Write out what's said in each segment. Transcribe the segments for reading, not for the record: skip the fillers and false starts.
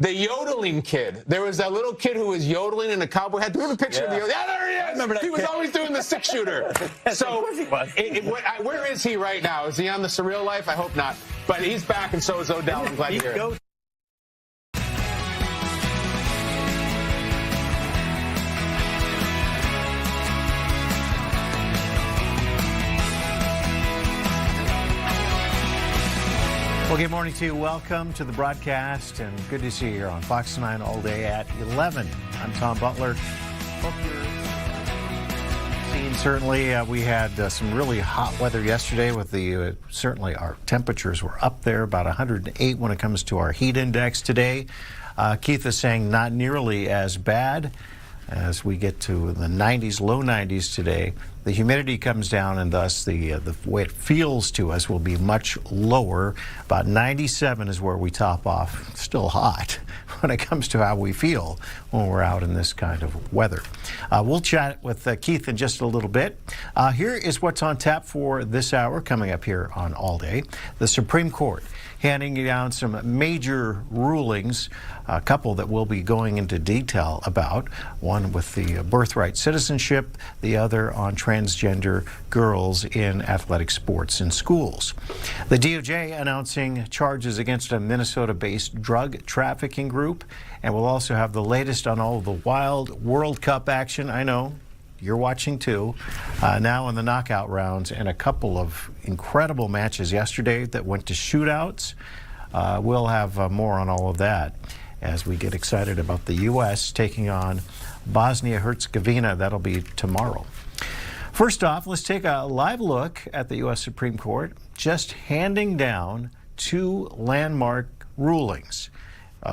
The yodeling kid. There was that little kid who was yodeling in a cowboy hat. Do we have a picture of the? Yeah, there he is. I remember that. He was always doing the six-shooter. So, where is he right now? Is he on the Surreal Life? I hope not. But he's back, and so is Odell. I'm glad to hear it. Well, good morning to you. Welcome to the broadcast, and good to see you here on Fox 9 all day at 11. I'm Tom Butler. Hope you're seeing. Certainly, we had some really hot weather yesterday. With the certainly our temperatures were up there, about 108 when it comes to our heat index today. Keith is saying not nearly as bad as we get to the 90s, low 90s today. The humidity comes down, and thus the way it feels to us will be much lower. About 97 is where we top off. Still hot when it comes to how we feel when we're out in this kind of weather. We'll chat with Keith in just a little bit. Here is what's on tap for this hour coming up here on All Day. The Supreme Court handing down some major rulings, a couple that we'll be going into detail about, one with the birthright citizenship, the other on transgender girls in athletic sports in schools. The DOJ announcing charges against a Minnesota-based drug trafficking group, and we'll also have the latest on all of the wild World Cup action. I know you're watching too, now in the knockout rounds, and a couple of incredible matches yesterday that went to shootouts. We'll have more on all of that as we get excited about the U.S. taking on Bosnia-Herzegovina. That'll be tomorrow. First off, let's take a live look at the U.S. Supreme Court just handing down two landmark rulings.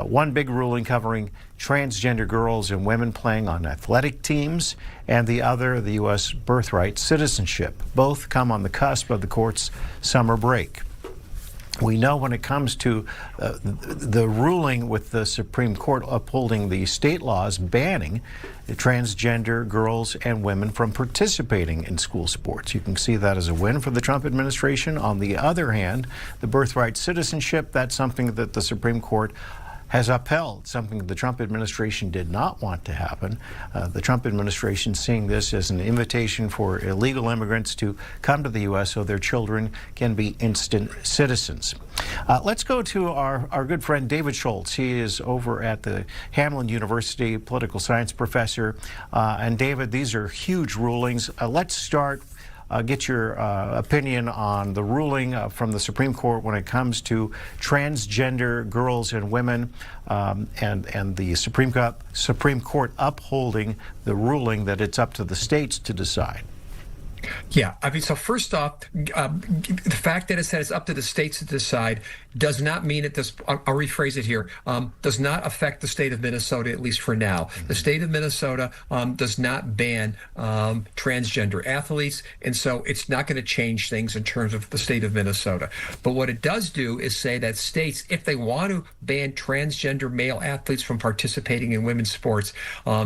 One big ruling covering transgender girls and women playing on athletic teams, and the other, the U.S. birthright citizenship. Both come on the cusp of the court's summer break. We know when it comes to the ruling with the Supreme Court upholding the state laws banning transgender girls and women from participating in school sports. You can see that as a win for the Trump administration. On the other hand, the birthright citizenship, that's something that the Supreme Court has upheld, something the Trump administration did not want to happen. The Trump administration seeing this as an invitation for illegal immigrants to come to the U.S. so their children can be instant citizens. Let's go to our good friend David Schultz. He is over at the Hamline University, political science professor. And David, these are huge rulings. Let's start. Get your opinion on the ruling from the Supreme Court when it comes to transgender girls and women, and the Supreme Court upholding the ruling that it's up to the states to decide. Yeah, I mean, so first off, the fact that it said it's up to the states to decide does not mean that this, I'll rephrase it here, does not affect the state of Minnesota, at least for now. The state of Minnesota does not ban transgender athletes, and so it's not going to change things in terms of the state of Minnesota. But what it does do is say that states, if they want to ban transgender male athletes from participating in women's sports,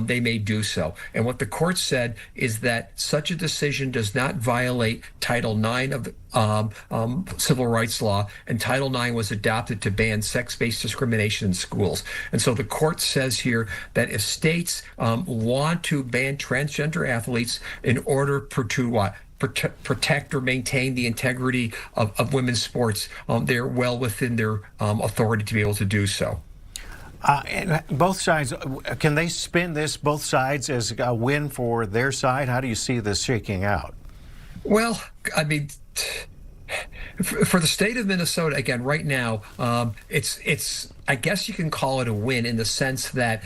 they may do so. And what the court said is that such a decision does not violate Title IX of the civil rights law, and Title IX was adopted to ban sex-based discrimination in schools. And so the court says here that if states want to ban transgender athletes in order to what? Protect or maintain the integrity of women's sports, they're well within their authority to be able to do so. And both sides, can they spin this, both sides, as a win for their side? How do you see this shaking out? Well, I mean, for the state of Minnesota, again, right now, it's I guess you can call it a win in the sense that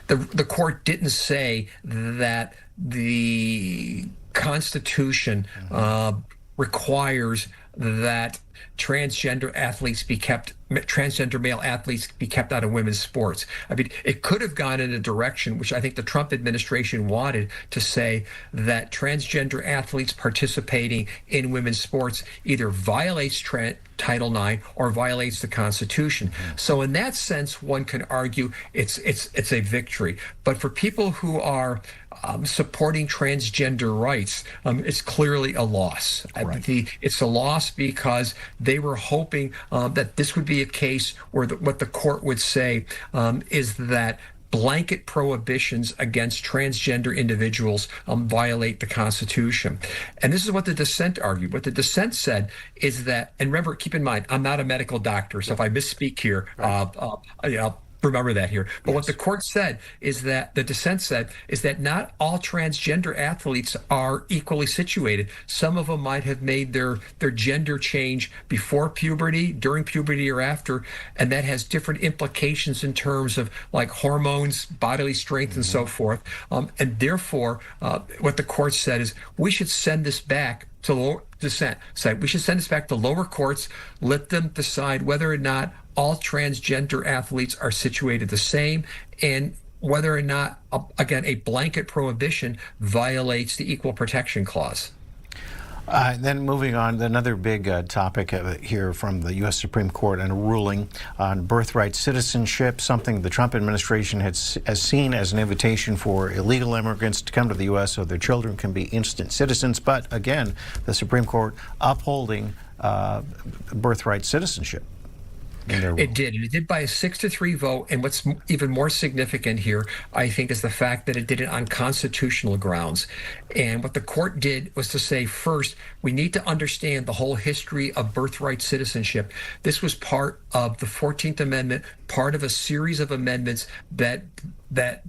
the court didn't say that the Constitution requires that transgender male athletes be kept out of women's sports. I mean, it could have gone in a direction which I think the Trump administration wanted, to say that transgender athletes participating in women's sports either violates Title IX or violates the Constitution. So in that sense, one can argue it's a victory. But for people who are supporting transgender rights, it's clearly a loss. Right. It's a loss because They were hoping that this would be a case where what the court would say is that blanket prohibitions against transgender individuals violate the Constitution. And this is what the dissent argued. What the dissent said is that, and remember, keep in mind, I'm not a medical doctor, so if I misspeak here, remember that here. But what the court said is that, the dissent said, is that not all transgender athletes are equally situated. Some of them might have made their gender change before puberty, during puberty, or after, and that has different implications in terms of like hormones, bodily strength, and so forth. And therefore, what the court said is we should send this back to lower dissent. So we should send this back to lower courts, let them decide whether or not all transgender athletes are situated the same, and whether or not, again, a blanket prohibition violates the Equal Protection Clause. Then moving on, another big topic here from the U.S. Supreme Court and a ruling on birthright citizenship, something the Trump administration has seen as an invitation for illegal immigrants to come to the U.S. so their children can be instant citizens. But again, the Supreme Court upholding birthright citizenship. It did, and it did by a 6-3 vote. And what's even more significant here, I think, is the fact that it did it on constitutional grounds. And what the court did was to say, first, we need to understand the whole history of birthright citizenship. This was part of the 14th Amendment, part of a series of amendments that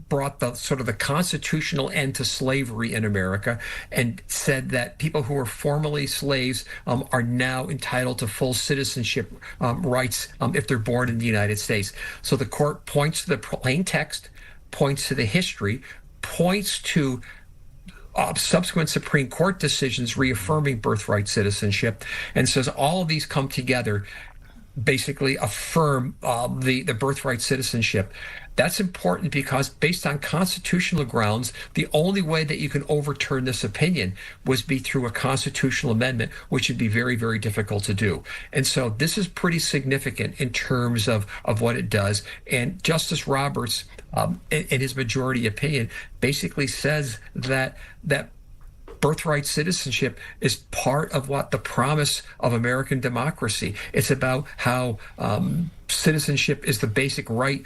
brought the sort of the constitutional end to slavery in America, and said that people who were formerly slaves are now entitled to full citizenship rights if they're born in the United States. So the court points to the plain text, points to the history, points to subsequent Supreme Court decisions reaffirming birthright citizenship, and says all of these come together, basically affirm the birthright citizenship. That's important because, based on constitutional grounds, the only way that you can overturn this opinion was be through a constitutional amendment, which would be very, very difficult to do. And so this is pretty significant in terms of what it does. And Justice Roberts, in his majority opinion, basically says that birthright citizenship is part of what the promise of American democracy. It's about how citizenship is the basic right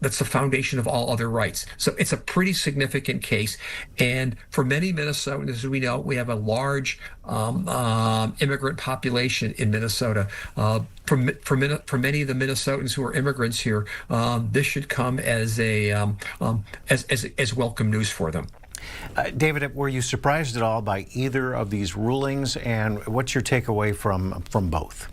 that's the foundation of all other rights. So it's a pretty significant case. And for many Minnesotans, as we know, we have a large immigrant population in Minnesota. For many of the Minnesotans who are immigrants here, this should come as welcome news for them. David, were you surprised at all by either of these rulings, and what's your takeaway from both?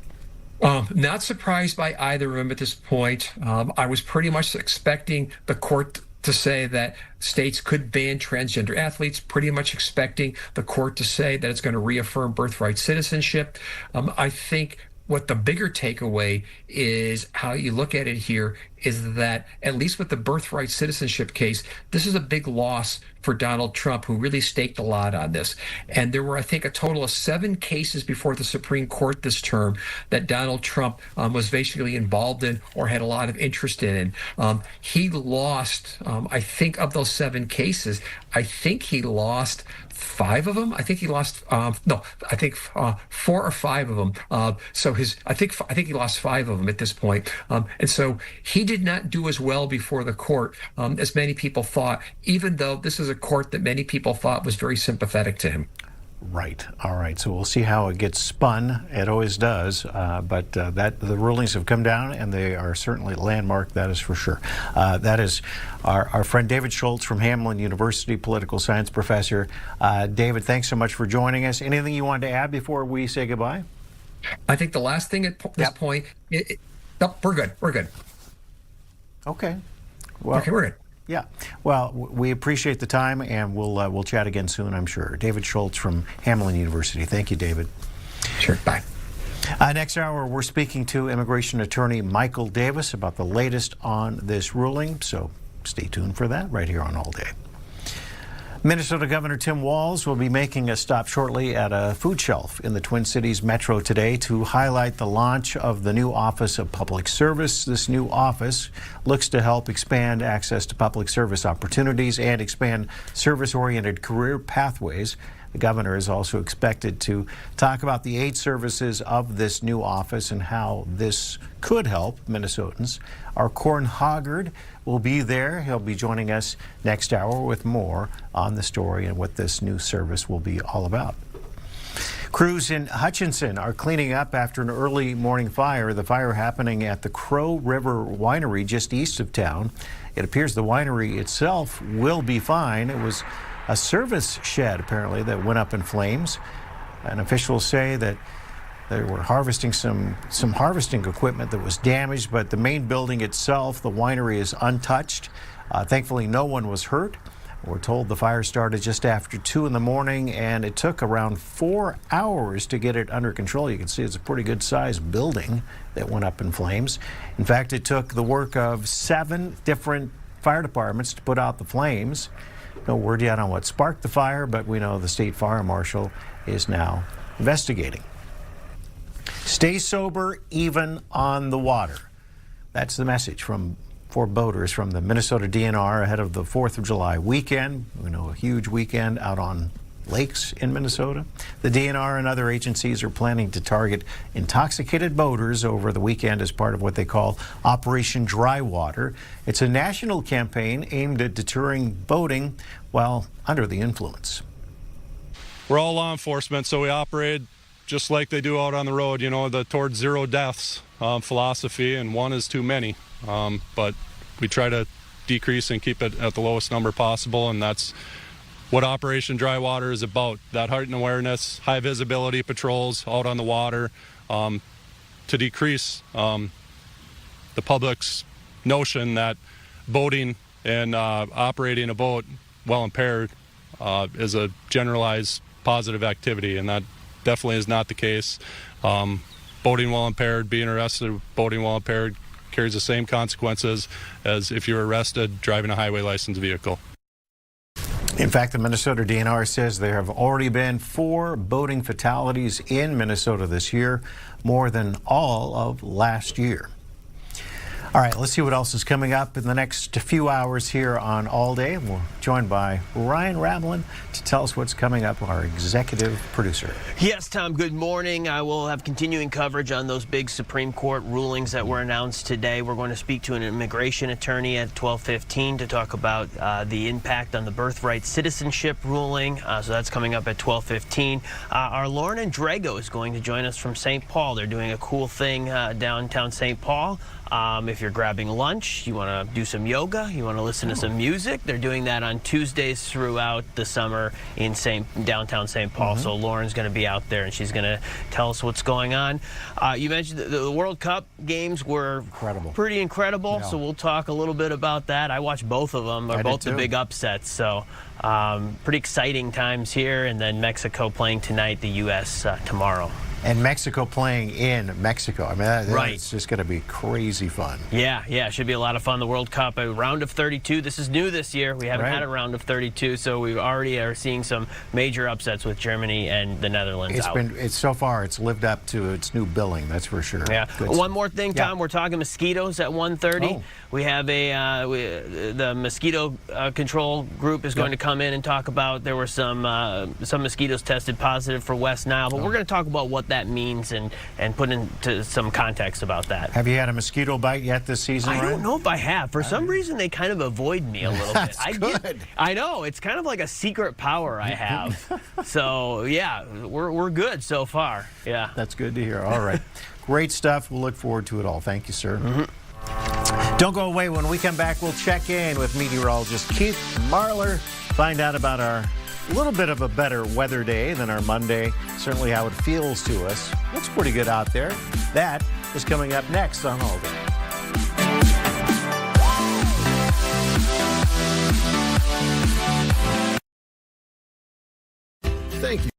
Not surprised by either of them at this point. I was pretty much expecting the court to say that states could ban transgender athletes, pretty much expecting the court to say that it's going to reaffirm birthright citizenship. I think what the bigger takeaway is, how you look at it here, is that, at least with the birthright citizenship case, this is a big loss for Donald Trump, who really staked a lot on this. And there were, I think, a total of 7 cases before the Supreme Court this term that Donald Trump was basically involved in or had a lot of interest in. He lost, I think, of those 7 cases, I think he lost 5 of them. I think he lost 4 or 5 of them. So I think he lost 5 of them at this point. And so he did not do as well before the court as many people thought, even though this is a court that many people thought was very sympathetic to him. Right. All right. So we'll see how it gets spun. It always does. But the rulings have come down, and they are certainly landmark. That is for sure. That is our friend David Schultz from Hamline University, political science professor. David, thanks so much for joining us. Anything you wanted to add before we say goodbye? I think the last thing at this point, we're good. We're good. Okay. Well, okay, we're good. Yeah. Well, we appreciate the time, and we'll chat again soon, I'm sure. David Schultz from Hamline University. Thank you, David. Sure. Bye. Next hour, we're speaking to immigration attorney Michael Davis about the latest on this ruling. So stay tuned for that right here on All Day. Minnesota Governor Tim Walz will be making a stop shortly at a food shelf in the Twin Cities Metro today to highlight the launch of the new Office of Public Service. This new office looks to help expand access to public service opportunities and expand service-oriented career pathways. The governor is also expected to talk about the aid services of this new office and how this could help Minnesotans. Our Corn Hoggard will be there. He'll be joining us next hour with more on the story and what this new service will be all about. Crews in Hutchinson are cleaning up after an early morning fire. The fire happening at the Crow River Winery just east of town. It appears the winery itself will be fine. It was a service shed, apparently, that went up in flames. And officials say that they were harvesting some harvesting equipment that was damaged, but the main building itself, the winery, is untouched. Thankfully, no one was hurt. We're told the fire started just after 2 in the morning, and it took around 4 hours to get it under control. You can see it's a pretty good-sized building that went up in flames. In fact, it took the work of 7 different fire departments to put out the flames. No word yet on what sparked the fire, but we know the state fire marshal is now investigating. Stay sober, even on the water. That's the message for boaters from the Minnesota DNR ahead of the 4th of July weekend. We know a huge weekend out on lakes in Minnesota. The DNR and other agencies are planning to target intoxicated boaters over the weekend as part of what they call Operation Dry Water. It's a national campaign aimed at deterring boating while under the influence. We're all law enforcement, so we operate just like they do out on the road, you know, the towards zero deaths philosophy, and one is too many. But we try to decrease and keep it at the lowest number possible, and that's what Operation Dry Water is about. That heightened awareness, high visibility patrols out on the water to decrease the public's notion that boating and operating a boat while impaired is a generalized positive activity, and that definitely is not the case. Boating while impaired, being arrested boating while impaired carries the same consequences as if you're arrested driving a highway licensed vehicle. In fact, the Minnesota DNR says there have already been 4 boating fatalities in Minnesota this year, more than all of last year. All right, let's see what else is coming up in the next few hours here on All Day. We're joined by Ryan Ravlin to tell us what's coming up, our executive producer. Yes, Tom, good morning. I will have continuing coverage on those big Supreme Court rulings that were announced today. We're going to speak to an immigration attorney at 12:15 to talk about the impact on the Birthright citizenship ruling. So that's coming up at 12:15. Our Lauren and Drago is going to join us from St. Paul. They're doing a cool thing downtown St. Paul. If you're grabbing lunch, you want to do some yoga, you want to listen to some music, they're doing that on Tuesdays throughout the summer in downtown St. Paul. So Lauren's going to be out there, and she's going to tell us what's going on. You mentioned the World Cup games were pretty incredible, so we'll talk a little bit about that. I watched both of them. They're both the big upsets, so pretty exciting times here. And then Mexico playing tonight, the U.S. Tomorrow. And Mexico playing in Mexico. I mean, it's just going to be crazy fun. Yeah, it should be a lot of fun. The World Cup, a round of 32. This is new this year. We haven't had a round of 32, so we already are seeing some major upsets with Germany and the Netherlands. So far, it's lived up to its new billing, that's for sure. Yeah. One more thing, Tom. We're talking mosquitoes at 1:30. We have the mosquito control group is going to come in and talk about there were some mosquitoes tested positive for West Nile, but we're going to talk about what that means and put into some context about that. Have you had a mosquito bite yet this season, I Ryan? don't know if I have. For some reason, they kind of avoid me a little bit. Good. I know. It's kind of like a secret power I have. So, yeah, we're good so far. Yeah. That's good to hear. All right. Great stuff. We'll look forward to it all. Thank you, sir. Don't go away. When we come back, we'll check in with meteorologist Keith Marlor, find out about our little bit of a better weather day than our Monday, certainly how it feels to us. Looks pretty good out there. That is coming up next on All Day. Thank you.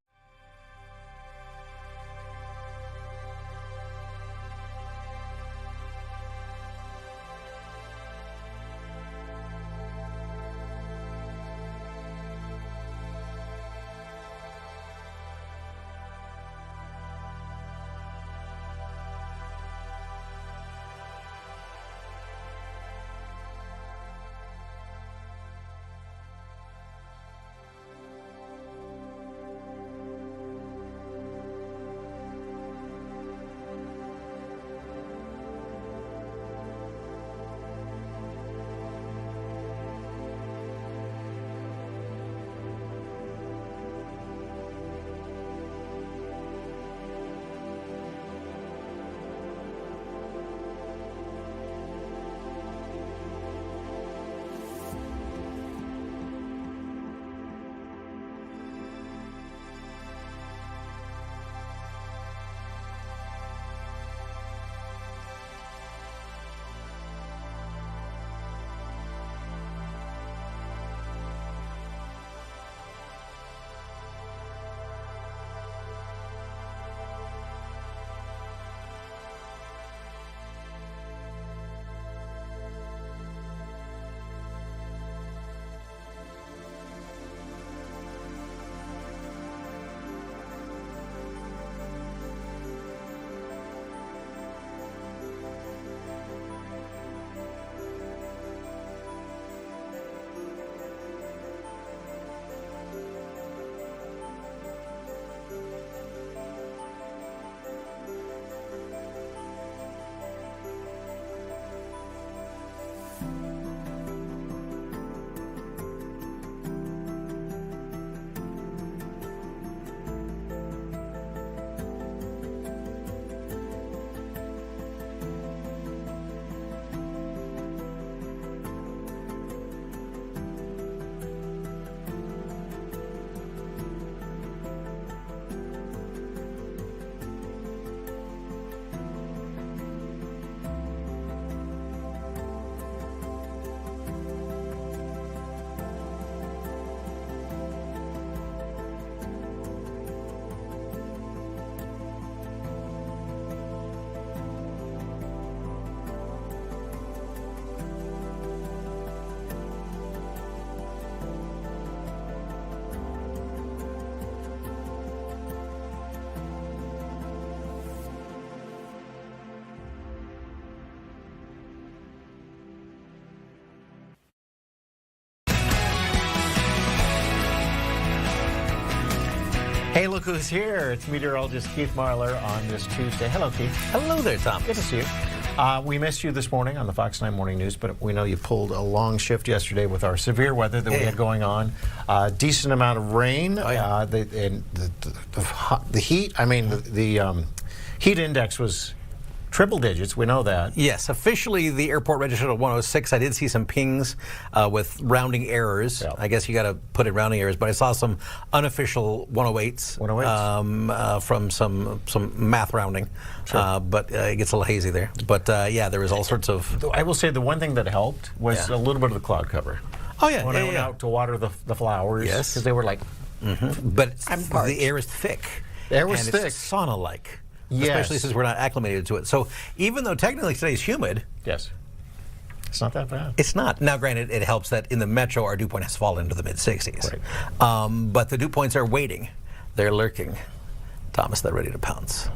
Hey, look who's here. It's meteorologist Keith Marlor on this Tuesday. Hello, Keith. Hello there, Tom. Good to see you. We missed you this morning on the Fox 9 Morning News, but we know you pulled a long shift yesterday with our severe weather that we had going on. Decent amount of rain. Oh, yeah. The heat, the heat index was triple digits. We know that. Yes, officially the airport registered at 106. I did see some pings with rounding errors. Yeah. I guess you got to put in rounding errors, but I saw some unofficial 108s. 108s. From some math rounding. Sure. But it gets a little hazy there. But yeah, there was all sorts of. I will say the one thing that helped was a little bit of the cloud cover. Oh yeah, When I went out to water the flowers, Yes. because they were like, But I'm parched. the air is thick. The air was and thick. It's sauna-like. Yes. Especially since we're not acclimated to it. So even though technically today's humid, yes, it's not that bad. it's not. Now, granted, it helps that in the metro, our dew point has fallen into the mid-60s. Right. But the dew points are waiting. They're lurking. Thomas, they're ready to pounce.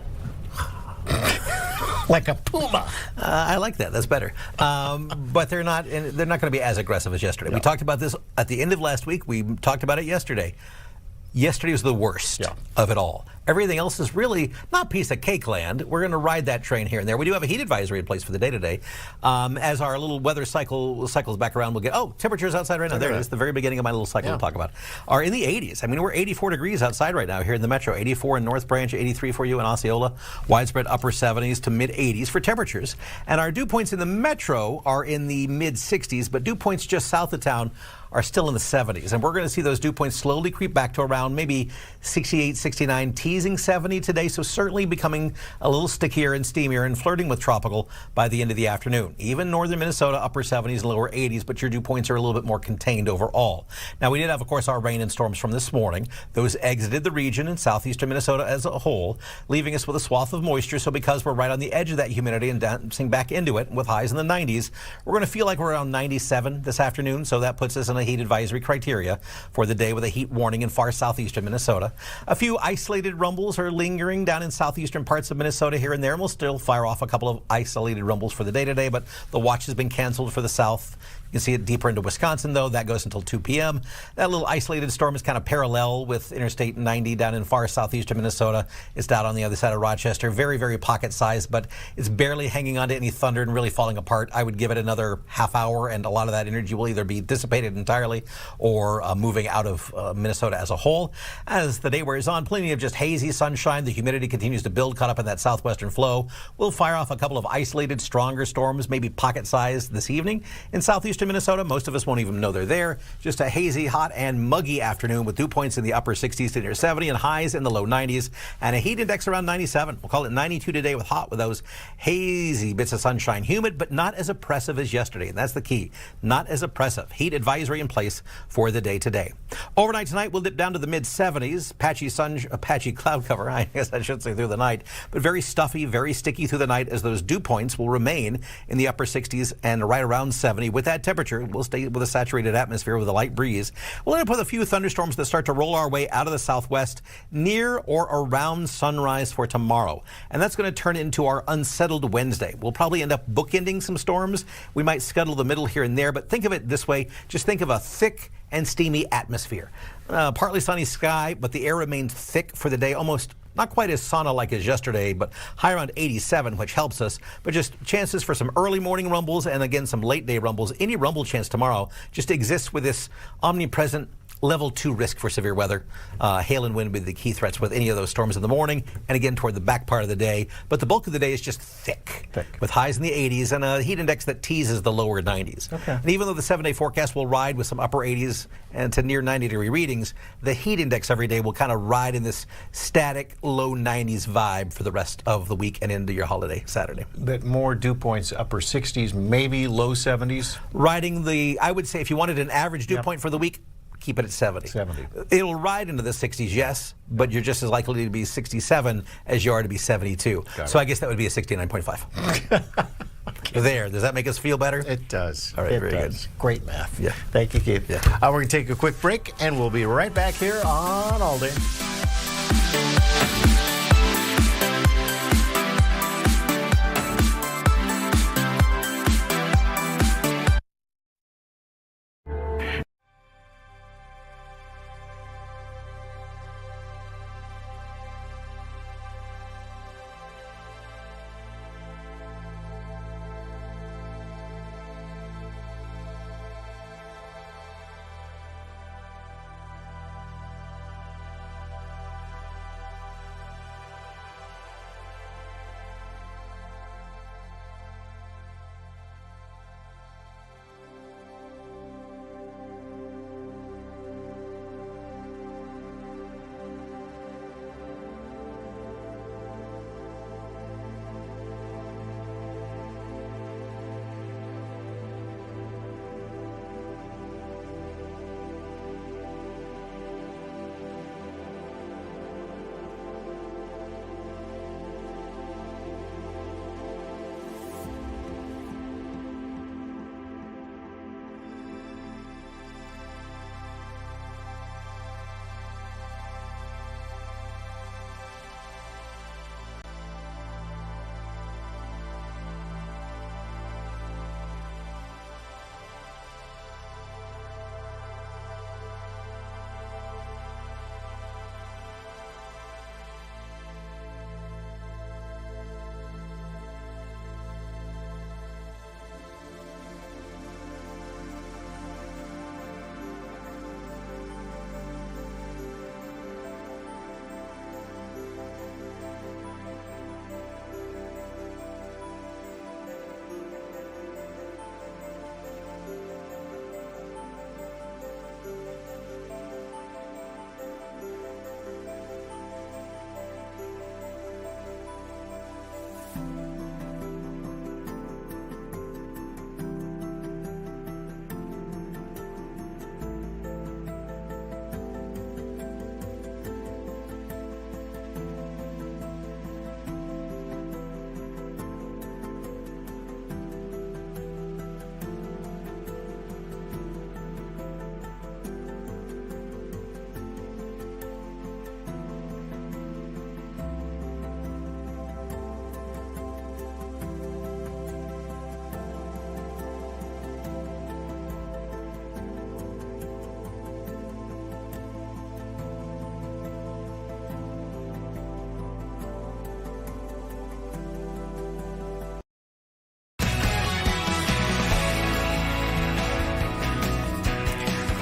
Like a puma. I like that. That's better. But they're not going to be as aggressive as yesterday. Yeah. We talked about this at the end of last week. We talked about it yesterday. Yesterday was the worst of it all. Everything else is really not piece of cake land. We're going to ride that train here and there. We do have a heat advisory in place for the day today. As our little weather cycles back around, we'll get, temperatures outside right now. There it is, the very beginning of my little cycle we'll talk about. Are in the 80s. I mean, we're 84 degrees outside right now here in the metro. 84 in North Branch, 83 for you in Osceola. Widespread upper 70s to mid 80s for temperatures. And our dew points in the metro are in the mid 60s, but dew points just south of town are still in the 70s. And we're going to see those dew points slowly creep back to around maybe 68, 69, teasing 70 today. So certainly becoming a little stickier and steamier and flirting with tropical by the end of the afternoon. Even northern Minnesota, upper 70s and lower 80s, but your dew points are a little bit more contained overall. Now, we did have, of course, our rain and storms from this morning. Those exited the region in southeastern Minnesota as a whole, leaving us with a swath of moisture. So because we're right on the edge of that humidity and dancing back into it with highs in the 90s, we're going to feel like we're around 97 this afternoon. So that puts us in a heat advisory criteria for the day with a heat warning in far southeastern Minnesota. A few isolated rumbles are lingering down in southeastern parts of Minnesota here and there, and we'll still fire off a couple of isolated rumbles for the day today, but the watch has been canceled for the south. You can see it deeper into Wisconsin, though. That goes until 2 p.m. That little isolated storm is kind of parallel with Interstate 90 down in far southeastern Minnesota. It's down on the other side of Rochester. Very, very pocket-sized, but it's barely hanging on to any thunder and really falling apart. I would give it another half hour, and a lot of that energy will either be dissipated entirely or moving out of Minnesota as a whole. As the day wears on, plenty of just hazy sunshine. The humidity continues to build, caught up in that southwestern flow. We'll fire off a couple of isolated, stronger storms, maybe pocket-sized this evening in southeastern Minnesota. Most of us won't even know they're there. Just a hazy, hot, and muggy afternoon with dew points in the upper 60s to near 70 and highs in the low 90s and a heat index around 97. We'll call it 92 today with hot with those hazy bits of sunshine. Humid, but not as oppressive as yesterday. And that's the key. Not as oppressive. Heat advisory in place for the day today. Overnight tonight, we'll dip down to the mid 70s. Patchy cloud cover, I guess I should say, through the night. But very stuffy, very sticky through the night as those dew points will remain in the upper 60s and right around 70. With that temperature, we'll stay with a saturated atmosphere with a light breeze. We'll end up with a few thunderstorms that start to roll our way out of the southwest near or around sunrise for tomorrow. And that's going to turn into our unsettled Wednesday. We'll probably end up bookending some storms. We might scuttle the middle here and there, but think of it this way. Just think of a thick and steamy atmosphere. Partly sunny sky, but the air remains thick for the day, almost not quite as sauna-like as yesterday, but high around 87, which helps us. But just chances for some early morning rumbles and, again, some late-day rumbles. Any rumble chance tomorrow just exists with this omnipresent level 2 risk for severe weather. Hail and wind will be the key threats with any of those storms in the morning and again toward the back part of the day. But the bulk of the day is just thick. With highs in the 80s and a heat index that teases the lower 90s. Okay. And even though the 7-day forecast will ride with some upper 80s and to near 90-degree readings, the heat index every day will kind of ride in this static low 90s vibe for the rest of the week and into your holiday Saturday. But more dew points, upper 60s, maybe low 70s? Riding the, I would say if you wanted an average dew point for the week, keep it at 70. It'll ride into the 60s, yes, but you're just as likely to be 67 as you are to be 72. So I guess that would be a 69.5. There. Does that make us feel better? It does. All right, very good. Great math. Yeah. Thank you, Keith. Yeah. We're going to take a quick break, and we'll be right back here on All Day.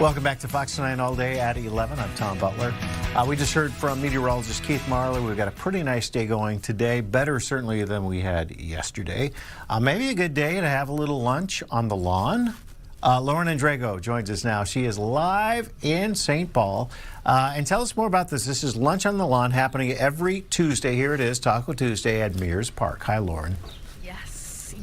Welcome back to Fox 9 All Day at 11. I'm Tom Butler. We just heard from meteorologist Keith Marlor. We've got a pretty nice day going today, better certainly than we had yesterday. Maybe a good day to have a little lunch on the lawn. Lauren Andrego joins us now. She is live in St. Paul. And tell us more about this. This is Lunch on the Lawn happening every Tuesday. Here it is, Taco Tuesday at Mears Park. Hi, Lauren.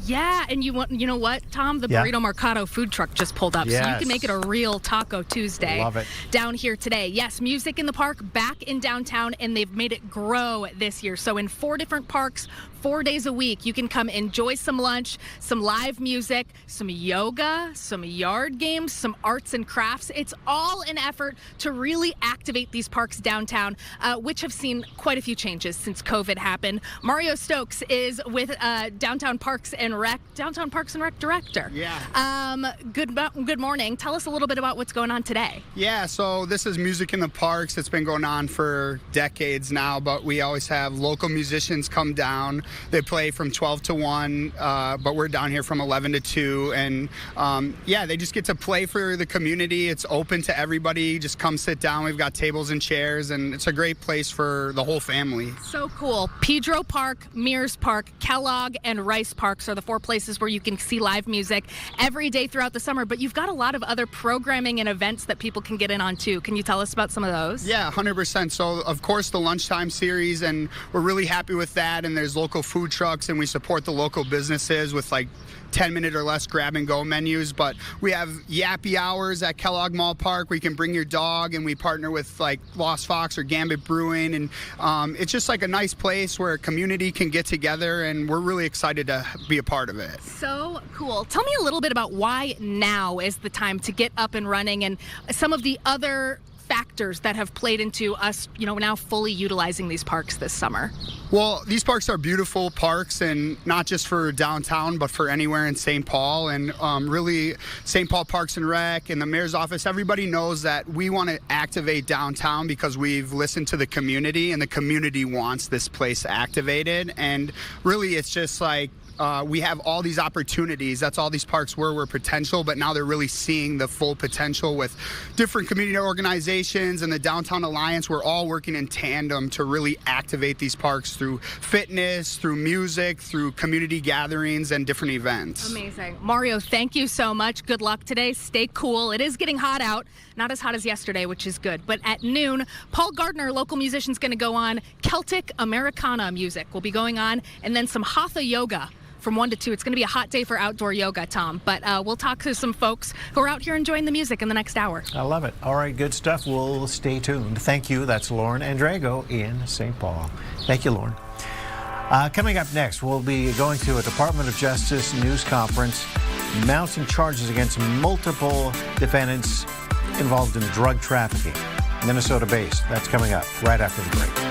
Yeah, and you know what, Tom? The Burrito Mercado food truck just pulled up, so you can make it a real Taco Tuesday. Love it. Down here today. Yes, music in the park, back in downtown, and they've made it grow this year. So in 4 different parks, 4 days a week, you can come enjoy some lunch, some live music, some yoga, some yard games, some arts and crafts. It's all an effort to really activate these parks downtown, which have seen quite a few changes since COVID happened. Mario Stokes is with Downtown Parks and Rec Director. Yeah. Good morning. Tell us a little bit about what's going on today. Yeah, so this is Music in the Parks. It's been going on for decades now, but we always have local musicians come down. They play from 12 to 1, but we're down here from 11 to 2. And they just get to play for the community. It's open to everybody. Just come sit down. We've got tables and chairs, and it's a great place for the whole family. So cool. Pedro Park, Mears Park, Kellogg, and Rice Parks are the 4 places where you can see live music every day throughout the summer. But you've got a lot of other programming and events that people can get in on, too. Can you tell us about some of those? Yeah, 100%. So, of course, the lunchtime series, and we're really happy with that. And there's local food trucks, and we support the local businesses with like 10-minute or less grab-and-go menus. But we have Yappy Hours at Kellogg Mall Park where you can bring your dog, and we partner with like Lost Fox or Gambit Brewing. And it's just like a nice place where a community can get together, and we're really excited to be a part of it. So cool. Tell me a little bit about why now is the time to get up and running, and some of the other factors that have played into us, now fully utilizing these parks this summer. Well, these parks are beautiful parks, and not just for downtown, but for anywhere in St. Paul. And really, St. Paul Parks and Rec and the mayor's office, everybody knows that we want to activate downtown because we've listened to the community, and the community wants this place activated. And really, it's just like, we have all these opportunities. That's all these parks were potential, but now they're really seeing the full potential with different community organizations and the Downtown Alliance. We're all working in tandem to really activate these parks through fitness, through music, through community gatherings and different events. Amazing. Mario, thank you so much. Good luck today. Stay cool. It is getting hot out. Not as hot as yesterday, which is good. But at noon, Paul Gardner, local musician's going to go on. Celtic Americana music will be going on, and then some Hatha yoga from 1 to 2. It's going to be a hot day for outdoor yoga, Tom. But we'll talk to some folks who are out here enjoying the music in the next hour. I love it. All right, good stuff. We'll stay tuned. Thank you. That's Lauren Andrego in St. Paul. Thank you, Lauren. Coming up next, we'll be going to a Department of Justice news conference mounting charges against multiple defendants involved in drug trafficking, Minnesota-based. That's coming up right after the break.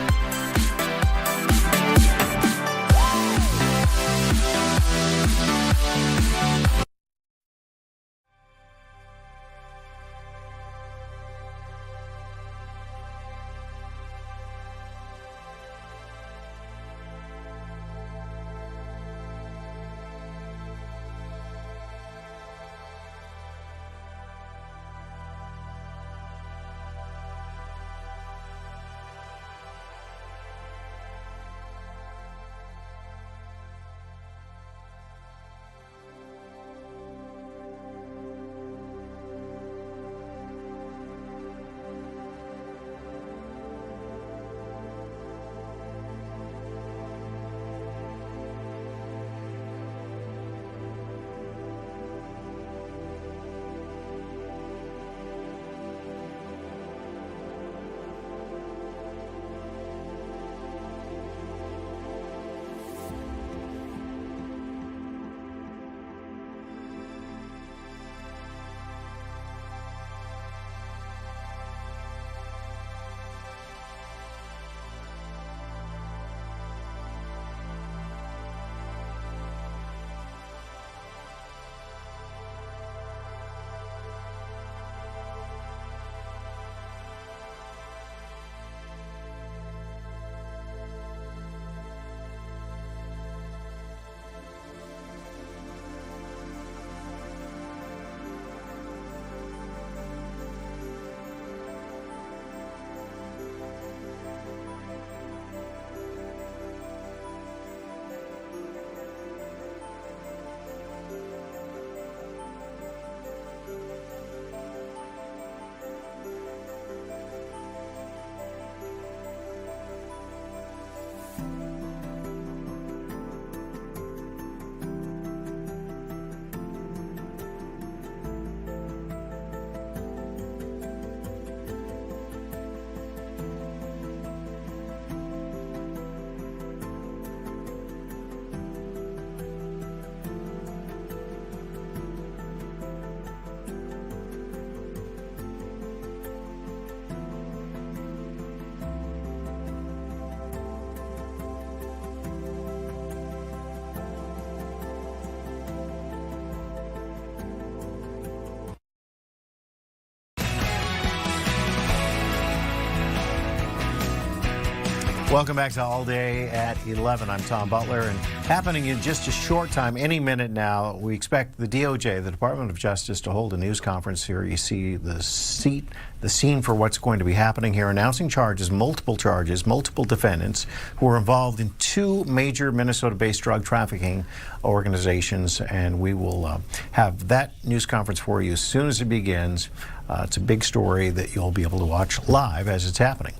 Welcome back to All Day at 11. I'm Tom Butler, and happening in just a short time, any minute now, we expect the DOJ, the Department of Justice, to hold a news conference here. You see the scene for what's going to be happening here, announcing charges, multiple defendants who are involved in two major Minnesota-based drug trafficking organizations, and we will have that news conference for you as soon as it begins. It's a big story that you'll be able to watch live as it's happening.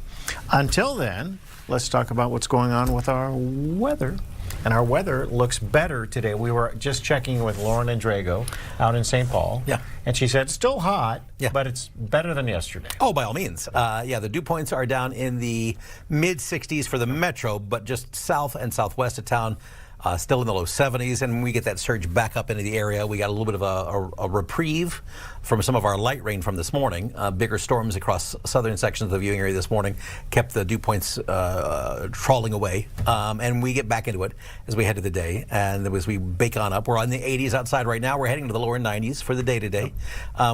Until then, let's talk about what's going on with our weather. And our weather looks better today. We were just checking with Lauren and Drago out in St. Paul. Yeah. And she said it's still hot, but it's better than yesterday. Oh, by all means. The dew points are down in the mid-60s for the metro, but just south and southwest of town, still in the low 70s. And when we get that surge back up into the area, we got a little bit of a reprieve from some of our light rain from this morning. Bigger storms across southern sections of the viewing area this morning kept the dew points trawling away. And we get back into it as we head to the day. And as we bake on up, we're on the 80s outside right now. We're heading to the lower 90s for the day today.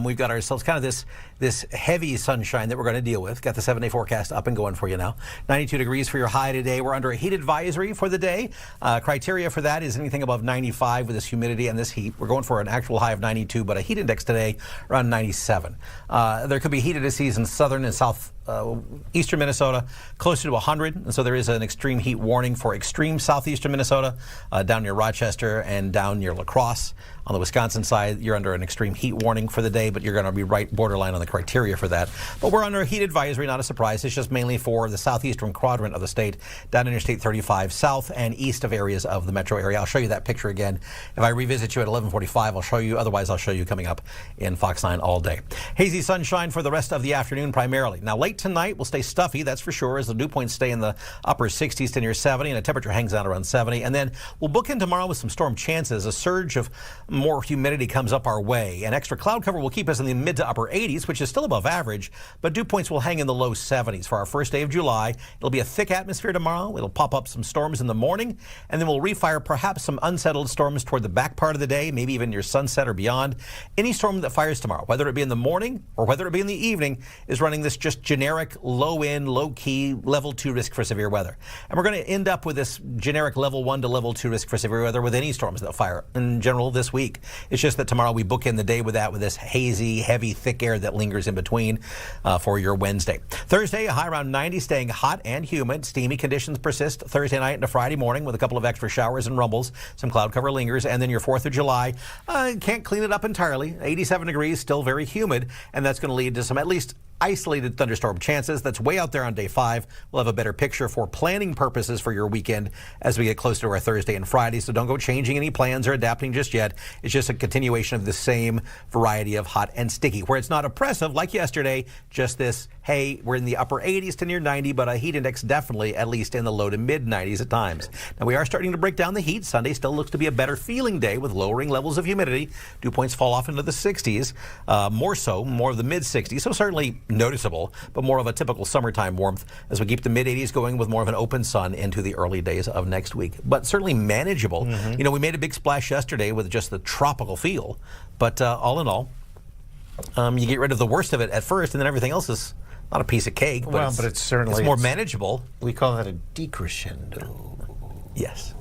We've got ourselves kind of this heavy sunshine that we're going to deal with. Got the 7-day forecast up and going for you now. 92 degrees for your high today. We're under a heat advisory for the day. Criteria for that is anything above 95 with this humidity and this heat. We're going for an actual high of 92, but a heat index today around 97. There could be heat indices in southern and southeastern Minnesota closer to 100, and so there is an extreme heat warning for extreme southeastern Minnesota, down near Rochester and down near La Crosse. On the Wisconsin side, you're under an extreme heat warning for the day, but you're going to be right borderline on the criteria for that. But we're under a heat advisory, not a surprise. It's just mainly for the southeastern quadrant of the state, down Interstate 35 south and east of areas of the metro area. I'll show you that picture again. If I revisit you at 11:45, I'll show you. Otherwise, I'll show you coming up in Fox 9 all day. Hazy sunshine for the rest of the afternoon primarily. Now, late tonight will stay stuffy, that's for sure, as the dew points stay in the upper 60s to near 70, and the temperature hangs out around 70. And then we'll book in tomorrow with some storm chances. A surge of more humidity comes up our way. An extra cloud cover will keep us in the mid to upper 80s, which is still above average, but dew points will hang in the low 70s for our first day of July. It'll be a thick atmosphere tomorrow. It'll pop up some storms in the morning, and then we'll refire perhaps some unsettled storms toward the back part of the day, maybe even near sunset or beyond. Any storm that fires tomorrow, whether it be in the morning or whether it be in the evening, is running this just generic low-end, low-key, level 2 risk for severe weather. And we're going to end up with this generic level 1 to level 2 risk for severe weather with any storms that fire in general this week. It's just that tomorrow we bookend the day with this hazy, heavy, thick air that lingers in between for your Wednesday. Thursday, a high around 90, staying hot and humid. Steamy conditions persist Thursday night into Friday morning with a couple of extra showers and rumbles. Some cloud cover lingers. And then your 4th of July, can't clean it up entirely. 87 degrees, still very humid. And that's going to lead to some at least isolated thunderstorm chances. That's way out there on day 5. We'll have a better picture for planning purposes for your weekend as we get closer to our Thursday and Friday. So don't go changing any plans or adapting just yet. It's just a continuation of the same variety of hot and sticky, where it's not oppressive like yesterday, just this, hey, we're in the upper 80s to near 90, but a heat index definitely at least in the low to mid 90s at times. Now we are starting to break down the heat. Sunday still looks to be a better feeling day with lowering levels of humidity. Dew points fall off into the 60s, more of the mid 60s. So certainly noticeable, but more of a typical summertime warmth as we keep the mid 80s going with more of an open sun into the early days of next week. But certainly manageable. You know, we made a big splash yesterday with just the tropical feel, but all in all, you get rid of the worst of it at first, and then everything else is not a piece of cake, but, but it's certainly more manageable. We call that a decrescendo. Yes.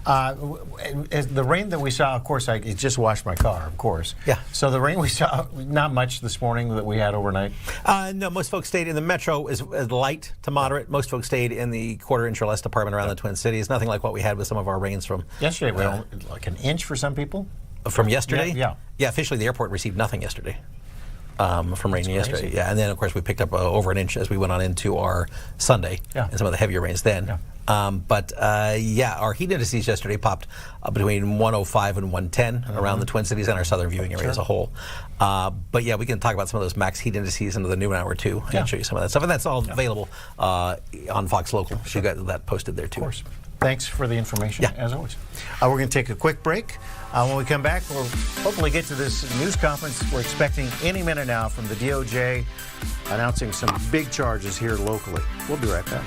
The rain that we saw, of course, I just washed my car, of course. Yeah. So the rain we saw, not much this morning that we had overnight? No, most folks stayed in the metro is light to moderate. Most folks stayed in the quarter-inch or less department around the Twin Cities. Nothing like what we had with some of our rains from yesterday. We had like an inch for some people. From yesterday? Yeah. Yeah, officially the airport received nothing yesterday. From rain yesterday. Yeah, and then of course we picked up over an inch as we went on into our Sunday, and some of the heavier rains then. Yeah. Our heat indices yesterday popped between 105 and 110 around the Twin Cities and our southern viewing area as a whole. But yeah, we can talk about some of those max heat indices into the noon hour too. I can show you some of that stuff, and that's all available on Fox Local. So you got that posted there too. Of course. Thanks for the information, as always. We're going to take a quick break. When we come back, we'll hopefully get to this news conference we're expecting any minute now from the DOJ announcing some big charges here locally. We'll be right back.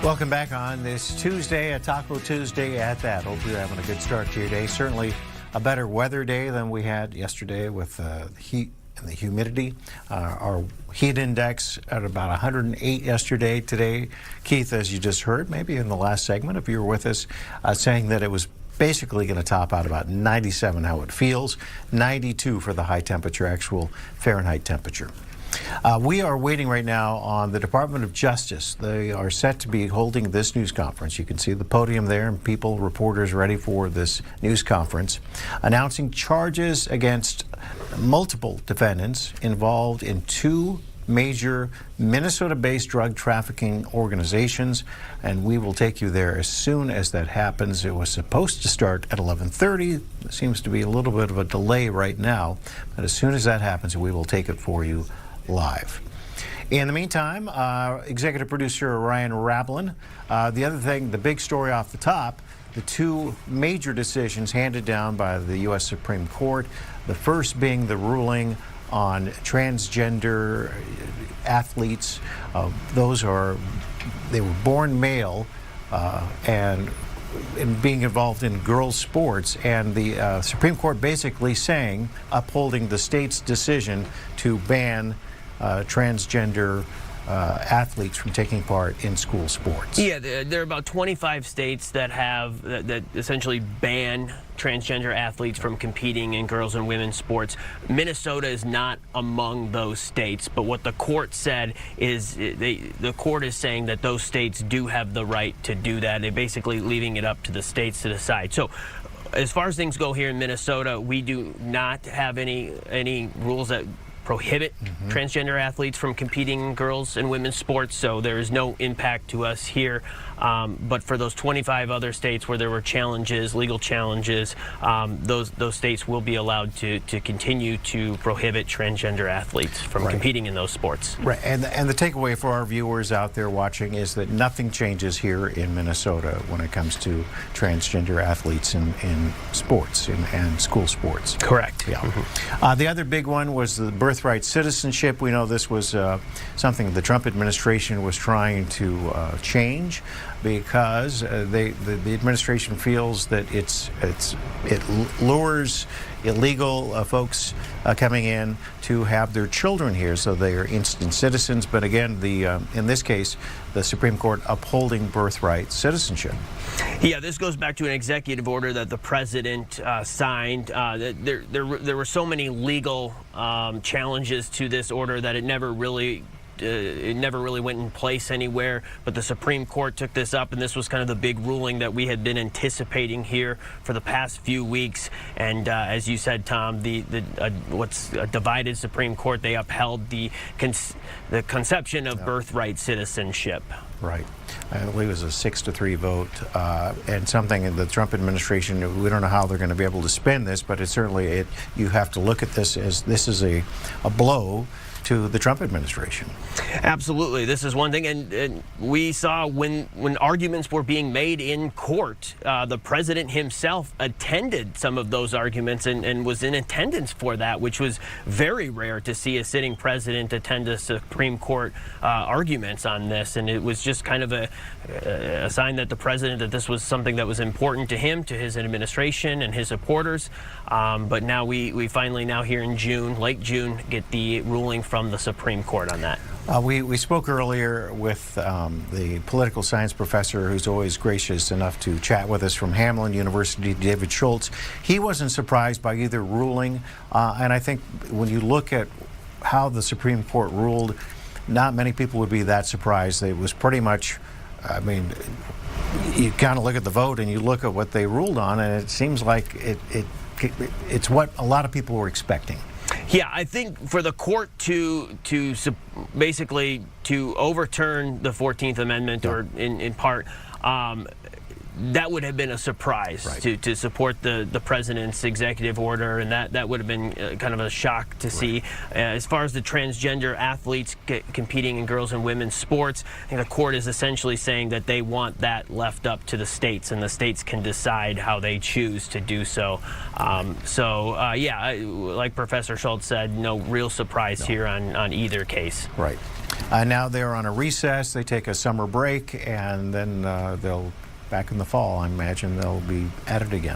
Welcome back on this Tuesday, a Taco Tuesday at that. Hope you're having a good start to your day. Certainly a better weather day than we had yesterday with the heat and the humidity. Our heat index at about 108 yesterday. Today, Keith, as you just heard, maybe in the last segment, if you were with us, saying that it was basically going to top out about 97 how it feels, 92 for the high temperature, actual Fahrenheit temperature. We are waiting right now on the Department of Justice. They are set to be holding this news conference. You can see the podium there and people, reporters ready for this news conference, announcing charges against multiple defendants involved in two major Minnesota-based drug trafficking organizations, and we will take you there as soon as that happens. It was supposed to start at 11:30. There seems to be a little bit of a delay right now, but as soon as that happens, we will take it for you live. In the meantime, executive producer Ryan Rablin. The other thing, the big story off the top, the two major decisions handed down by the U.S. Supreme Court. The first being the ruling on transgender athletes. They were born male and being involved in girls' sports, and the Supreme Court basically saying, upholding the state's decision to ban transgender athletes from taking part in school sports. Yeah, there are about 25 states that have that essentially ban transgender athletes from competing in girls and women's sports. Minnesota is not among those states, but what the court said is the court is saying that those states do have the right to do that. They're basically leaving it up to the states to decide. So as far as things go here in Minnesota, we do not have any rules that prohibit transgender athletes from competing in girls and women's sports, so there is no impact to us here. But for those 25 other states where there were challenges, legal challenges, those states will be allowed to continue to prohibit transgender athletes from competing in those sports. Right, and the takeaway for our viewers out there watching is that nothing changes here in Minnesota when it comes to transgender athletes in sports and school sports. Correct. Yeah. The other big one was the Birthright citizenship. We know this was something the Trump administration was trying to change, because the administration feels that it lures illegal folks coming in to have their children here, so they are instant citizens. But again, in this case, the Supreme Court upholding birthright citizenship. Yeah, this goes back to an executive order that the president signed. There were so many legal challenges to this order that it never really went in place anywhere, but the Supreme Court took this up, and this was kind of the big ruling that we had been anticipating here for the past few weeks. And as you said, Tom, what's a divided Supreme Court, they upheld the conception of birthright citizenship. Right. I believe it was a 6-3 vote, and something in the Trump administration, we don't know how they're going to be able to spin this, but it's certainly, you have to look at this as this is a blow to the Trump administration. Absolutely. This is one thing, and we saw when arguments were being made in court, the president himself attended some of those arguments and was in attendance for that, which was very rare to see a sitting president attend a Supreme Court arguments on this. And it was just kind of a sign that the president, that this was something that was important to him, to his administration and his supporters. But now we finally now here in June, late June, get the ruling from the Supreme Court on that. We spoke earlier with the political science professor who's always gracious enough to chat with us from Hamline University, David Schultz. He wasn't surprised by either ruling, and I think when you look at how the Supreme Court ruled, not many people would be that surprised. It was pretty much, I mean, you kind of look at the vote and you look at what they ruled on, and it seems like it's what a lot of people were expecting. Yeah, I think for the court to basically to overturn the 14th Amendment, or in part, that would have been a surprise to support the president's executive order, and that would have been kind of a shock to see. As far as the transgender athletes competing in girls and women's sports, I think the court is essentially saying that they want that left up to the states, and the states can decide how they choose to do so. Yeah, like Professor Schultz said, no real surprise here on either case. Right. Now they're on a recess. They take a summer break, and then they'll back in the fall. I imagine they'll be at it again.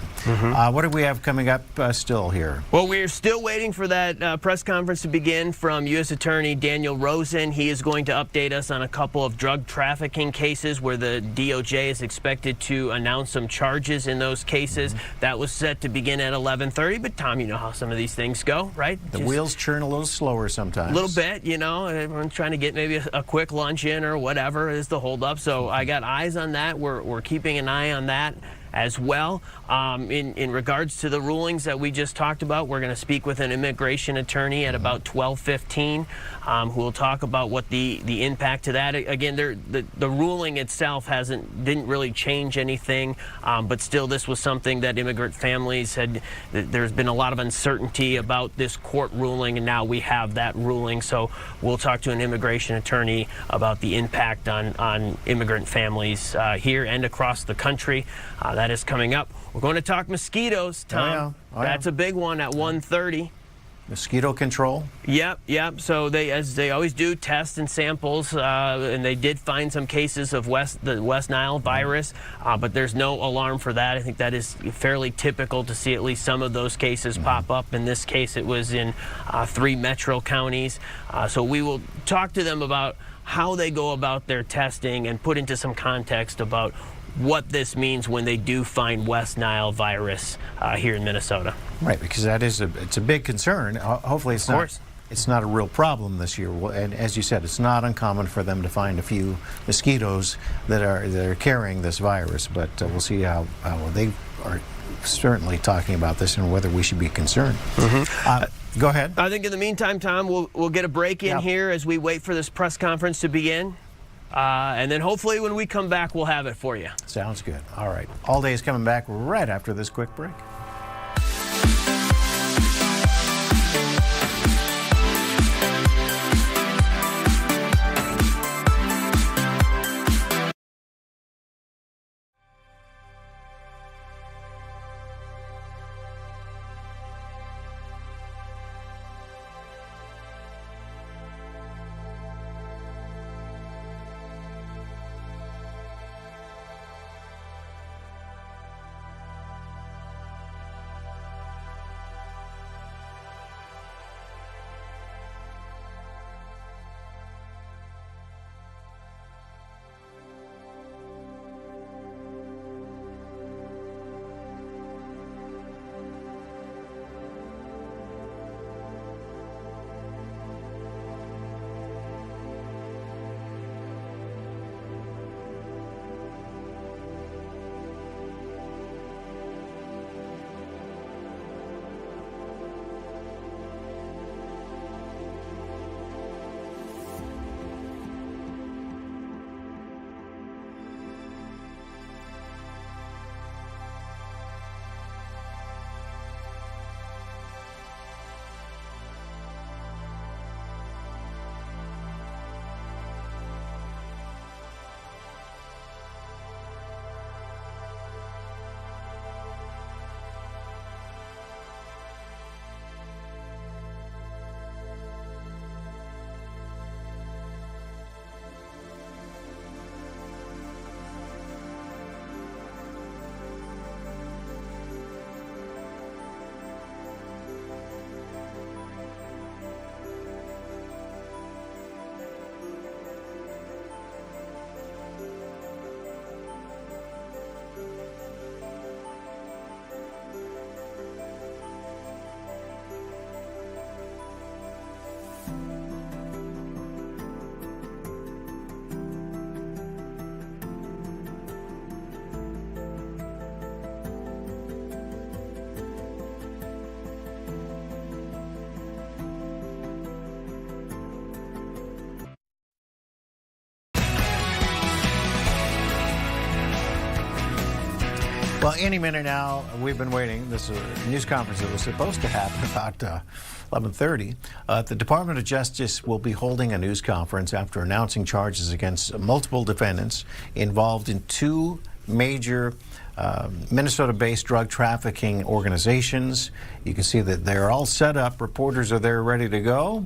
What do we have coming up still here? Well, we're still waiting for that press conference to begin from U.S. Attorney Daniel Rosen. He is going to update us on a couple of drug trafficking cases where the DOJ is expected to announce some charges in those cases. That was set to begin at 11:30, but Tom, you know how some of these things go, right? The wheels churn a little slower sometimes. A little bit, you know. Everyone's trying to get maybe a quick lunch in or whatever is the holdup. So I got eyes on that. We're keeping an eye on that as well. In regards to the rulings that we just talked about, we're going to speak with an immigration attorney at about 12:15, who will talk about what the impact to that. Again, the ruling itself didn't really change anything, but still this was something that immigrant families had. There's been a lot of uncertainty about this court ruling, and now we have that ruling. So we'll talk to an immigration attorney about the impact on immigrant families here and across the country. That is coming up. We're going to talk mosquitoes, Tom. That's a big one at 1:30. Mosquito control? Yep. So they, as they always do, test and samples, and they did find some cases of the West Nile virus, but there's no alarm for that. I think that is fairly typical to see at least some of those cases pop up. In this case, it was in 3 metro counties. So we will talk to them about how they go about their testing and put into some context about what this means when they do find West Nile virus here in Minnesota. Right, because it's a big concern. Hopefully it's not a real problem this year. And as you said, it's not uncommon for them to find a few mosquitoes that are carrying this virus. But we'll see how they are certainly talking about this and whether we should be concerned. Go ahead. I think in the meantime, Tom, we'll get a break in here as we wait for this press conference to begin. And then hopefully when we come back, we'll have it for you. Sounds good. All right. All Day is coming back right after this quick break. Well, any minute now, we've been waiting. This is a news conference that was supposed to happen about 11:30. The Department of Justice will be holding a news conference after announcing charges against multiple defendants involved in two major Minnesota-based drug trafficking organizations. You can see that they're all set up. Reporters are there ready to go.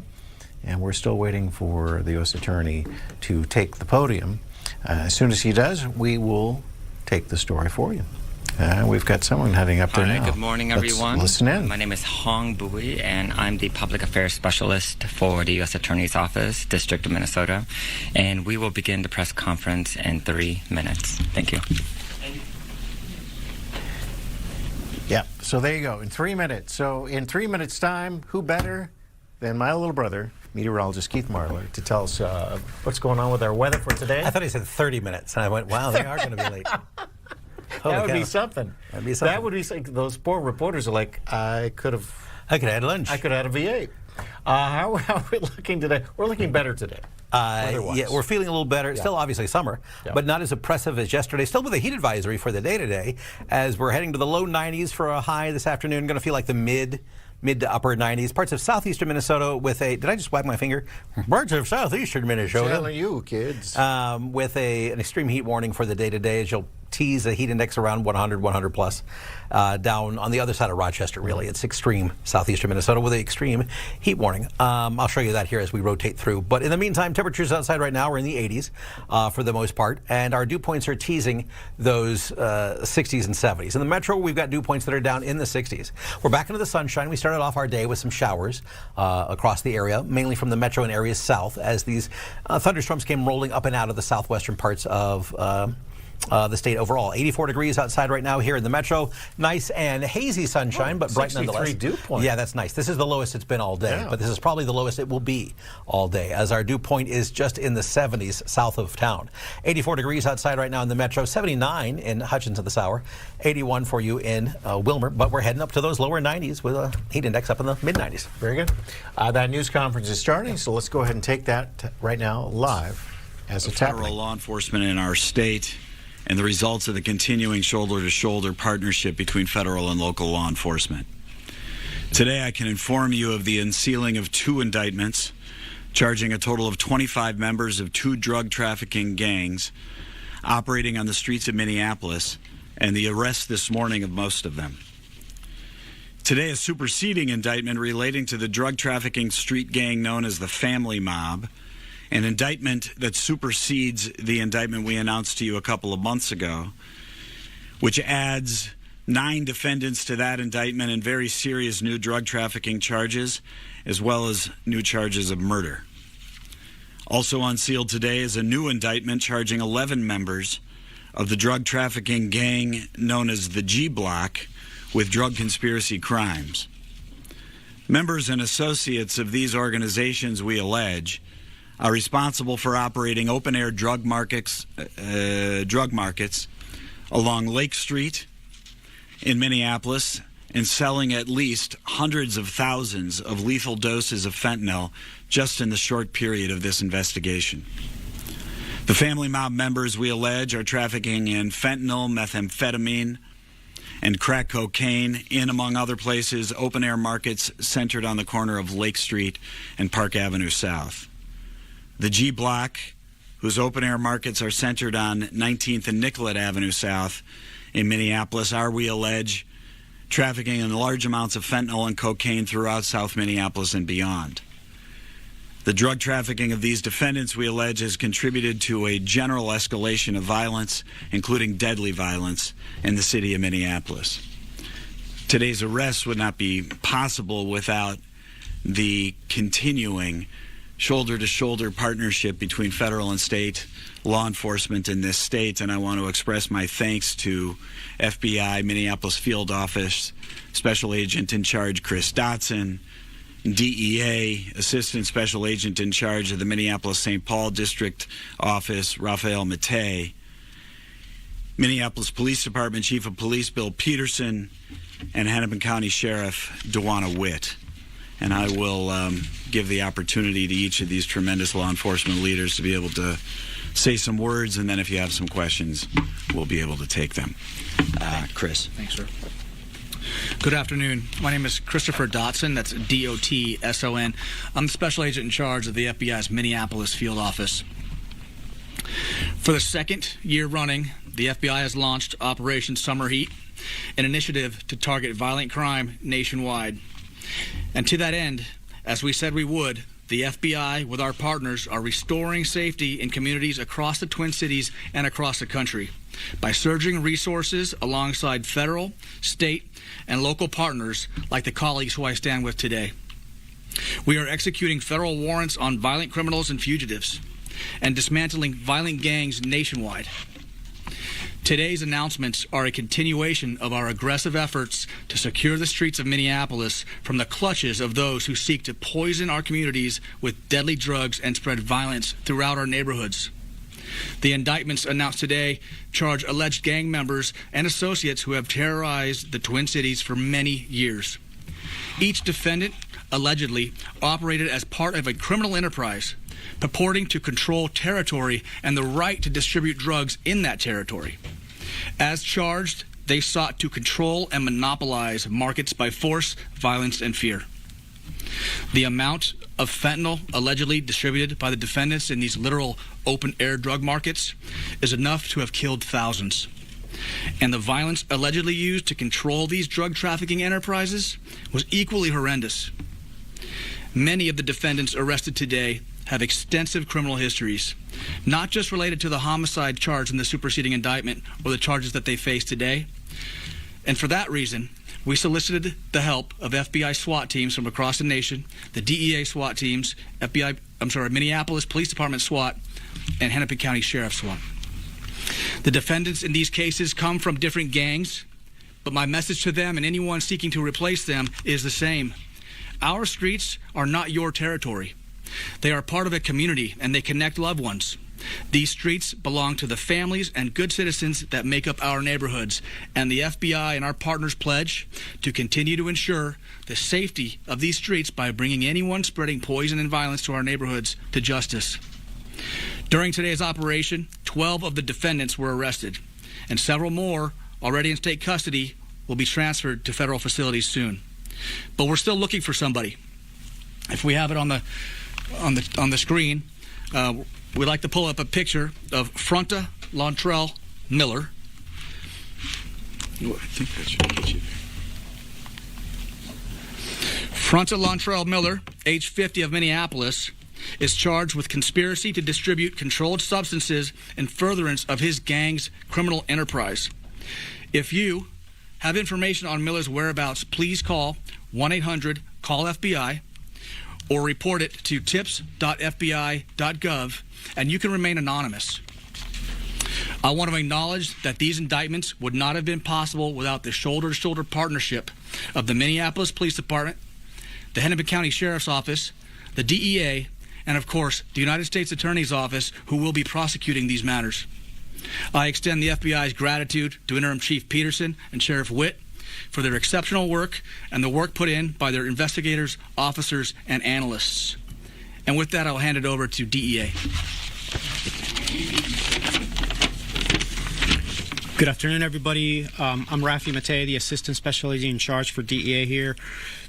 And we're still waiting for the U.S. Attorney to take the podium. As soon as he does, we will take the story for you. We've got someone heading up there now. Good morning, everyone. Let's listen in. My name is Hong Bui, and I'm the Public Affairs Specialist for the U.S. Attorney's Office, District of Minnesota. And we will begin the press conference in 3 minutes. Thank you. Yeah, so there you go, in 3 minutes. So in 3 minutes' time, who better than my little brother, meteorologist Keith Marlor, to tell us what's going on with our weather for today? I thought he said 30 minutes, and I went, wow, they are going to be late. That would be something. That'd be something. That would be something. Those poor reporters are like, I could have had lunch. I could have had a V8. How are we looking today? We're looking better today. Yeah, we're feeling a little better. Yeah. Still obviously summer, but not as oppressive as yesterday. Still with a heat advisory for the day today, as we're heading to the low 90s for a high this afternoon. Going to feel like the mid to upper 90s. Parts of southeastern Minnesota with a, did I just wag my finger? Parts of southeastern Minnesota. Telling you, kids. With an extreme heat warning for the day today, as you'll tease a heat index around 100 plus. Down on the other side of Rochester, really. It's extreme southeastern Minnesota with an extreme heat warning. I'll show you that here as we rotate through. But in the meantime, temperatures outside right now are in the 80s for the most part. And our dew points are teasing those 60s and 70s. In the metro, we've got dew points that are down in the 60s. We're back into the sunshine. We started off our day with some showers across the area, mainly from the metro and areas south, as these thunderstorms came rolling up and out of the southwestern parts of the state overall. 84 degrees outside right now here in the metro. Nice and hazy sunshine, but bright nonetheless. 63 dew point. Yeah, that's nice. This is the lowest it's been all day, but this is probably the lowest it will be all day, as our dew point is just in the 70s south of town. 84 degrees outside right now in the metro. 79 in Hutchinson this hour. 81 for you in Wilmer, but we're heading up to those lower 90s with a heat index up in the mid-90s. Very good. That news conference is starting, so let's go ahead and take that right now live as it's happening. Federal law enforcement in our state and the results of the continuing shoulder-to-shoulder partnership between federal and local law enforcement. Today, I can inform you of the unsealing of 2 indictments, charging a total of 25 members of 2 drug trafficking gangs operating on the streets of Minneapolis, and the arrest this morning of most of them. Today, a superseding indictment relating to the drug trafficking street gang known as the Family Mob, an indictment that supersedes the indictment we announced to you a couple of months ago, which adds 9 defendants to that indictment and very serious new drug trafficking charges, as well as new charges of murder. Also unsealed today is a new indictment charging 11 members of the drug trafficking gang known as the G Block with drug conspiracy crimes. Members and associates of these organizations, we allege, are responsible for operating open-air drug markets along Lake Street in Minneapolis and selling at least hundreds of thousands of lethal doses of fentanyl just in the short period of this investigation. The Family Mob members, we allege, are trafficking in fentanyl, methamphetamine, and crack cocaine in, among other places, open-air markets centered on the corner of Lake Street and Park Avenue South. The G Block, whose open-air markets are centered on 19th and Nicollet Avenue South in Minneapolis, are, we allege, trafficking in large amounts of fentanyl and cocaine throughout South Minneapolis and beyond. The drug trafficking of these defendants, we allege, has contributed to a general escalation of violence, including deadly violence, in the city of Minneapolis. Today's arrest would not be possible without the continuing shoulder-to-shoulder partnership between federal and state law enforcement in this state, and I want to express my thanks to FBI Minneapolis Field Office Special Agent in Charge Chris Dotson, DEA Assistant Special Agent in Charge of the Minneapolis-St. Paul District Office Raphael Mattei, Minneapolis Police Department Chief of Police Bill Peterson, and Hennepin County Sheriff Dewana Witt. And I will give the opportunity to each of these tremendous law enforcement leaders to be able to say some words, and then if you have some questions, we'll be able to take them. Chris. Thanks, sir. Good afternoon. My name is Christopher Dotson. That's D-O-T-S-O-N. I'm the special agent in charge of the FBI's Minneapolis field office. For the second year running, the FBI has launched Operation Summer Heat, an initiative to target violent crime nationwide. And to that end, as we said we would, the FBI, with our partners, are restoring safety in communities across the Twin Cities and across the country by surging resources alongside federal, state, and local partners like the colleagues who I stand with today. We are executing federal warrants on violent criminals and fugitives and dismantling violent gangs nationwide. Today's announcements are a continuation of our aggressive efforts to secure the streets of Minneapolis from the clutches of those who seek to poison our communities with deadly drugs and spread violence throughout our neighborhoods. The indictments announced today charge alleged gang members and associates who have terrorized the Twin Cities for many years. Each defendant allegedly operated as part of a criminal enterprise purporting to control territory and the right to distribute drugs in that territory. As charged, they sought to control and monopolize markets by force, violence, and fear. The amount of fentanyl allegedly distributed by the defendants in these literal open-air drug markets is enough to have killed thousands. And the violence allegedly used to control these drug trafficking enterprises was equally horrendous. Many of the defendants arrested today have extensive criminal histories, not just related to the homicide charge in the superseding indictment or the charges that they face today. And for that reason, we solicited the help of FBI SWAT teams from across the nation, the DEA SWAT teams, Minneapolis Police Department SWAT, and Hennepin County Sheriff SWAT. The defendants in these cases come from different gangs, but my message to them and anyone seeking to replace them is the same. Our streets are not your territory. They are part of a community, and they connect loved ones. These streets belong to the families and good citizens that make up our neighborhoods, and the FBI and our partners pledge to continue to ensure the safety of these streets by bringing anyone spreading poison and violence to our neighborhoods to justice. During today's operation, 12 of the defendants were arrested, and several more, already in state custody, will be transferred to federal facilities soon. But we're still looking for somebody. If we have it on the screen, we'd like to pull up a picture of Fronta Lontrell Miller. I think that should get you there. Fronta Lontrell Miller, age 50, of Minneapolis, is charged with conspiracy to distribute controlled substances in furtherance of his gang's criminal enterprise. If you have information on Miller's whereabouts, please call 1-800-CALL-FBI or report it to tips.fbi.gov, and you can remain anonymous. I want to acknowledge that these indictments would not have been possible without the shoulder-to-shoulder partnership of the Minneapolis Police Department, the Hennepin County Sheriff's Office, the DEA, and of course, the United States Attorney's Office, who will be prosecuting these matters. I extend the FBI's gratitude to Interim Chief Peterson and Sheriff Witt for their exceptional work and the work put in by their investigators, officers, and analysts. And with that, I'll hand it over to DEA. Good afternoon, everybody. I'm Rafi Matei, the Assistant Special Agent in charge for DEA here.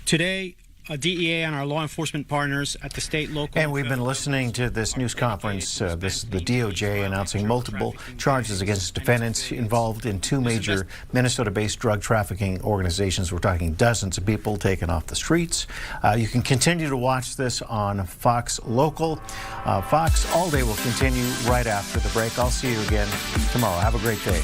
Today, DEA and our law enforcement partners at the state, local... And we've been listening to this news conference, the DOJ announcing multiple charges against defendants involved in two major Minnesota-based drug trafficking organizations. We're talking dozens of people taken off the streets. You can continue to watch this on Fox Local. Fox All Day will continue right after the break. I'll see you again tomorrow. Have a great day.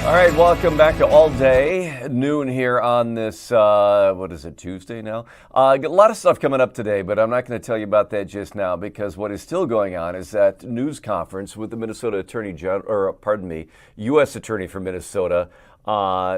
All right, welcome back to All Day, noon here on this, what is it, Tuesday now? A lot of stuff coming up today, but I'm not going to tell you about that just now because what is still going on is that news conference with the Minnesota Attorney General, U.S. Attorney for Minnesota,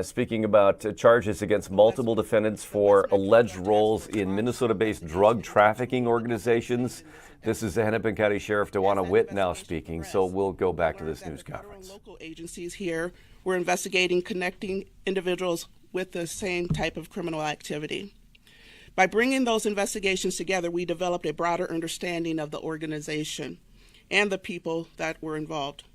speaking about charges against multiple defendants for alleged roles in Minnesota-based drug trafficking organizations. This is the Hennepin County Sheriff DeWanna Witt now speaking, so we'll go back to this news conference. Local agencies here, we're investigating connecting individuals with the same type of criminal activity. By bringing those investigations together, we developed a broader understanding of the organization and the people that were involved.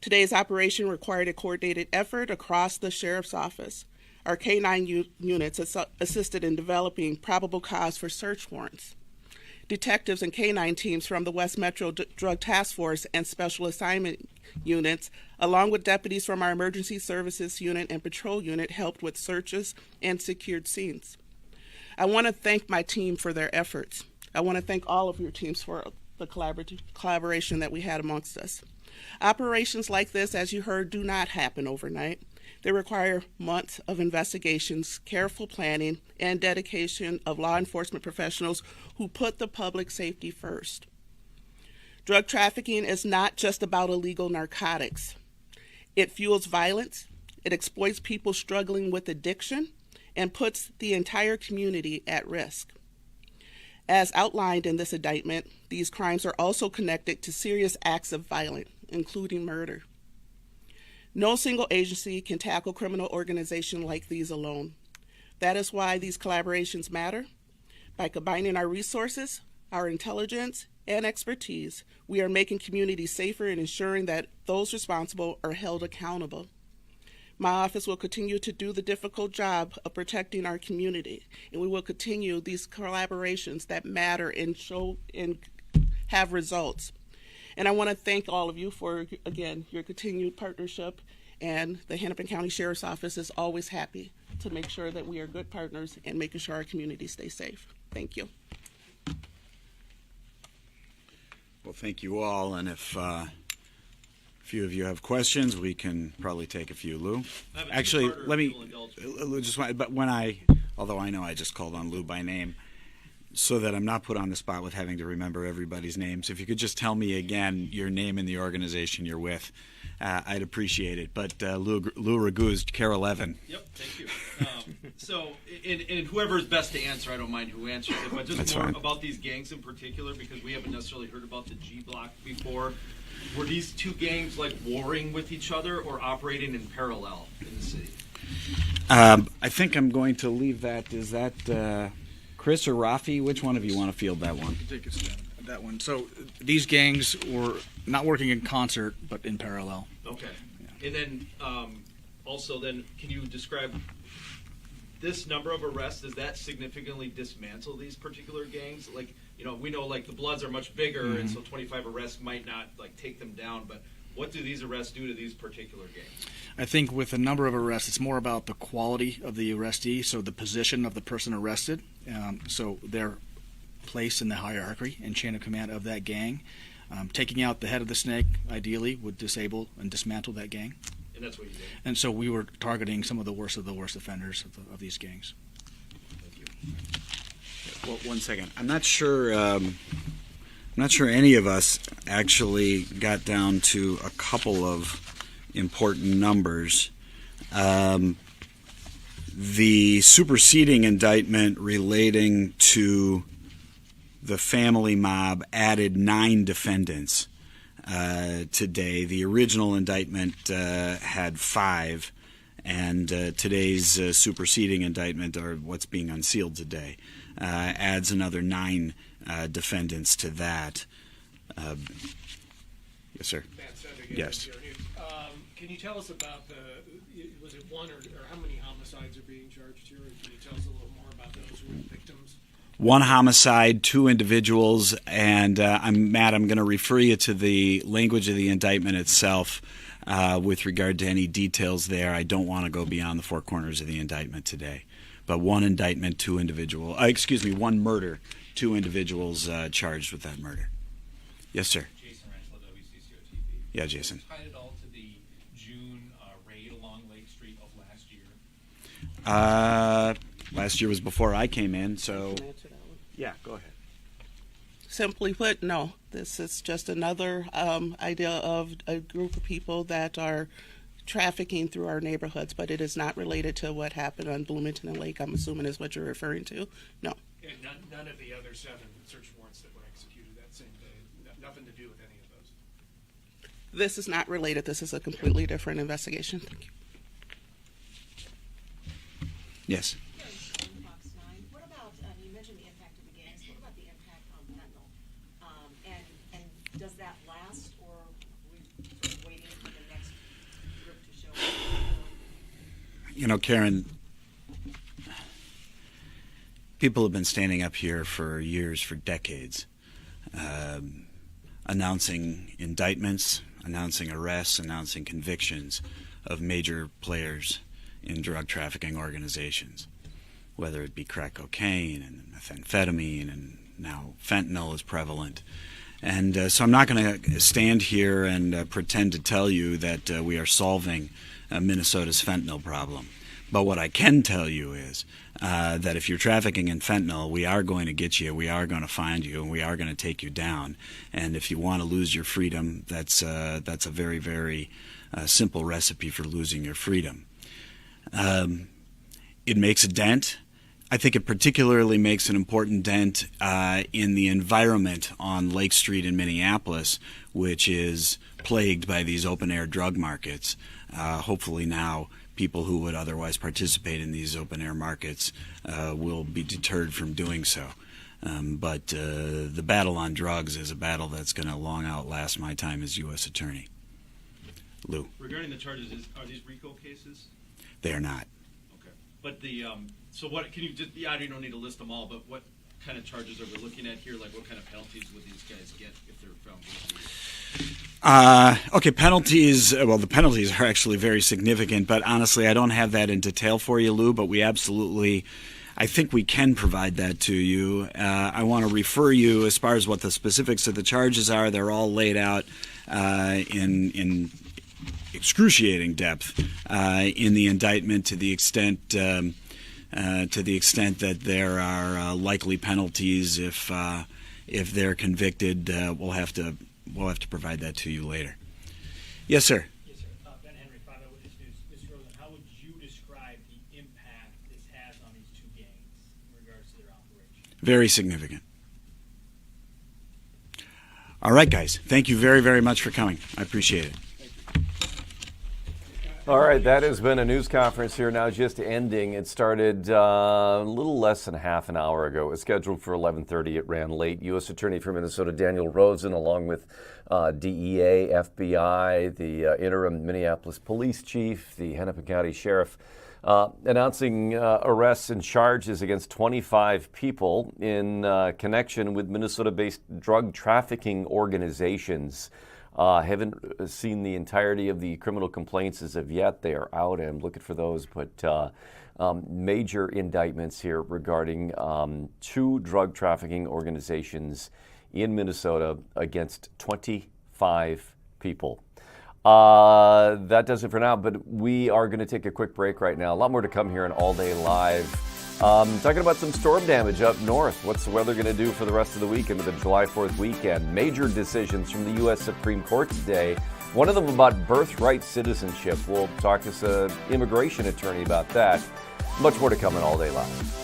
Today's operation required a coordinated effort across the Sheriff's Office. Our K-9 units assisted in developing probable cause for search warrants. Detectives and K-9 teams from the West Metro Drug Task Force and Special Assignment Units, along with deputies from our Emergency Services Unit and Patrol Unit, helped with searches and secured scenes. I want to thank my team for their efforts. I want to thank all of your teams for the collaboration that we had amongst us. Operations like this, as you heard, do not happen overnight. They require months of investigations, careful planning, and dedication of law enforcement professionals who put the public safety first. Drug trafficking is not just about illegal narcotics. It fuels violence, it exploits people struggling with addiction, and puts the entire community at risk. As outlined in this indictment, these crimes are also connected to serious acts of violence, including murder. No single agency can tackle criminal organizations like these alone. That is why these collaborations matter. By combining our resources, our intelligence, and expertise, we are making communities safer and ensuring that those responsible are held accountable. My office will continue to do the difficult job of protecting our community, and we will continue these collaborations that matter and show and have results. And I want to thank all of you for, again, your continued partnership, and the Hennepin County Sheriff's Office is always happy to make sure that we are good partners and making sure our community stays safe. Thank you. Well, thank you all, and if a few of you have questions, we can probably take a few. Lou? Actually, let me, but although I know I just called on Lou by name, so that I'm not put on the spot with having to remember everybody's names. If you could just tell me again your name and the organization you're with, I'd appreciate it. But Lou Raguse, Care 11. Yep, thank you. And whoever's best to answer, I don't mind who answers it, but just That's more fine. about these gangs in particular, because we haven't necessarily heard about the G Block before. Were these two gangs like warring with each other or operating in parallel in the city? I think I'm going to leave that. Is that Chris or Rafi? Which one of you want to field that one? Take a stab at that one. So these gangs were not working in concert, but in parallel. Okay. Yeah. And then also then, can you describe this number of arrests? Does that significantly dismantle these particular gangs? Like, you know, we know like the Bloods are much bigger, and so 25 arrests might not like take them down, but what do these arrests do to these particular gangs? I think with a number of arrests, it's more about the quality of the arrestee, so the position of the person arrested, so their place in the hierarchy and chain of command of that gang. Taking out the head of the snake, ideally, would disable and dismantle that gang. And that's what you did? And so we were targeting some of the worst offenders of these gangs. Thank you. Well, one second. I'm not sure any of us actually got down to a couple of important numbers. The superseding indictment relating to the family mob added 9 defendants today. The original indictment had 5, and today's superseding indictment, or what's being unsealed today, adds another 9 defendants to that. Yes, sir. Yes. Can you tell us about was it one or how many homicides are being charged here? Can you tell us a little more about those who were victims? 1 homicide, 2 individuals, and Matt, I'm going to refer you to the language of the indictment itself with regard to any details there. I don't want to go beyond the 4 corners of the indictment today. But 1 indictment, 2 individuals, 1 murder, 2 individuals charged with that murder. Yes, sir. Jason Ranchel, WCCO TV. Yeah, Jason. Tied it all to the June raid along Lake January of last year? Last year was before I came in, so yeah, go ahead. Simply put, no. This is just another idea of a group of people that are trafficking through our neighborhoods, but it is not related to what happened on Bloomington and Lake, I'm assuming is what you're referring to. No. And none of the other 7 search warrants that were executed that same day, nothing to do with any of those? This is not related. This is a completely different investigation. Thank you. Yes. What about, you mentioned the impact of the gangs, what about the impact on fentanyl? And does that last, or are we sort of waiting for the next group to show up? You know, Karen, people have been standing up here for years, for decades, announcing indictments, announcing arrests, announcing convictions of major players in drug trafficking organizations, whether it be crack cocaine and methamphetamine, and now fentanyl is prevalent. And so I'm not going to stand here and pretend to tell you that we are solving Minnesota's fentanyl problem. But what I can tell you is that if you're trafficking in fentanyl, we are going to get you, we are going to find you, and we are going to take you down. And if you want to lose your freedom, that's a very, very simple recipe for losing your freedom. It makes a dent. I think it particularly makes an important dent in the environment on Lake Street in Minneapolis, which is plagued by these open-air drug markets. Hopefully now people who would otherwise participate in these open-air markets will be deterred from doing so. But the battle on drugs is a battle that's going to long outlast my time as U.S. Attorney. Lou. Regarding the charges, are these RICO cases? They are not. Okay. But the, so what, can you just, yeah, you don't need to list them all, but what kind of charges are we looking at here? Like what kind of penalties would these guys get if they're found guilty? Okay, penalties, well, the penalties are actually very significant, but honestly, I don't have that in detail for you, Lou, but we absolutely, I think we can provide that to you. I want to refer you, as far as what the specifics of the charges are, they're all laid out in excruciating depth in the indictment, to the extent that there are likely penalties if they're convicted. We'll have to provide that to you later. Yes, sir. Yes, sir. Ben Henry, 5 Eyewitness News. Mr. Rosen, how would you describe the impact this has on these two gangs in regards to their operation? Very significant. All right, guys. Thank you very, very much for coming. I appreciate it. All right, that has been a news conference here now just ending. It started a little less than half an hour ago. It was scheduled for 11:30. It ran late. U.S. Attorney for Minnesota Daniel Rosen, along with DEA, FBI, the interim Minneapolis Police Chief, the Hennepin County Sheriff, announcing arrests and charges against 25 people in connection with Minnesota-based drug trafficking organizations. Haven't seen the entirety of the criminal complaints as of yet. They are out, and I'm looking for those. But major indictments here regarding 2 drug trafficking organizations in Minnesota against 25 people. That does it for now, but we are going to take a quick break right now. A lot more to come here on All Day Live. Talking about some storm damage up north. What's the weather going to do for the rest of the week into the July 4th weekend? Major decisions from the U.S. Supreme Court today. One of them about birthright citizenship. We'll talk to an immigration attorney about that. Much more to come on All Day Live.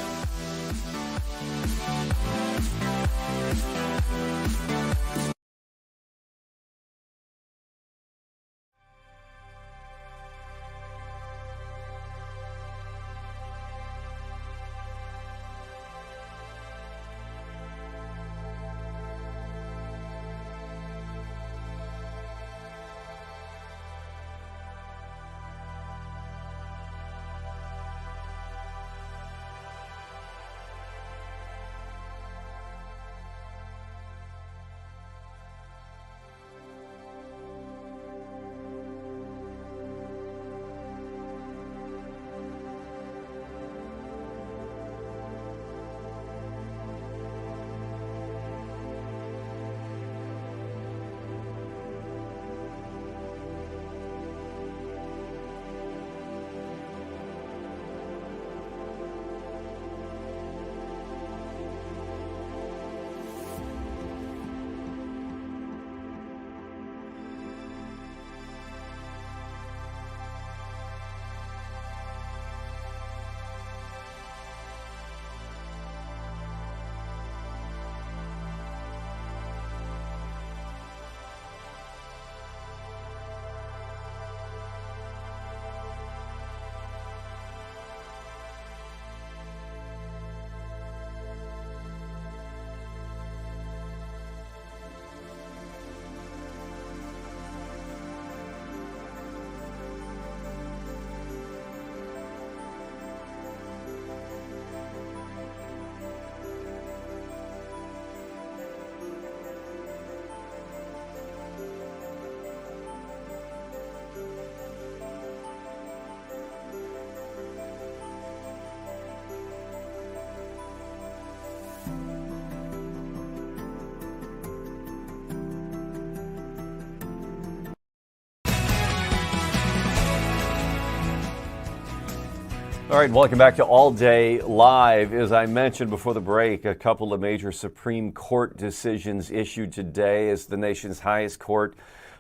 All right, welcome back to All Day Live. As I mentioned before the break, a couple of major Supreme Court decisions issued today as the nation's highest court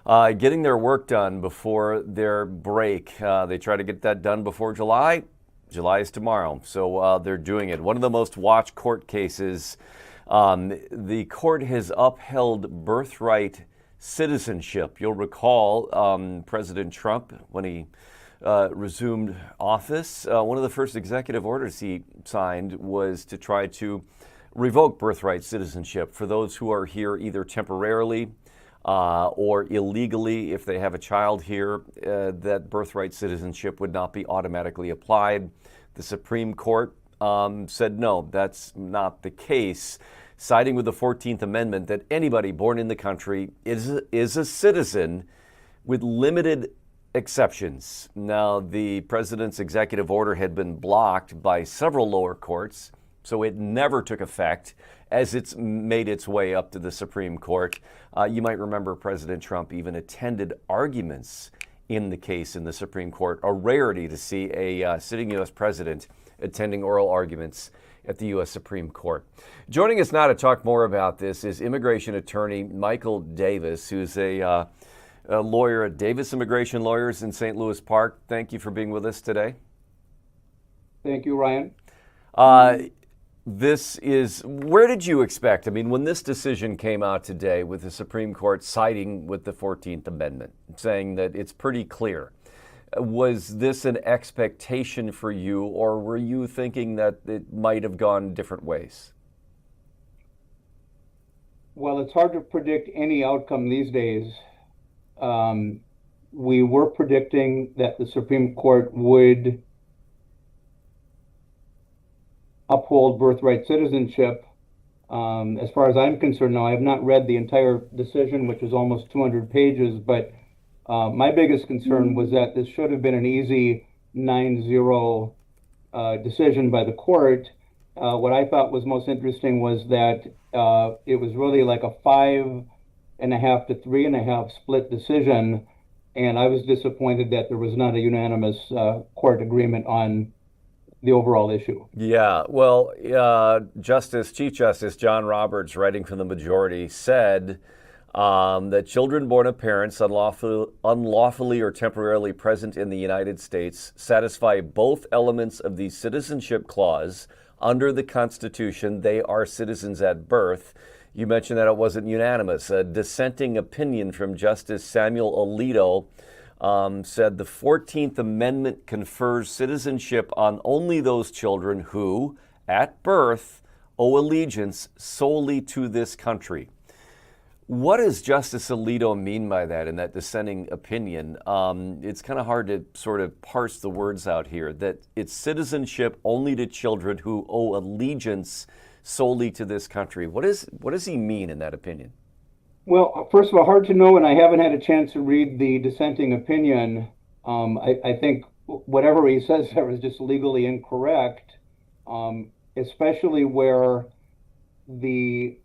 getting their work done before their break. They try to get that done before July. July is tomorrow, so they're doing it. One of the most watched court cases, the court has upheld birthright citizenship. You'll recall President Trump, when he resumed office, one of the first executive orders he signed was to try to revoke birthright citizenship for those who are here either temporarily or illegally. If they have a child here, that birthright citizenship would not be automatically applied. The Supreme Court said no, that's not the case, siding with the 14th Amendment that anybody born in the country is a citizen with limited exceptions. Now, the president's executive order had been blocked by several lower courts, so it never took effect as it's made its way up to the Supreme Court. You might remember President Trump even attended arguments in the case in the Supreme Court, a rarity to see a sitting U.S. president attending oral arguments at the U.S. Supreme Court. Joining us now to talk more about this is immigration attorney Michael Davis, who's a lawyer at Davis Immigration Lawyers in St. Louis Park. Thank you for being with us today. Thank you, Ryan. Where did you expect? I mean, when this decision came out today with the Supreme Court siding with the 14th Amendment, saying that it's pretty clear, was this an expectation for you, or were you thinking that it might have gone different ways? Well, it's hard to predict any outcome these days. We were predicting that the Supreme Court would uphold birthright citizenship. As far as I'm concerned, now I have not read the entire decision, which is almost 200 pages, but my biggest concern was that this should have been an easy 9-0 decision by the court. What I thought was most interesting was that it was really like a 5.5 to 3.5 split decision, and I was disappointed that there was not a unanimous court agreement on the overall issue. Yeah, well, Chief Justice John Roberts, writing for the majority, said that children born of parents unlawfully or temporarily present in the United States satisfy both elements of the citizenship clause under the Constitution. They are citizens at birth. You mentioned that it wasn't unanimous. A dissenting opinion from Justice Samuel Alito said the 14th Amendment confers citizenship on only those children who, at birth, owe allegiance solely to this country. What does Justice Alito mean by that in that dissenting opinion? It's kind of hard to sort of parse the words out here, that it's citizenship only to children who owe allegiance solely to this country. What does he mean in that opinion? Well, first of all, hard to know, and I haven't had a chance to read the dissenting opinion. I think whatever he says there is just legally incorrect, especially where the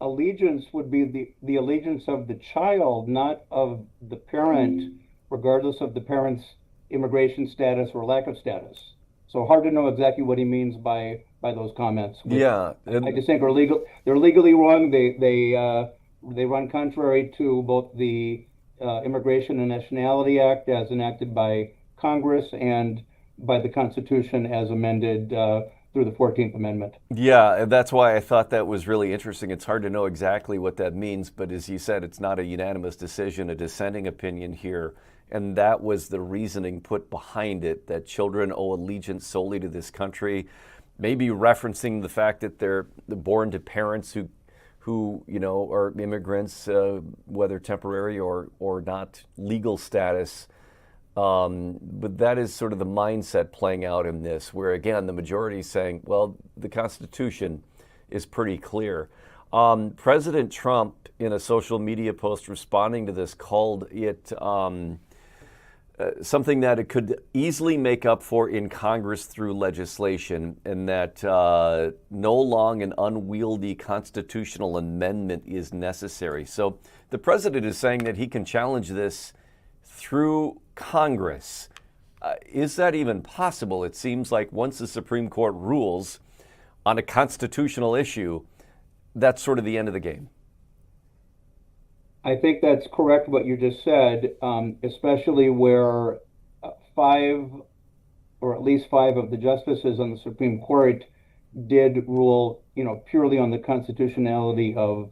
allegiance would be the allegiance of the child, not of the parent, regardless of the parent's immigration status or lack of status. So hard to know exactly what he means by those comments. Yeah, I just think they're legally wrong. They run contrary to both the Immigration and Nationality Act as enacted by Congress and by the Constitution as amended through the 14th Amendment. Yeah, that's why I thought that was really interesting. It's hard to know exactly what that means, but as you said, it's not a unanimous decision, a dissenting opinion here. And that was the reasoning put behind it, that children owe allegiance solely to this country, maybe referencing the fact that they're born to parents who are immigrants, whether temporary or not legal status. But that is sort of the mindset playing out in this, where again, the majority is saying, well, the Constitution is pretty clear. President Trump, in a social media post responding to this, called it something that it could easily make up for in Congress through legislation, and that no long and unwieldy constitutional amendment is necessary. So the president is saying that he can challenge this through Congress. Is that even possible? It seems like once the Supreme Court rules on a constitutional issue, that's sort of the end of the game. I think that's correct what you just said, especially where five, or at least five of the justices on the Supreme Court did rule, purely on the constitutionality of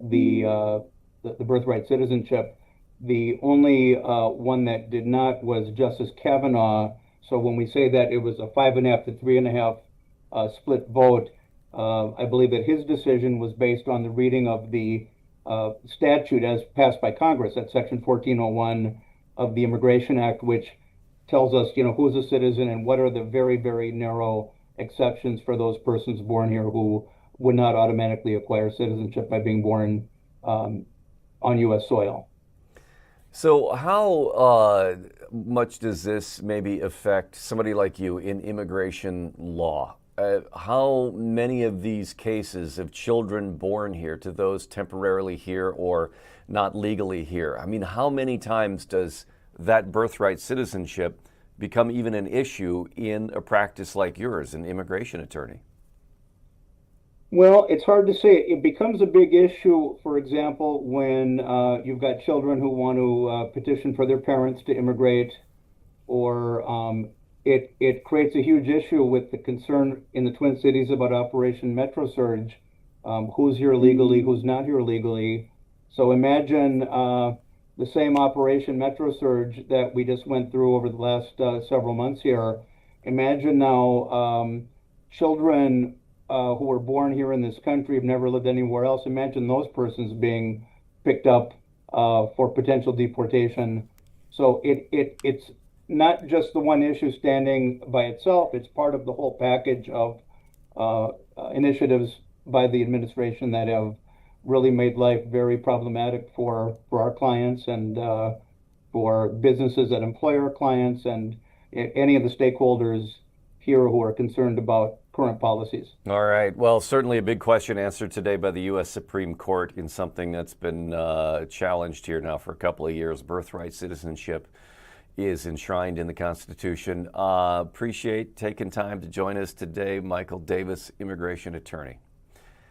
the birthright citizenship. The only one that did not was Justice Kavanaugh. So when we say that it was a 5.5 to 3.5 split vote, I believe that his decision was based on the reading of the statute as passed by Congress. That's Section 1401 of the Immigration Act, which tells us, who's a citizen and what are the very, very narrow exceptions for those persons born here who would not automatically acquire citizenship by being born on U.S. soil. So how much does this maybe affect somebody like you in immigration law? How many of these cases of children born here to those temporarily here or not legally here? I mean, how many times does that birthright citizenship become even an issue in a practice like yours, an immigration attorney? Well, it's hard to say. It becomes a big issue, for example, when you've got children who want to petition for their parents to immigrate, or it creates a huge issue with the concern in the Twin Cities about Operation Metro Surge, who's here legally, who's not here legally. So imagine the same Operation Metro Surge that we just went through over the last several months here. Imagine now children who were born here in this country, have never lived anywhere else. Imagine those persons being picked up for potential deportation. So it's not just the one issue standing by itself. It's part of the whole package of initiatives by the administration that have really made life very problematic for our clients and for businesses that employ our clients and any of the stakeholders here who are concerned about current policies. All right. Well, certainly a big question answered today by the U.S. Supreme Court in something that's been challenged here now for a couple of years. Birthright citizenship is enshrined in the Constitution. Appreciate taking time to join us today, Michael Davis, immigration attorney.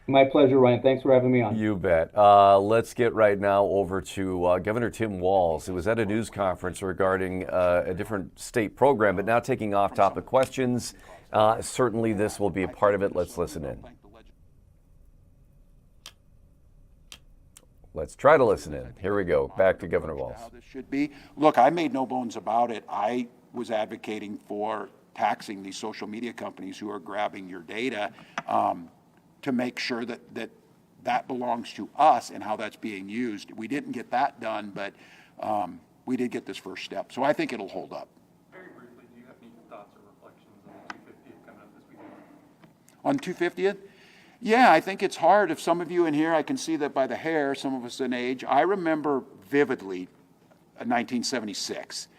My pleasure, Ryan. Thanks for having me on. You bet. Let's get right now over to Governor Tim Walz, who was at a news conference regarding a different state program, but now taking off-topic questions. Certainly this will be a part of it. Let's listen in. Let's try to listen in. Here we go. Back to Governor Walz. How this should be. Look, I made no bones about it. I was advocating for taxing these social media companies who are grabbing your data to make sure that belongs to us and how that's being used. We didn't get that done, but we did get this first step. So I think it'll hold up. Very briefly, do you have any thoughts or reflections on the 250th coming up this weekend? On 250th? Yeah, I think it's hard. If some of you in here, I can see that by the hair, some of us in age. I remember vividly 1976.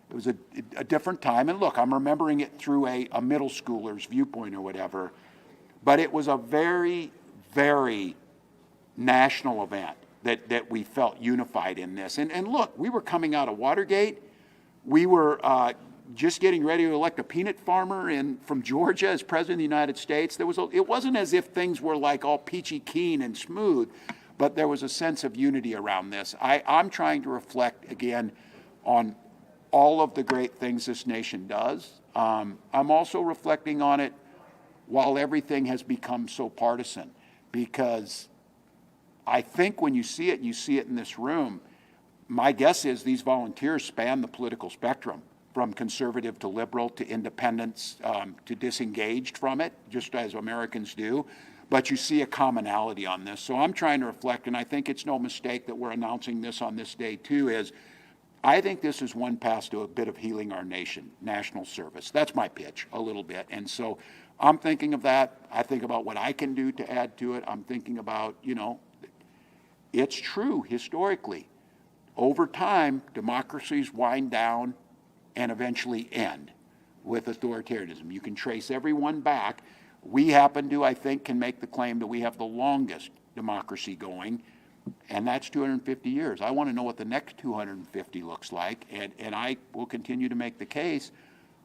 It was a different time. And look, I'm remembering it through a middle schooler's viewpoint or whatever. But it was a very, very national event that we felt unified in this. And look, we were coming out of Watergate. We were just getting ready to elect a peanut farmer from Georgia as president of the United States. It wasn't as if things were like all peachy keen and smooth, but there was a sense of unity around this. I'm trying to reflect again on all of the great things this nation does. I'm also reflecting on it while everything has become so partisan, because I think when you see it in this room, my guess is these volunteers span the political spectrum, from conservative to liberal to independents to disengaged from it, just as Americans do. But you see a commonality on this. So I'm trying to reflect, and I think it's no mistake that we're announcing this on this day too, is I think this is one path to a bit of healing our nation, national service. That's my pitch, a little bit. And so I'm thinking of that. I think about what I can do to add to it. I'm thinking about, it's true historically. Over time, democracies wind down and eventually end with authoritarianism. You can trace everyone back. We happen to, I think, can make the claim that we have the longest democracy going. And that's 250 years. I want to know what the next 250 looks like, and I will continue to make the case.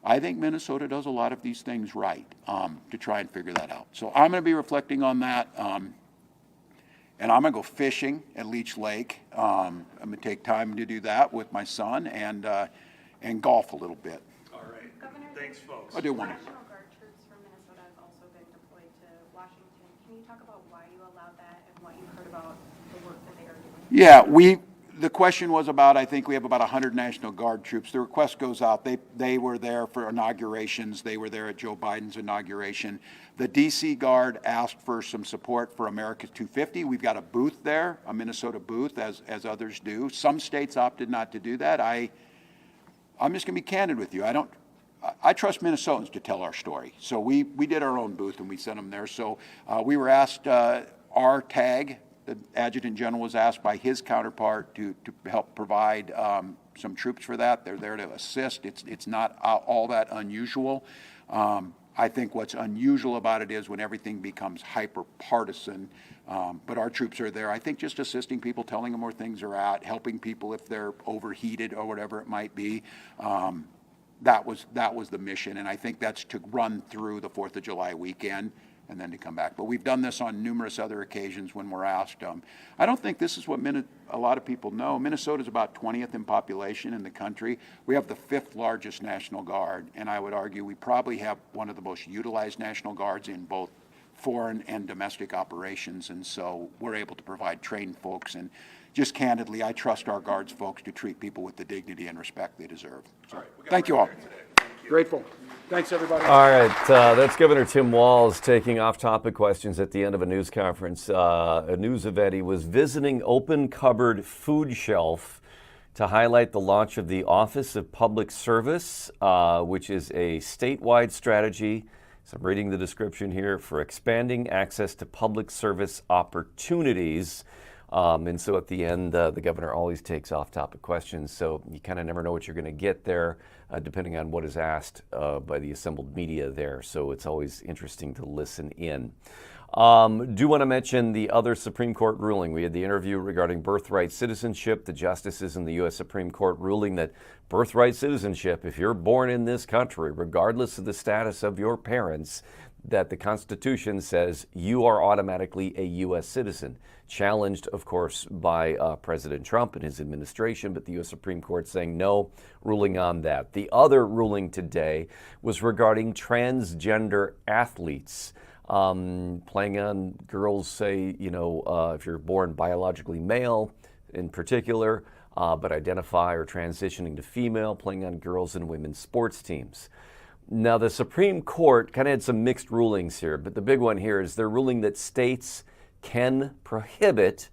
I think Minnesota does a lot of these things right to try and figure that out. So I'm going to be reflecting on that, and I'm going to go fishing at Leech Lake. I'm going to take time to do that with my son and golf a little bit. All right. Thanks, folks. I do want to. National Guard troops from Minnesota have also been deployed to Washington. Can you talk about why you allowed that and what you've heard about the work that they are doing? Yeah, the question was about, I think we have about 100 National Guard troops. The request goes out. They were there for inaugurations. They were there at Joe Biden's inauguration. The D.C. Guard asked for some support for America's 250. We've got a booth there, a Minnesota booth, as others do. Some states opted not to do that. I'm just going to be candid with you. I trust Minnesotans to tell our story. So we did our own booth and we sent them there. So we were asked, our tag, the Adjutant General was asked by his counterpart to help provide some troops for that. They're there to assist. It's not all that unusual. I think what's unusual about it is when everything becomes hyper-partisan. But our troops are there, I think, just assisting people, telling them where things are at, helping people if they're overheated or whatever it might be. That was the mission, and I think that's to run through the 4th of July weekend and then to come back. But we've done this on numerous other occasions when we're asked. I don't think this is what a lot of people know. Minnesota's about 20th in population in the country. We have the 5th largest National Guard, and I would argue we probably have one of the most utilized National Guards in both foreign and domestic operations, and so we're able to provide trained folks. And just candidly, I trust our Guards folks to treat people with the dignity and respect they deserve. So, thank you all. Grateful. Thanks, everybody. All right, that's Governor Tim Walz taking off-topic questions at the end of a news conference, a news event. He was visiting Open Cupboard Food Shelf to highlight the launch of the Office of Public Service, which is a statewide strategy. So I'm reading the description here for expanding access to public service opportunities. And so at the end, the governor always takes off-topic questions, so you kind of never know what you're going to get there, depending on what is asked by the assembled media there. So it's always interesting to listen in. Do want to mention the other Supreme Court ruling. We had the interview regarding birthright citizenship. The justices in the U.S. Supreme Court ruling that birthright citizenship, if you're born in this country, regardless of the status of your parents, that the Constitution says you are automatically a U.S. citizen. Challenged, of course, by President Trump and his administration, but the U.S. Supreme Court saying no, ruling on that. The other ruling today was regarding transgender athletes. Playing on girls, say, if you're born biologically male in particular, but identify or transitioning to female, playing on girls and women's sports teams. Now, the Supreme Court kind of had some mixed rulings here, but the big one here is they're ruling that states can prohibit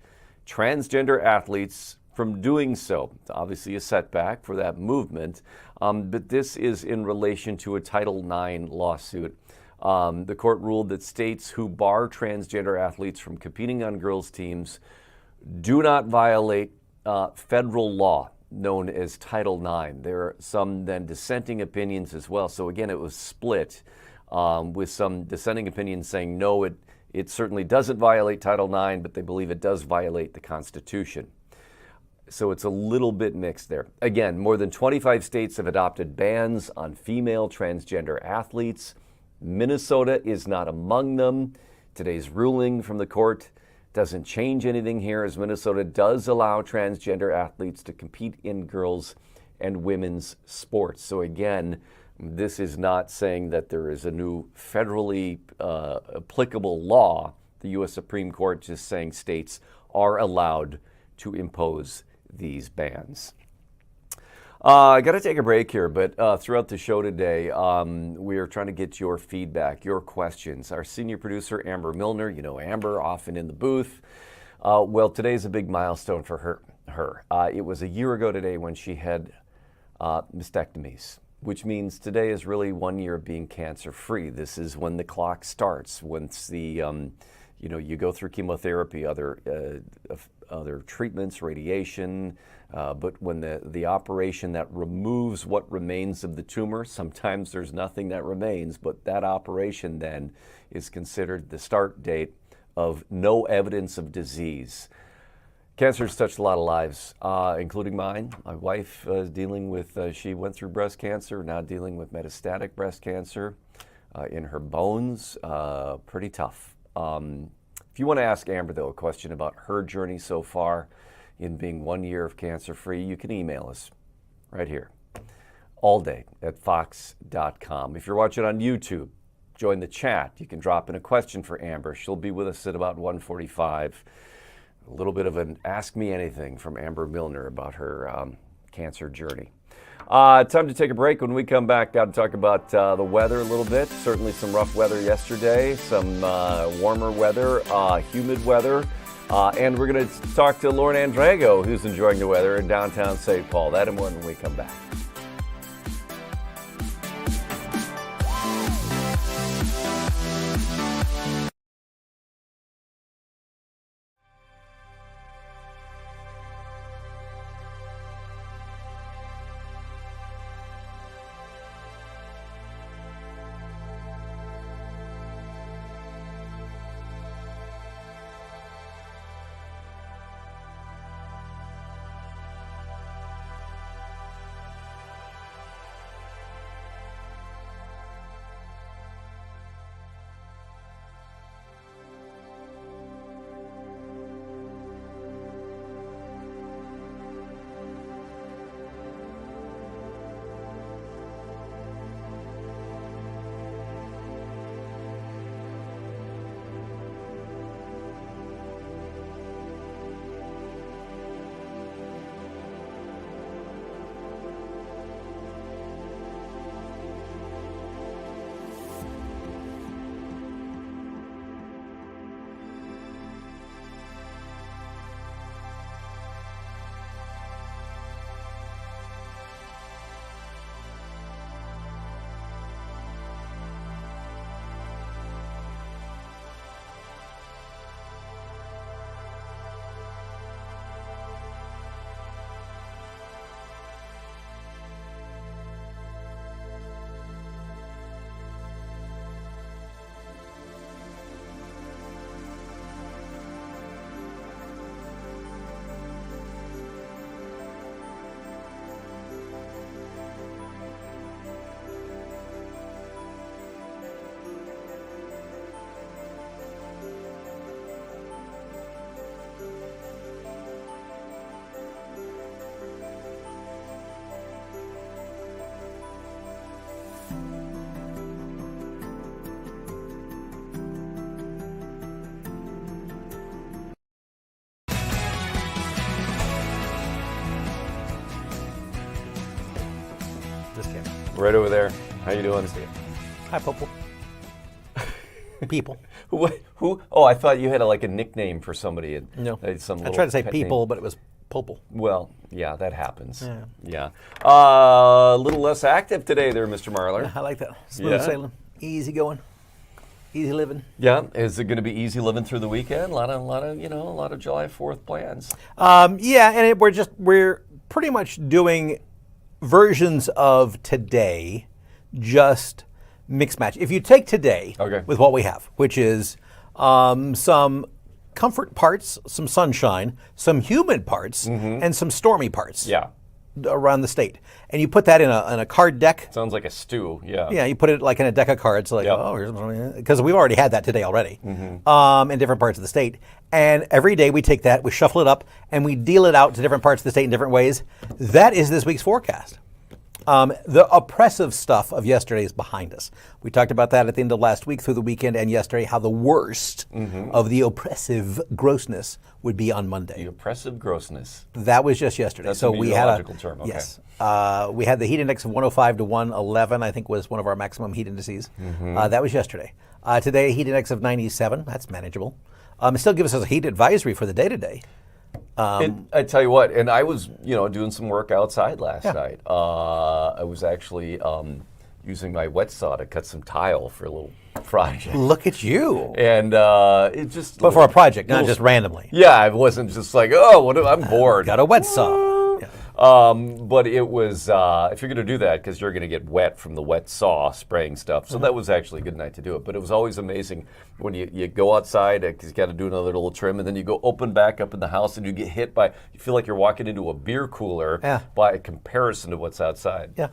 transgender athletes from doing so. It's obviously a setback for that movement, but this is in relation to a Title IX lawsuit. The court ruled that states who bar transgender athletes from competing on girls' teams do not violate federal law known as Title IX. There are some then dissenting opinions as well. So again, it was split with some dissenting opinions saying no, it certainly doesn't violate Title IX, but they believe it does violate the Constitution. So it's a little bit mixed there. Again, more than 25 states have adopted bans on female transgender athletes. Minnesota is not among them. Today's ruling from the court doesn't change anything here, as Minnesota does allow transgender athletes to compete in girls and women's sports. So again, this is not saying that there is a new federally applicable law. The U.S. Supreme Court just saying states are allowed to impose these bans. I got to take a break here, but throughout the show today, we are trying to get your feedback, your questions. Our senior producer, Amber Milner, Amber, often in the booth. Well, today's a big milestone for her. It was a year ago today when she had mastectomies, which means today is really 1 year of being cancer-free. This is when the clock starts, once the, you go through chemotherapy, other treatments, radiation, but when the operation that removes what remains of the tumor, sometimes there's nothing that remains, but that operation then is considered the start date of no evidence of disease. Cancer has touched a lot of lives, including mine. My wife is dealing with, she went through breast cancer, now dealing with metastatic breast cancer in her bones. Pretty tough. If you want to ask Amber, though, a question about her journey so far in being 1 year of cancer-free, you can email us right here, all day at fox.com. If you're watching on YouTube, join the chat. You can drop in a question for Amber. She'll be with us at about 1:45. A little bit of an Ask Me Anything from Amber Milner about her cancer journey. Time to take a break. When we come back, got to talk about the weather a little bit. Certainly some rough weather yesterday, some warmer weather, humid weather. And we're going to talk to Lauren Andrago, who's enjoying the weather in downtown St. Paul. That and more when we come back. Right over there. How you doing? Hi, Popple. People. Who? Oh, I thought you had a nickname for somebody. No. I tried to say people, name. But it was Popple. Well, yeah, that happens. Yeah. A little less active today there, Mr. Marlor. Yeah, I like that. Smooth sailing. Easy going. Easy living. Yeah. Is it going to be easy living through the weekend? A lot of July 4th plans. Yeah, and we're pretty much doing versions of today, just mix match. If you take today with what we have, which is some comfort parts, some sunshine, some humid parts, and some stormy parts around the state, and you put that in a card deck. Sounds like a stew, yeah. Yeah, you put it like in a deck of cards, because we've already had that today already in different parts of the state. And every day we take that, we shuffle it up, and we deal it out to different parts of the state in different ways. That is this week's forecast. The oppressive stuff of yesterday is behind us. We talked about that at the end of last week, through the weekend, and yesterday, how the worst of the oppressive grossness would be on Monday. The oppressive grossness. That was just yesterday. That's so a we had meteorological term. Okay. Yes. We had the heat index of 105 to 111, I think was one of our maximum heat indices. That was yesterday. Today, a heat index of 97. That's manageable. It still gives us a heat advisory for the day today. I tell you what, and I was, doing some work outside last night. I was actually using my wet saw to cut some tile for a little project. Look at you! And it just. But for a project, not just randomly. Yeah, I wasn't just like, I'm bored. Got a wet saw. But it was, if you're going to do that, because you're going to get wet from the wet saw spraying stuff. So that was actually a good night to do it. But it was always amazing when you go outside, because you got to do another little trim, and then you go open back up in the house and you get hit by, you feel like you're walking into a beer cooler by comparison to what's outside. Yeah.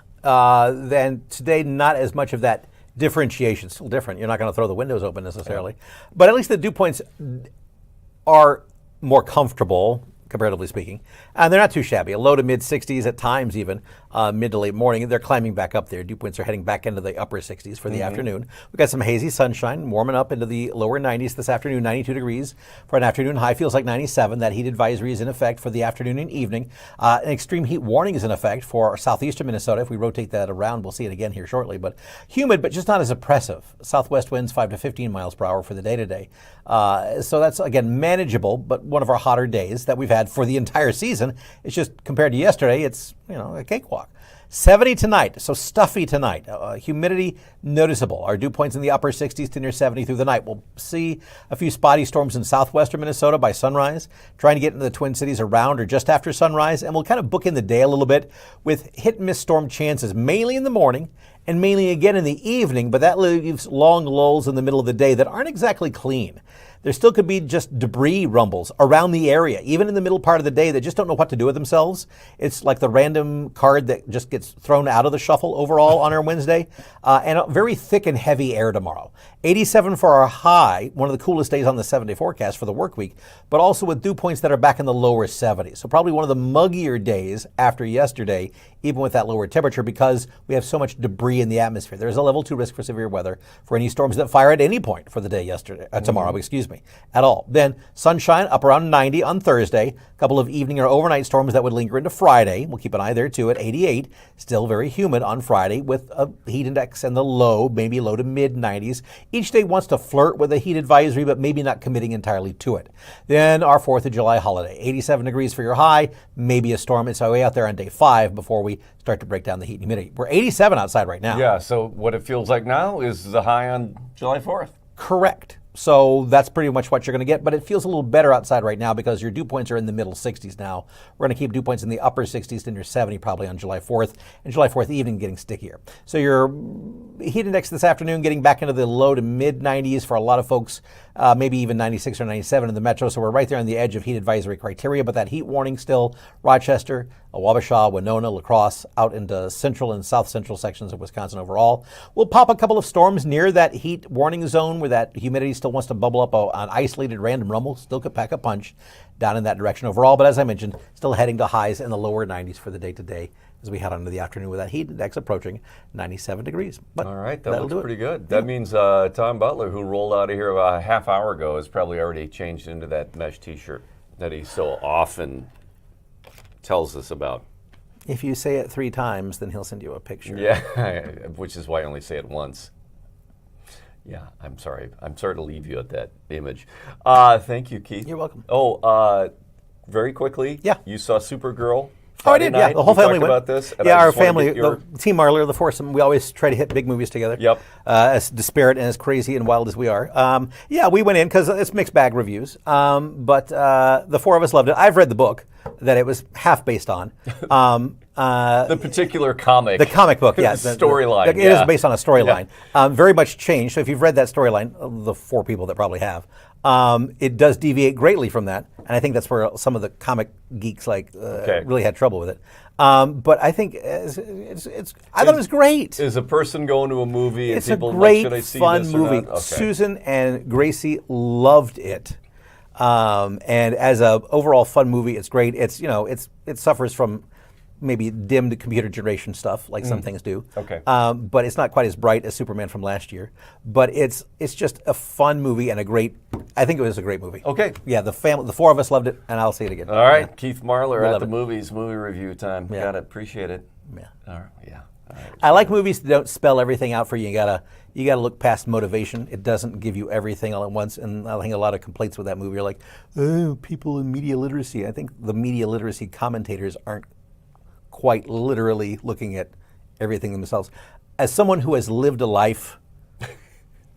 Then today, not as much of that differentiation. Still different. You're not going to throw the windows open necessarily. But at least the dew points are more comfortable, comparatively speaking. And they're not too shabby. A low to mid 60s at times even, mid to late morning. They're climbing back up there. Dew points are heading back into the upper 60s for the afternoon. We've got some hazy sunshine warming up into the lower 90s this afternoon, 92 degrees for an afternoon high. Feels like 97. That heat advisory is in effect for the afternoon and evening. An extreme heat warning is in effect for southeastern Minnesota. If we rotate that around, we'll see it again here shortly. But humid, but just not as oppressive. Southwest winds 5 to 15 miles per hour for the day today. So that's, again, manageable, but one of our hotter days that we've had for the entire season. It's just compared to yesterday, it's, a cakewalk. 70 tonight, so stuffy tonight. Humidity noticeable. Our dew points in the upper 60s to near 70 through the night. We'll see a few spotty storms in southwestern Minnesota by sunrise, trying to get into the Twin Cities around or just after sunrise, and we'll kind of book in the day a little bit with hit and miss storm chances, mainly in the morning and mainly again in the evening, but that leaves long lulls in the middle of the day that aren't exactly clean. There still could be just debris rumbles around the area, even in the middle part of the day, that just don't know what to do with themselves. It's like the random card that just gets thrown out of the shuffle overall on our Wednesday. And a very thick and heavy air tomorrow. 87 for our high, one of the coolest days on the 7-day forecast for the work week, but also with dew points that are back in the lower 70s. So probably one of the muggier days after yesterday, even with that lower temperature, because we have so much debris in the atmosphere. There's a level 2 risk for severe weather for any storms that fire at any point for the day tomorrow, at all. Then sunshine up around 90 on Thursday. A couple of evening or overnight storms that would linger into Friday. We'll keep an eye there too at 88. Still very humid on Friday with a heat index in the low, maybe low to mid 90s. Each day wants to flirt with a heat advisory, but maybe not committing entirely to it. Then our 4th of July holiday. 87 degrees for your high, maybe a storm. It's way out there on day 5 before we start to break down the heat and humidity. We're 87 outside right now. Yeah, so what it feels like now is the high on July 4th. Correct. So that's pretty much what you're going to get, but it feels a little better outside right now because your dew points are in the middle 60s now. We're going to keep dew points in the upper 60s to near 70 probably on July 4th, and July 4th evening getting stickier. So your heat index this afternoon getting back into the low to mid 90s for a lot of folks, maybe even 96 or 97 in the metro. So we're right there on the edge of heat advisory criteria, but that heat warning still, Rochester, Wabasha, Winona, La Crosse, out into central and south central sections of Wisconsin overall. We'll pop a couple of storms near that heat warning zone where that humidity still wants to bubble up an isolated random rumble. Still could pack a punch down in that direction overall. But as I mentioned, still heading to highs in the lower 90s for the day today as we head on into the afternoon with that heat index approaching 97 degrees. But all right, that looks pretty good. That means Tom Butler, who rolled out of here a half hour ago, has probably already changed into that mesh T-shirt that he so often tells us about. If you say it 3 times, then he'll send you a picture. Yeah, which is why I only say it once. Yeah, I'm sorry. I'm sorry to leave you at that image. Thank you, Keith. You're welcome. Oh, very quickly. Yeah. You saw Supergirl. Oh, I did. Night. Yeah, the whole family went. About this. Yeah, our family, the Team Marlor, the foursome. We always try to hit big movies together. Yep. As disparate and as crazy and wild as we are. Yeah, we went in because it's mixed bag reviews. But the 4 of us loved it. I've read the book that it was half based on. The particular comic. The comic book, yeah. Storyline. It is based on a storyline. Yeah. Very much changed. So if you've read that storyline, the 4 people that probably have, it does deviate greatly from that. And I think that's where some of the comic geeks really had trouble with it. But I think I thought it was great. Is a person going to a movie and it's people a great, should I see fun this movie. Or not? Okay. Susan and Gracie loved it. And as a overall fun movie, it's great. It's it suffers from maybe dimmed computer generation stuff like some things do. Okay. But it's not quite as bright as Superman from last year. But it's just a fun movie and I think it was a great movie. Okay. Yeah, the 4 of us loved it, and I'll say it again. All right, yeah. Keith Marlor We'll at the movies, movie review time. Yeah. Got it. Appreciate it. Yeah. All right. Yeah. All right. I like movies that don't spell everything out for you. You gotta look past motivation. It doesn't give you everything all at once. And I think a lot of complaints with that movie are like, oh, people in media literacy. I think the media literacy commentators aren't quite literally looking at everything themselves. As someone who has lived a life,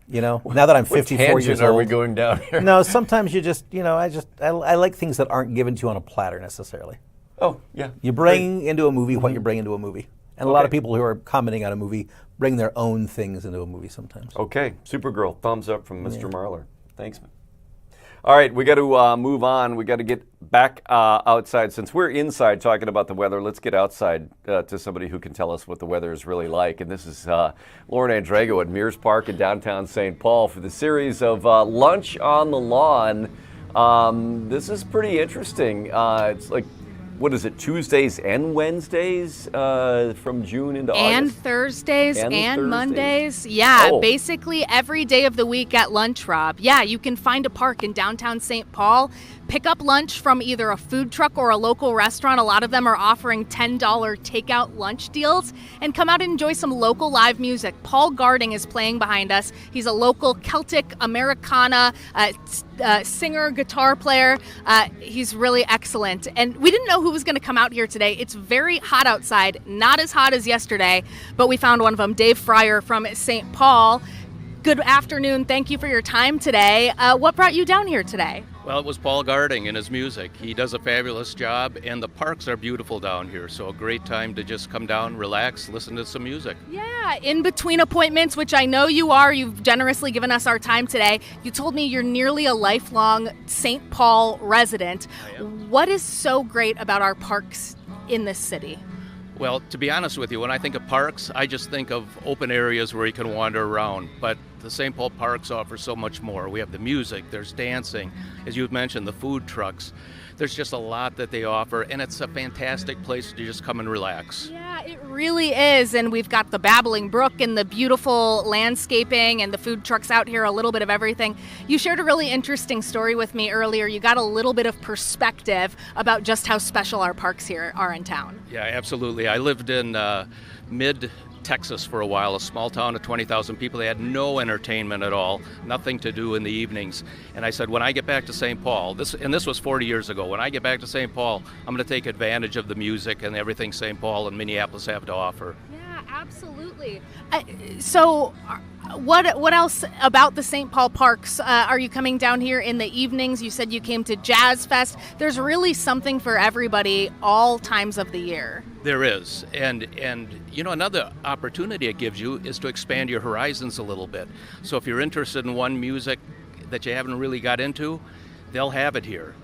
now that I'm 54 years old. Are we going down here? No, sometimes you just, I like things that aren't given to you on a platter necessarily. Oh, yeah. You bring into a movie what you bring into a movie. And a lot of people who are commenting on a movie bring their own things into a movie sometimes. Okay, Supergirl, thumbs up from Mr. Marlor. Thanks, man. All right, we got to move on. We got to get back outside. Since we're inside talking about the weather, let's get outside to somebody who can tell us what the weather is really like. And this is Lauren Andrego at Mears Park in downtown St. Paul for the series of Lunch on the Lawn. This is pretty interesting. It's like, what is it, Tuesdays and Wednesdays from June into August? And Thursdays and Thursdays? Mondays. Yeah, Oh. basically every day of the week at lunch, Rob. Yeah, you can find a park in downtown St. Paul, pick up lunch from either a food truck or a local restaurant. A lot of them are offering $10 takeout lunch deals, and come out and enjoy some local live music. Paul Garding is playing behind us. He's a local Celtic Americana singer, guitar player. He's really excellent. And we didn't know who was going to come out here today. It's very hot outside, not as hot as yesterday, but we found one of them, Dave Fryer from St. Paul. Good afternoon. Thank you for your time today. What brought you down here today? Well, it was Paul Garding and his music. He does a fabulous job, and the parks are beautiful down here, so a great time to just come down, relax, listen to some music. Yeah, in between appointments, which I know you are. You've generously given us our time today. You told me you're nearly a lifelong St. Paul resident. What is so great about our parks in this city? Well, to be honest with you, when I think of parks, I just think of open areas where you can wander around, but the St. Paul parks offer so much more. We have the music, there's dancing, as you've mentioned, the food trucks. There's just a lot that they offer, and it's a fantastic place to just come and relax. Yeah, it really is. And we've got the babbling brook and the beautiful landscaping and the food trucks out here, a little bit of everything. You shared a really interesting story with me earlier. You got a little bit of perspective about just how special our parks here are in town. Yeah, absolutely. I lived in mid-Texas for a while, a small town of 20,000 people. They had no entertainment at all, nothing to do in the evenings. And I said, when I get back to St. Paul, this was 40 years ago, when I get back to St. Paul, I'm going to take advantage of the music and everything St. Paul and Minneapolis have to offer. Yeah, absolutely. So what else about the St. Paul parks? Are you coming down here in the evenings? You said you came to Jazz Fest. There's really something for everybody all times of the year. There is, and you know, another opportunity it gives you is to expand your horizons a little bit. So if you're interested in one music that you haven't really got into, they'll have it here.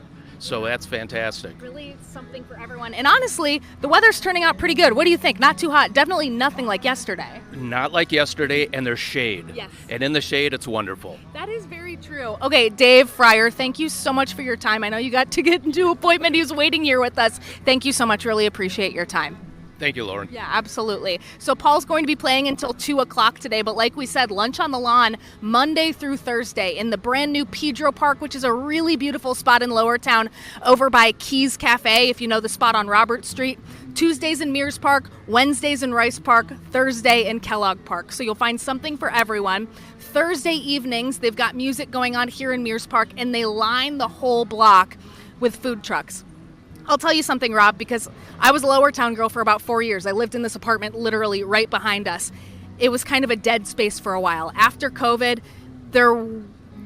So that's fantastic. Really something for everyone. And honestly, the weather's turning out pretty good. What do you think? Not too hot. Definitely nothing like yesterday. Not like yesterday, and there's shade. Yes. And in the shade, it's wonderful. That is very true. Okay, Dave Fryer, thank you so much for your time. I know you got to get into an appointment. He was waiting here with us. Thank you so much. Really appreciate your time. Thank you, Lauren. Yeah, absolutely. So Paul's going to be playing until 2 o'clock today, but like we said, Lunch on the Lawn, Monday through Thursday in the brand new Pedro Park, which is a really beautiful spot in Lower Town over by Keys Cafe, if you know the spot on Robert Street. Tuesdays in Mears Park, Wednesdays in Rice Park, Thursday in Kellogg Park. So you'll find something for everyone. Thursday evenings, they've got music going on here in Mears Park, and they line the whole block with food trucks. I'll tell you something, Rob, because I was a Lower Town girl for about 4 years. I lived in this apartment literally right behind us. It was kind of a dead space for a while. After COVID, there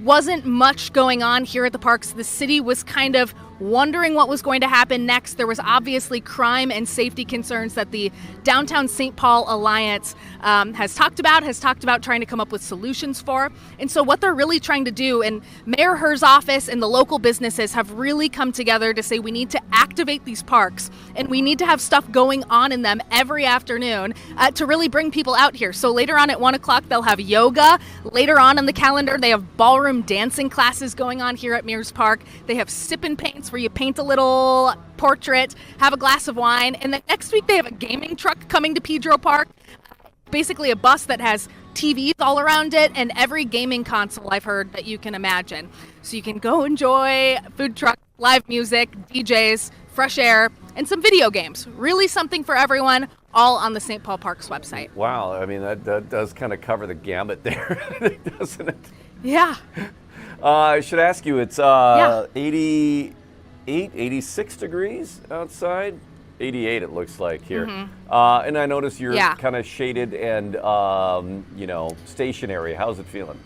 wasn't much going on here at the parks. The city was kind of wondering what was going to happen next. There was obviously crime and safety concerns that the Downtown St. Paul Alliance has talked about trying to come up with solutions for. And so what they're really trying to do, and Mayor Herr's office and the local businesses have really come together to say we need to activate these parks and we need to have stuff going on in them every afternoon to really bring people out here. So later on at 1 o'clock, they'll have yoga. Later on in the calendar, they have ballroom dancing classes going on here at Mears Park. They have sip and paints where you paint a little portrait, have a glass of wine, and then next week they have a gaming truck coming to Pedro Park. Basically a bus that has TVs all around it and every gaming console I've heard that you can imagine. So you can go enjoy food truck, live music, DJs, fresh air, and some video games. Really something for everyone, all on the St. Paul Parks website. Wow, I mean, that does kind of cover the gamut there, doesn't it? Yeah. I should ask you, it's 88, 86 degrees outside. 88 it looks like here. Mm-hmm. And I notice you're kind of shaded and, stationary. How's it feeling?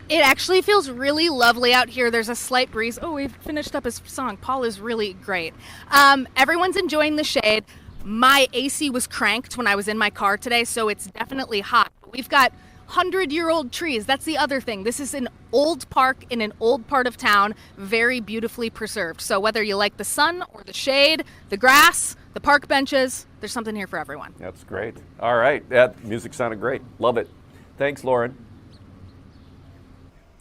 It actually feels really lovely out here. There's a slight breeze. Oh, we've finished up his song. Paul is really great. Everyone's enjoying the shade. My AC was cranked when I was in my car today, so it's definitely hot. We've got 100-year-old trees. That's the other thing. This is an old park in an old part of town, very beautifully preserved. So whether you like the sun or the shade, the grass, the park benches, there's something here for everyone. That's great. All right. That music sounded great. Love it. Thanks, Lauren.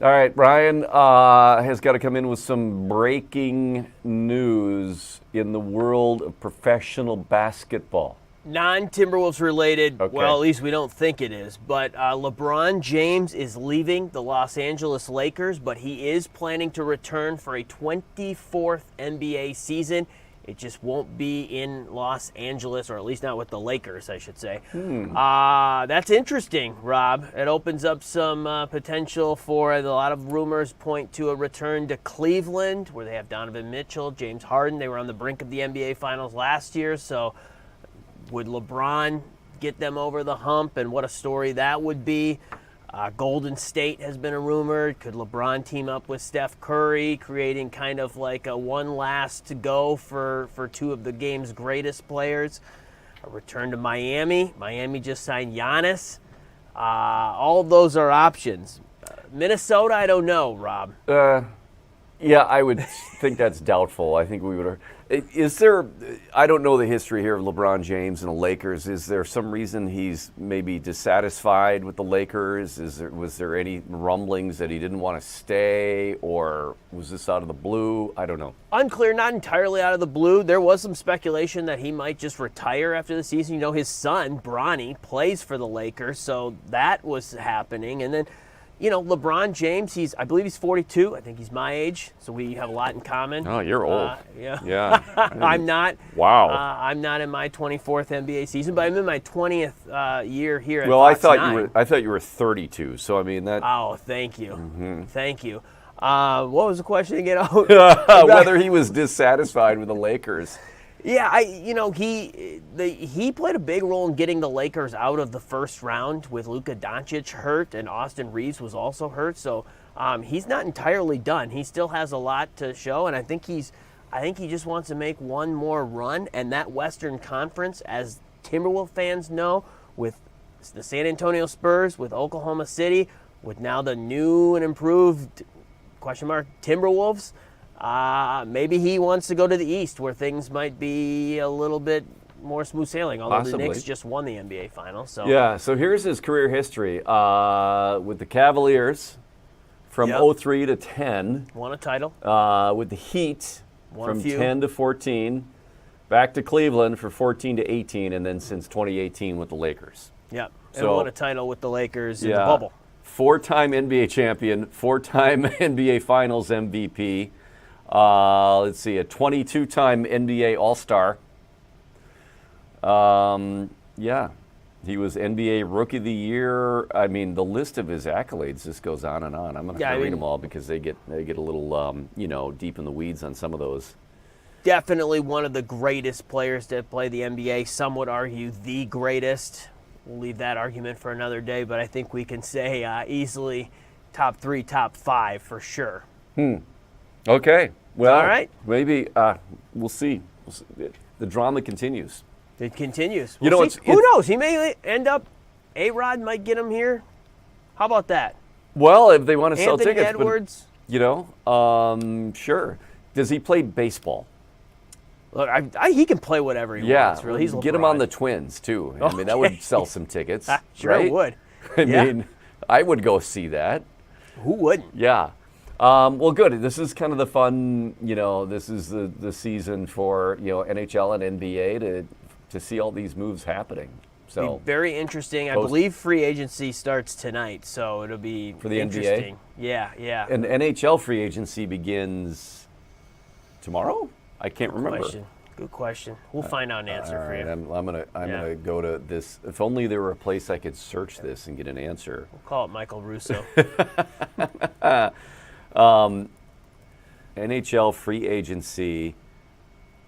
All right, Brian has got to come in with some breaking news in the world of professional basketball. Non-Timberwolves related, Okay. well, at least we don't think it is, but LeBron James is leaving the Los Angeles Lakers, but he is planning to return for a 24th NBA season. It just won't be in Los Angeles, or at least not with the Lakers, I should say. That's interesting, Rob. It opens up some potential for a lot of rumors point to a return to Cleveland, where they have Donovan Mitchell, James Harden. They were on the brink of the NBA Finals last year, so would LeBron get them over the hump, and what a story that would be. Golden State has been a rumor. Could LeBron team up with Steph Curry, creating kind of like a one last to go for two of the game's greatest players? A return to Miami. Miami just signed Giannis. All of those are options. Minnesota, I don't know, Rob. Yeah, I would think that's doubtful. I think we would. Is there? I don't know the history here of LeBron James and the Lakers. Is there some reason he's maybe dissatisfied with the Lakers? Was there any rumblings that he didn't want to stay, or was this out of the blue? I don't know. Unclear, not entirely out of the blue. There was some speculation that he might just retire after the season. You know, his son, Bronny, plays for the Lakers, so that was happening. And then, you know, LeBron James, I believe he's 42. I think he's my age, so we have a lot in common. Oh, you're old. Yeah. I'm not. Wow. I'm not in my 24th NBA season, but I'm in my 20th year here at Well, Fox I thought you were 32. So I mean that. Oh, thank you. Thank you. What was the question again? Whether he was dissatisfied with the Lakers. Yeah, he played a big role in getting the Lakers out of the first round with Luka Doncic hurt, and Austin Reeves was also hurt. So he's not entirely done. He still has a lot to show, and I think he just wants to make one more run. And that Western Conference, as Timberwolves fans know, with the San Antonio Spurs, with Oklahoma City, with now the new and improved Timberwolves. Maybe he wants to go to the East, where things might be a little bit more smooth sailing, although Possibly. the Knicks just won the NBA Finals. So. Yeah, so here's his career history. With the Cavaliers from 03 to 10. Won a title. With the Heat Won a from few. 10 to 14. Back to Cleveland for 14 to 18, and then since 2018 with the Lakers. Yep, and So- won a title with the Lakers in the bubble. 4-time NBA champion, 4-time NBA Finals MVP. Let's see, a 22-time NBA All-Star. Yeah, he was NBA Rookie of the Year. I mean, the list of his accolades just goes on and on. I'm not going to read them all because they get a little deep in the weeds on some of those. Definitely one of the greatest players to play the NBA. Some would argue the greatest. We'll leave that argument for another day, but I think we can say easily top 3, top 5 for sure. Okay. Well, All right. Maybe we'll see. The drama continues. It continues. You know, Who knows? He may end up. A-Rod might get him here. How about that? Well, if they want to sell Anthony tickets, Edwards. Sure. Does he play baseball? Look, he can play whatever he wants. Really, he's get him on the Twins too. I mean, that would sell some tickets. Sure right? would. I mean, I would go see that. Who wouldn't? Yeah. Well, good. This is kind of the fun. This is the season for NHL and NBA to see all these moves happening. So Be very interesting. I believe free agency starts tonight, so it'll be for the interesting. NBA. Yeah. And NHL free agency begins tomorrow. I can't remember. Good question. We'll find out an answer for you. I'm gonna go to this. If only there were a place I could search this and get an answer. We'll call it Michael Russo. NHL free agency.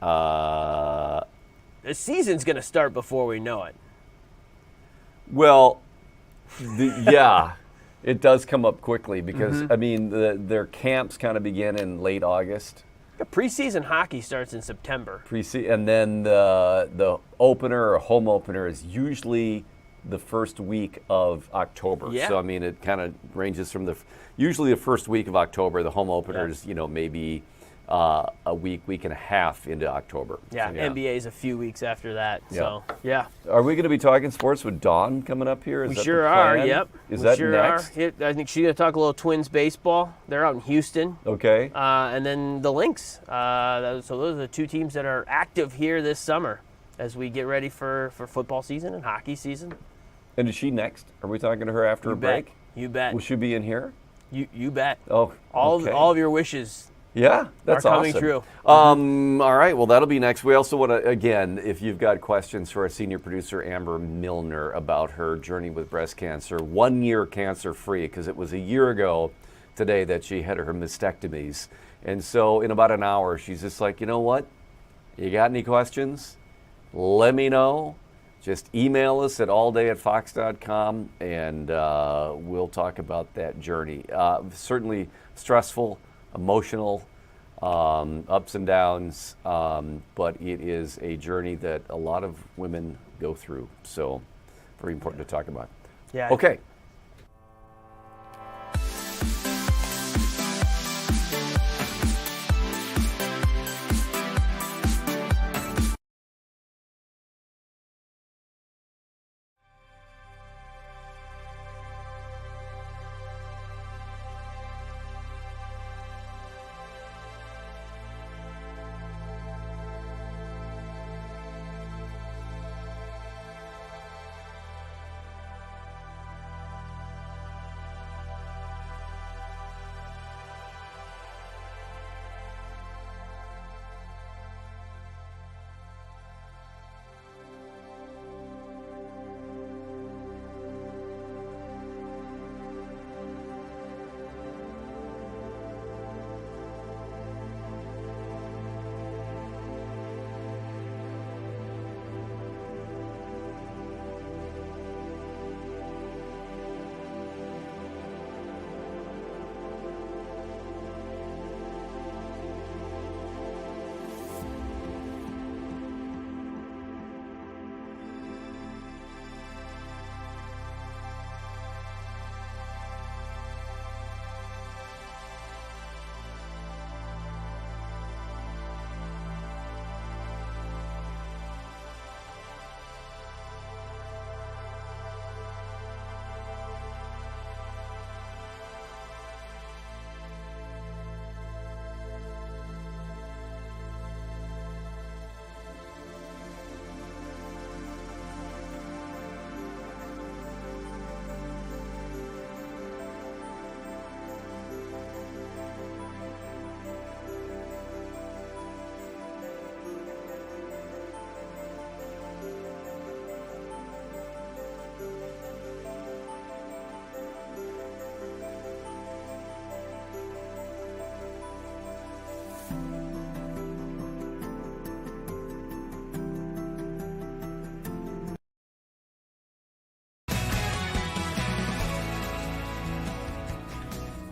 The season's going to start before we know it. Well, yeah. It does come up quickly because, I mean, their camps kind of begin in late August. The preseason hockey starts in September. And then the opener or home opener is usually the first week of October. Yeah. So, I mean, it kind of ranges from usually the first week of October. The home opener is, maybe a week and a half into October. Yeah, So, NBA is a few weeks after that. So, yeah. Are we going to be talking sports with Dawn coming up here? We sure are, yep. Is We that sure next? are. I think she's going to talk a little Twins baseball. They're out in Houston. Okay. And then the Lynx. So those are the two teams that are active here this summer as we get ready for football season and hockey season. And is she next? Are we talking to her after a break? You bet. Will she be in here? You bet. Oh, okay. All of your wishes. Yeah, that's are coming awesome. true. All right, well, that'll be next. We also want to, again, if you've got questions for our senior producer, Amber Milner, about her journey with breast cancer, 1 year cancer-free, because it was a year ago today that she had her mastectomies. And so in about an hour, she's just like, you know what? You got any questions? Let me know. Just email us at allday@fox.com, and we'll talk about that journey. Certainly stressful, emotional, ups and downs, but it is a journey that a lot of women go through. So very important to talk about. Yeah. Okay.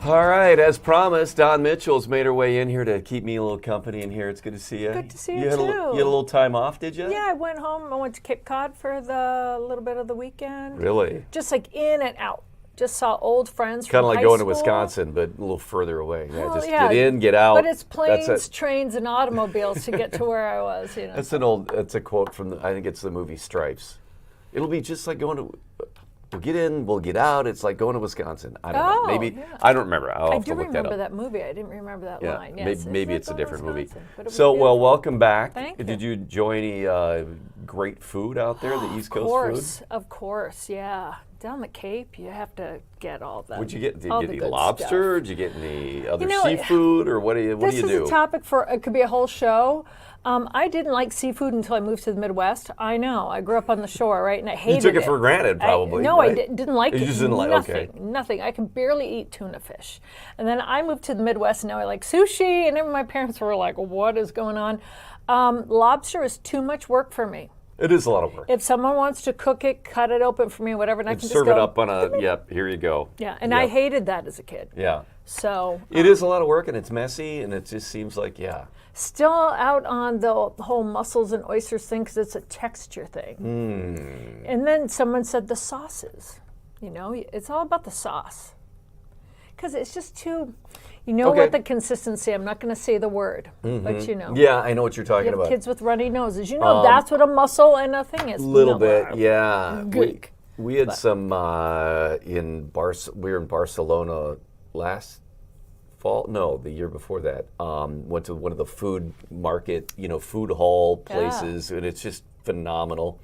All right, as promised, Dawn Mitchell's made her way in here to keep me a little company in here. It's good to see you. Good to see you, you had too. You had a little time off, did you? Yeah, I went home. I went to Cape Cod for the little bit of the weekend. Really? Just like in and out. Just saw old friends Kind from of like high going school. to Wisconsin, but a little further away. Yeah, Well, just yeah, get in, get out. But it's That's planes, it. trains, and automobiles to get to where I was. You know. That's a quote from I think it's the movie Stripes. It'll be just like going to. We'll get in, we'll get out. It's like going to Wisconsin. I don't know. Maybe yeah. I don't remember. I'll I have do to look remember that up. that movie. I didn't remember that Yeah, line. Yes, maybe like it's a going to different movie. Wisconsin, but it was So, well, beautiful. welcome back. Thank Did you enjoy any great food out there? The East Coast food. Of course, yeah. Down the Cape, you have to get all that. What'd you get? Did all you the get any good lobster? stuff. Did you get any other You know, seafood, or what do you do? This is a topic for, it could be a whole show. I didn't like seafood until I moved to the Midwest. I know. I grew up on the shore, right? And I hated it. You took it for granted, probably. No, right? I didn't like it. You just didn't like Nothing. okay. Nothing. I can barely eat tuna fish. And then I moved to the Midwest, and now I like sushi. And then my parents were like, what is going on? Lobster is too much work for me. It is a lot of work. If someone wants to cook it, cut it open for me, whatever, and I And can serve just it go, up on a, yep, here you go. Yeah, and Yep. I hated that as a kid. Yeah. So It is a lot of work, and it's messy, and it just seems like, yeah. still out on the whole mussels and oysters thing because it's a texture thing. And then someone said the sauces. You know, it's all about the sauce. Because it's just too, you know Okay. what the consistency, I'm not going to say the word, but you know. Yeah, I know what you're talking You have about. kids with runny noses. You know, that's what a mussel and a thing is. A little No, bit, yeah. Greek. We had some we were in Barcelona last fall. No, the year before that. Went to one of the food market, food hall places, and it's just phenomenal.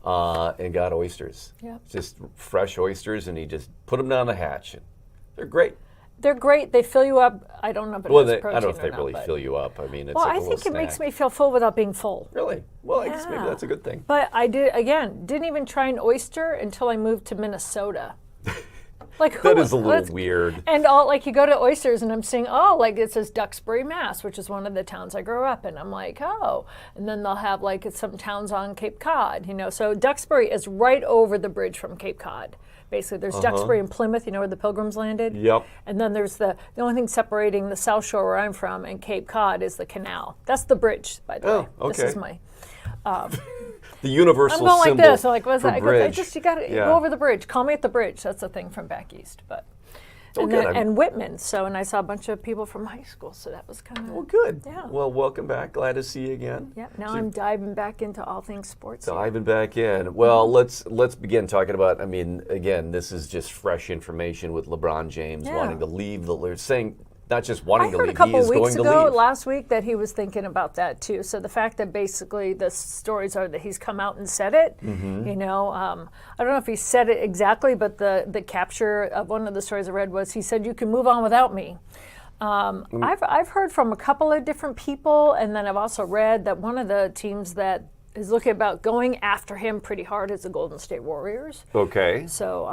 And got oysters. Yeah. Just fresh oysters, and he just put them down the hatch. And they're great. They're great. They fill you up. I don't know if it Well, has I protein don't know if or they not, really but- fill you up. I mean, it's Well, like a I little think it makes snack. me feel full without being full. Really? Well, I guess maybe Yeah. that's a good thing. But I didn't even try an oyster until I moved to Minnesota. Like who That is a would- little weird. And all like you go to oysters and I'm seeing, oh, like it says Duxbury, Mass, which is one of the towns I grew up in. I'm like, oh. And then they'll have like some towns on Cape Cod, So Duxbury is right over the bridge from Cape Cod. Basically, there's Duxbury and Plymouth, where the Pilgrims landed. Yep. And then there's the only thing separating the South Shore where I'm from and Cape Cod is the canal. That's the bridge, by the way. Oh, This okay. is my. The universal I'm going like symbol this. I'm like, what's for that? I go, bridge. you got to Yeah. go over the bridge. Call me at the bridge. That's the thing from back east. But Oh, and, good. then, and Whitman. So and I saw a bunch of people from high school. So that was kind of Well, good. Yeah. Well, welcome back. Glad to see you again. Yeah. Now So- I'm diving back into all things sports. here. Diving back in. Well, let's begin talking about. I mean, again, this is just fresh information with LeBron James Yeah. wanting to leave. Saying not just I wanting to heard leave, a couple he is weeks going to ago, leave. last week, that he was thinking about that too. So the fact that basically the stories are that he's come out and said it, Mm-hmm. I don't know if he said it exactly, but the capture of one of the stories I read was he said, "You can move on without me." I've heard from a couple of different people, and then I've also read that one of the teams that is looking about going after him pretty hard is the Golden State Warriors. Okay. So,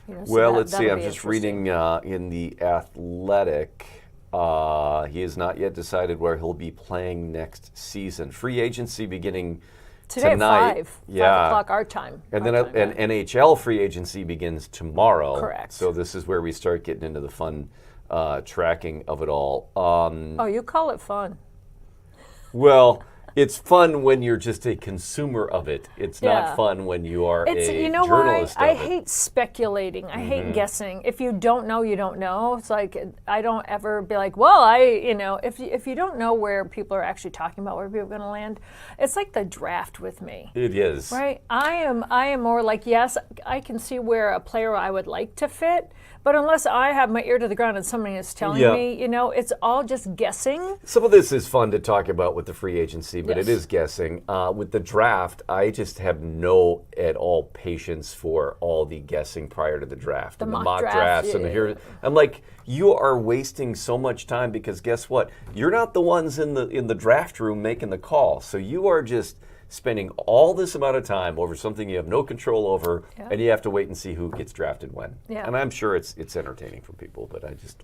so Well, that- let's see. that'll I'm be just interesting. reading in the Athletic. He has not yet decided where he'll be playing next season. Free agency beginning Today tonight. at 5 Yeah. o'clock our time. And Our then time, an NHL free agency begins tomorrow. Correct. So this is where we start getting into the fun tracking of it all. Oh, you call it fun. Well, it's fun when you're just a consumer of it. It's Yeah. not fun when you are It's a you know why journalist I of it. hate speculating. I Mm-hmm. hate guessing. If you don't know, you don't know. It's like I don't ever be like, well, if you don't know where people are actually talking about where people are going to land, it's like the draft with me. It is. Right? I am more like, yes, I can see where a player I would like to fit, but unless I have my ear to the ground and somebody is telling Yeah. me, it's all just guessing. Some of this is fun to talk about with the free agency, but Yes. it is guessing. With the draft, I just have no at all patience for all the guessing prior to the draft. The and mock the mock draft, drafts. And yeah. I'm like, you are wasting so much time because guess what? You're not the ones in the draft room making the call. So you are just spending all this amount of time over something you have no control over, Yeah. and you have to wait and see who gets drafted when. Yeah. And I'm sure it's entertaining for people, but I just,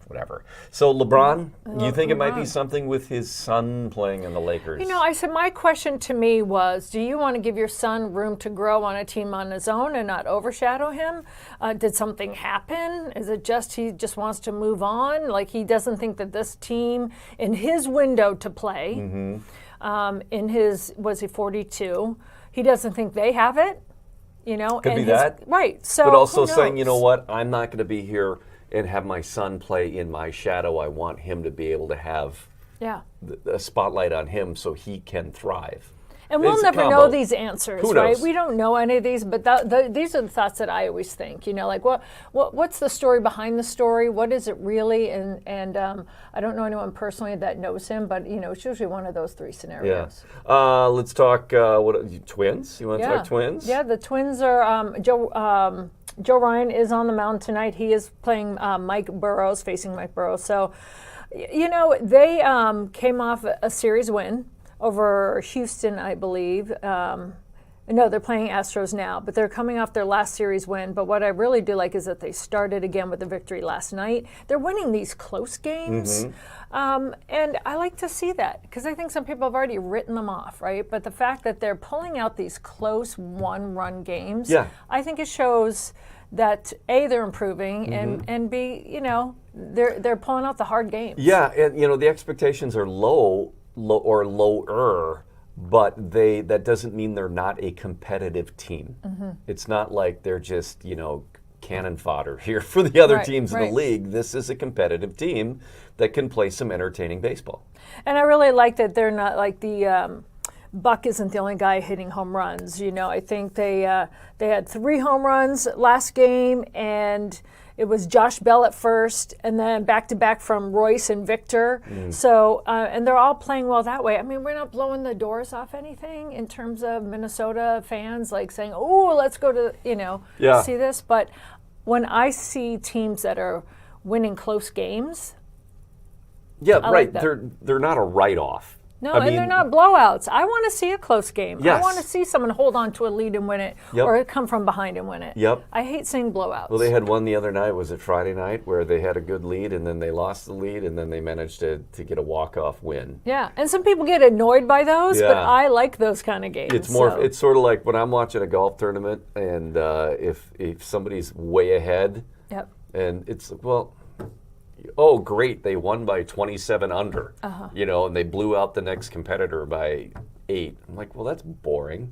whatever. So LeBron, you think it might be LeBron. something with his son playing in the Lakers? I said my question to me was, do you want to give your son room to grow on a team on his own and not overshadow him? Did something happen? Is it just he just wants to move on? Like he doesn't think that this team in his window to play, in his, was he 42? He doesn't think they have it, Could and be that. Right. So but also who saying, you know knows? what, I'm not going to be here and have my son play in my shadow. I want him to be able to have Yeah. a spotlight on him so he can thrive. And we'll It's a never know combo. these answers, Who right? knows? We don't know any of these, but these are the thoughts that I always think. Like, what's the story behind the story? What is it really? And I don't know anyone personally that knows him, but it's usually one of those three Yeah. scenarios. Let's talk twins. You want to talk twins? Yeah, the Twins are Joe Ryan is on the mound tonight. He is playing Mike Burrows, facing Mike Burrows. So, they came off a series win over Houston, I believe. And No, they're playing Astros now, but they're coming off their last series win. But what I really do like is that they started again with a victory last night. They're winning these close games. And I like to see that because I think some people have already written them off, right? But the fact that they're pulling out these close one-run games, I think it shows that A, they're improving, and B, you know, they're pulling out the hard games. Yeah, and you know, the expectations are low or lower, but that doesn't mean they're not a competitive team. It's not like they're just, you know, cannon fodder here for the other teams in the league. This is a competitive team that can play some entertaining baseball. And I really like that they're not like the Buck isn't the only guy hitting home runs. You know, I think they had 3 home runs last game, and it was Josh Bell at first, and then back-to-back from Royce and Victor. So, and they're all playing well that way. I mean, we're not blowing the doors off anything in terms of Minnesota fans, like saying, oh, let's go to, you know, see this. But when I see teams that are winning close games, I like that. They're not a write-off. No, and they're not blowouts. I want to see a close game. Yes. I want to see someone hold on to a lead and win it, or come from behind and win it. I hate seeing blowouts. Well, they had one the other night. Was it Friday night where they had a good lead and then they lost the lead and then they managed to get a walk-off win? Yeah, and some people get annoyed by those, but I like those kind of games. It's more. It's sort of like when I'm watching a golf tournament and if somebody's way ahead, and it's oh, great, they won by 27 under, you know, and they blew out the next competitor by 8. I'm like, well, that's boring.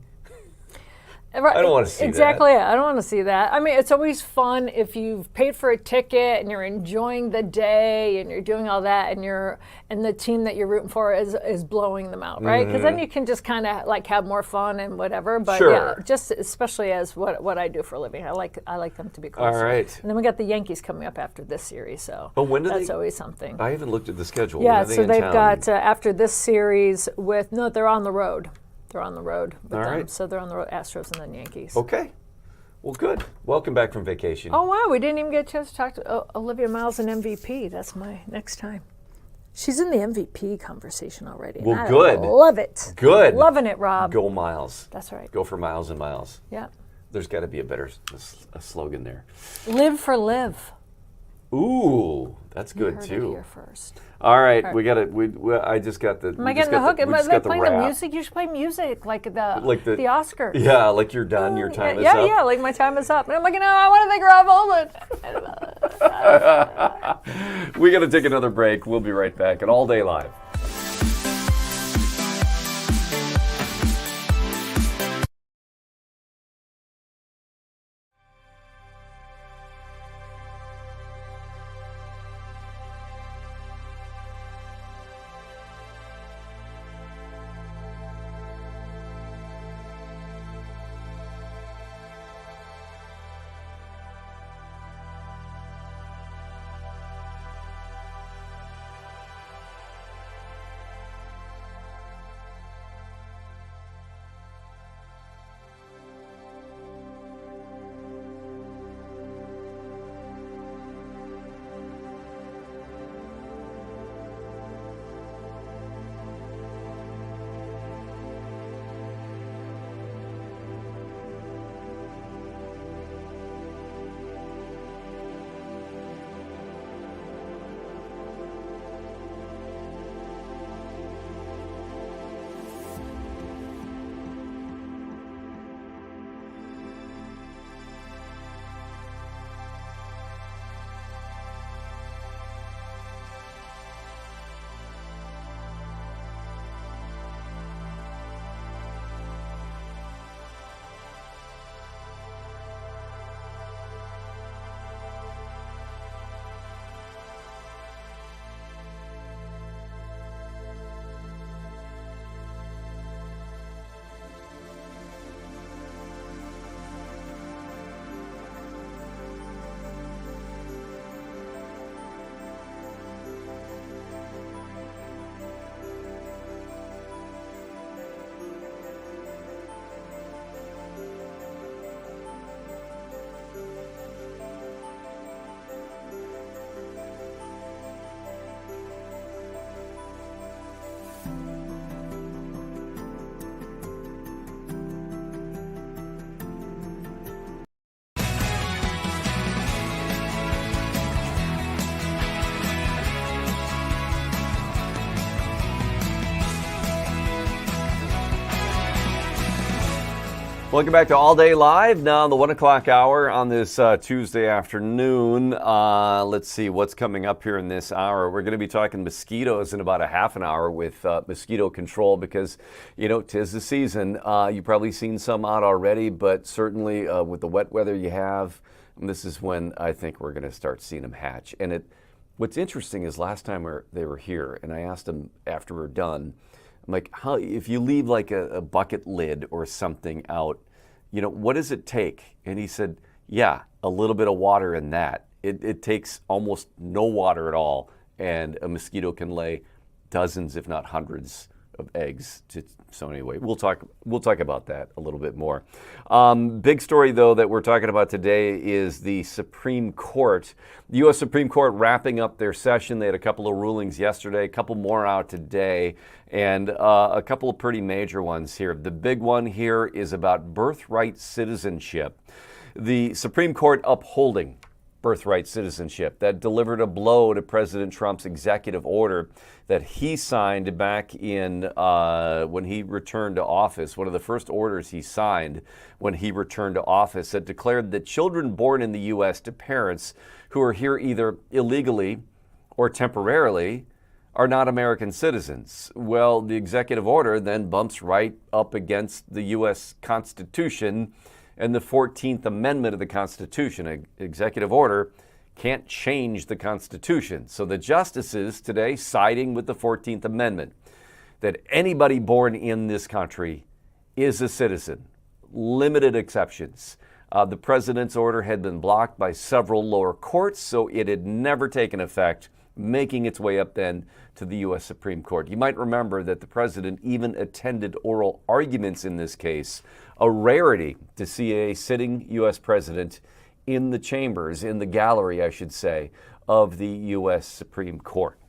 Right. I don't want to see that. Exactly. I don't want to see that. I mean, it's always fun if you've paid for a ticket and you're enjoying the day and you're doing all that and the team that you're rooting for is blowing them out, right? Because then you can just kind of like have more fun and whatever. But yeah, just especially as what I do for a living, I like them to be close. All right. And then we got the Yankees coming up after this series, so that's always something. I haven't looked at the schedule. Yeah, so they've got after this series they're on the road. They're on the road with them. Right. So they're on the road, Astros and then Yankees. Okay. Well, good. Welcome back from vacation. Oh, wow. We didn't even get a chance to talk to Olivia Miles and MVP. That's my next time. She's in the MVP conversation already. Well, and good. I love it. Good. Loving it, Rob. Go Miles. That's right. Go for Miles and Miles. Yeah. There's got to be a slogan there. Live for live. Ooh, that's good you heard too. It here first. All right, we got it. I just got the. Am I getting the hook? Am I playing the music? You should play music like the Oscars. Yeah, like you're done. Your time is up. Yeah, like my time is up. And I'm like, no, I want to thank Rob Holden. We got to take another break. We'll be right back at All Day Live. Welcome back to All Day Live, now the 1 o'clock hour on this Tuesday afternoon. Let's see what's coming up here in this hour. We're going to be talking mosquitoes in about a half an hour with mosquito control because, you know, 'tis the season. You've probably seen some out already, but certainly with the wet weather you have, this is when I think we're going to start seeing them hatch. And what's interesting is last time they were here, and I asked them after we're done, I'm like, how, if you leave like a bucket lid or something out, you know, what does it take? And he said, yeah, a little bit of water in that. It takes almost no water at all, and a mosquito can lay dozens, if not hundreds, of eggs. So anyway, we'll talk about that a little bit more. Big story, though, that we're talking about today is the Supreme Court. The U.S. Supreme Court wrapping up their session. They had a couple of rulings yesterday, a couple more out today, and a couple of pretty major ones here. The big one here is about birthright citizenship. The Supreme Court upholding birthright citizenship. That delivered a blow to President Trump's executive order that he signed back in when he returned to office. One of the first orders he signed when he returned to office that declared that children born in the U.S. to parents who are here either illegally or temporarily are not American citizens. Well, the executive order then bumps right up against the U.S. Constitution and the 14th Amendment of the Constitution. An executive order can't change the Constitution. So the justices today siding with the 14th Amendment, that anybody born in this country is a citizen. Limited exceptions. The president's order had been blocked by several lower courts, so it had never taken effect, making its way up then to the U.S. Supreme Court. You might remember that the president even attended oral arguments in this case, a rarity to see a sitting U.S. president in the chambers, in the gallery, I should say, of the U.S. Supreme Court.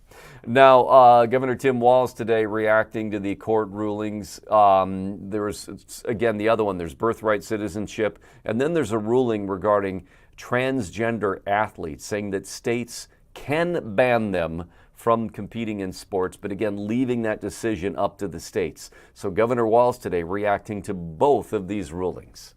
Now, Governor Tim Walz today reacting to the court rulings. There was, again, the other one, there's birthright citizenship, and then there's a ruling regarding transgender athletes, saying that states can ban them from competing in sports, but again, leaving that decision up to the states. So Governor Walz today reacting to both of these rulings.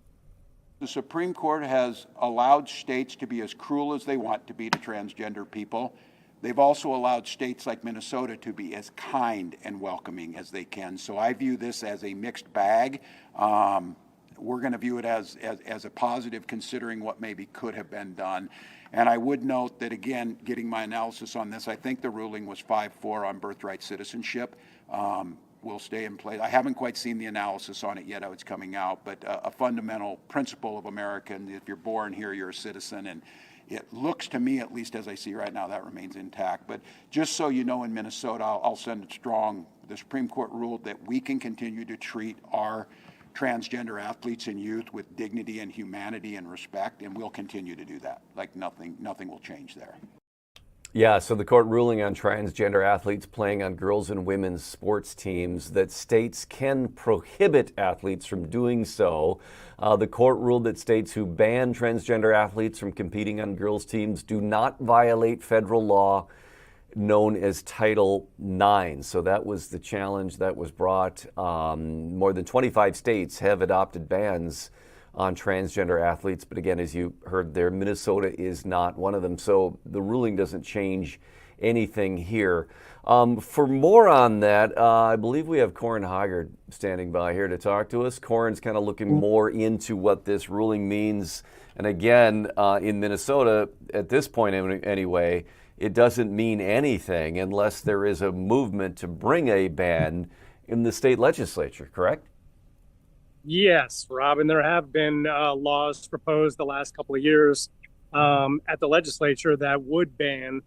The Supreme Court has allowed states to be as cruel as they want to be to transgender people. They've also allowed states like Minnesota to be as kind and welcoming as they can. So I view this as a mixed bag. We're going to view it as a positive, considering what maybe could have been done. And I would note that, again, getting my analysis on this, I think the ruling was 5-4 on birthright citizenship. Will stay in place. I haven't quite seen the analysis on it yet, how it's coming out, but a fundamental principle of American, if you're born here, you're a citizen, and it looks to me, at least as I see right now, that remains intact. But just so you know, in Minnesota, I'll send it strong. The Supreme Court ruled that we can continue to treat our transgender athletes and youth with dignity and humanity and respect, and we'll continue to do that. Like nothing will change there. Yeah, so the court ruling on transgender athletes playing on girls' and women's sports teams, that states can prohibit athletes from doing so. The court ruled that states who ban transgender athletes from competing on girls' teams do not violate federal law known as Title IX. So that was the challenge that was brought. More than 25 states have adopted bans on transgender athletes, but again, as you heard there, Minnesota is not one of them. So the ruling doesn't change anything here. For more on that, I believe we have Corin Hoggard standing by here to talk to us. Corin's kind of looking more into what this ruling means. And again, in Minnesota, at this point anyway, it doesn't mean anything unless there is a movement to bring a ban in the state legislature, correct? Yes, Robin, there have been laws proposed the last couple of years at the legislature that would ban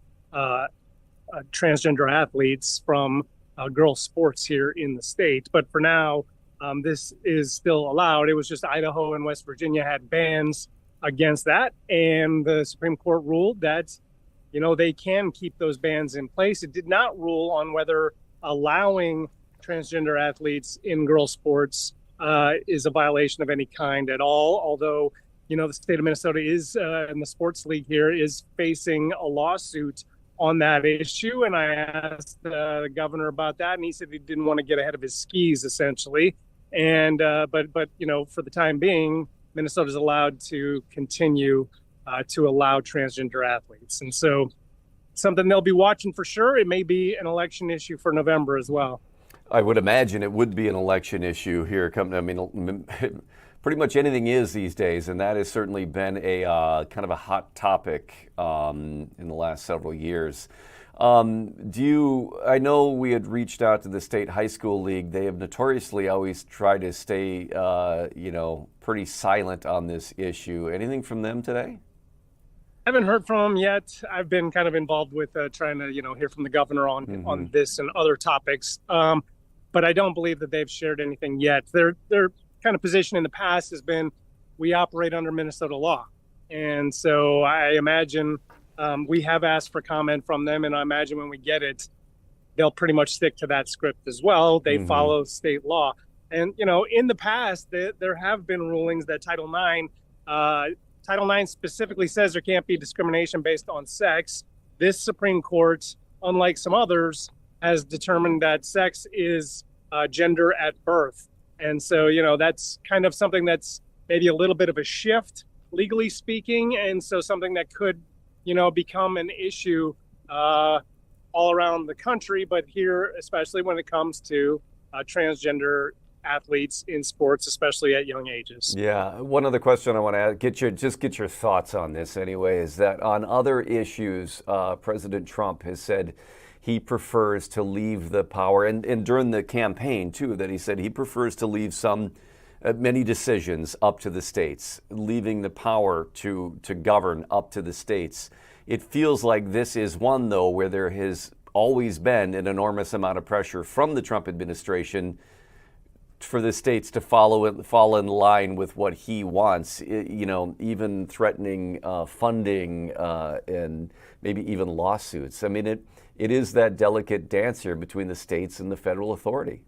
transgender athletes from girls' sports here in the state. But for now, this is still allowed. It was just Idaho and West Virginia had bans against that. And the Supreme Court ruled that, you know, they can keep those bans in place. It did not rule on whether allowing transgender athletes in girls' sports is a violation of any kind at all. Although, you know, the state of Minnesota is, and the sports league here is facing a lawsuit on that issue. And I asked the governor about that, and he said he didn't want to get ahead of his skis, essentially. And but for the time being, Minnesota's allowed to continue to allow transgender athletes, and so something they'll be watching for sure. It may be an election issue for November as well. I would imagine it would be an election issue here. Pretty much anything is these days, and that has certainly been a kind of a hot topic in the last several years. I know we had reached out to the state high school league. They have notoriously always tried to stay, pretty silent on this issue. Anything from them today? Haven't heard from them yet. I've been kind of involved with trying to, hear from the governor on this and other topics. But I don't believe that they've shared anything yet. Their kind of position in the past has been, we operate under Minnesota law. And so I imagine we have asked for comment from them, and I imagine when we get it, they'll pretty much stick to that script as well. They follow state law. And, in the past, there have been rulings that Title IX specifically says there can't be discrimination based on sex. This Supreme Court, unlike some others, has determined that sex is gender at birth. And so, that's kind of something that's maybe a little bit of a shift, legally speaking. And so something that could, become an issue all around the country, but here, especially when it comes to transgender athletes in sports, especially at young ages. Yeah. One other question I want to ask, get your thoughts on this anyway, is that on other issues, President Trump has said he prefers to leave the power, and during the campaign too, that he said he prefers to leave many decisions up to the states, leaving the power to govern up to the states. It feels like this is one, though, where there has always been an enormous amount of pressure from the Trump administration for the states to fall in line with what he wants, even threatening funding and maybe even lawsuits. I mean, it is that delicate dance here between the states and the federal authority.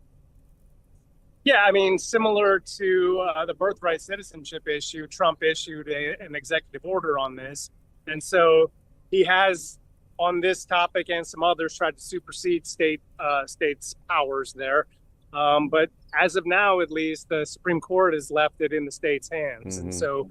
Yeah, similar to the birthright citizenship issue, Trump issued an executive order on this. And so he has, on this topic and some others, tried to supersede states' powers there. But as of now, at least, the Supreme Court has left it in the states' hands. And so,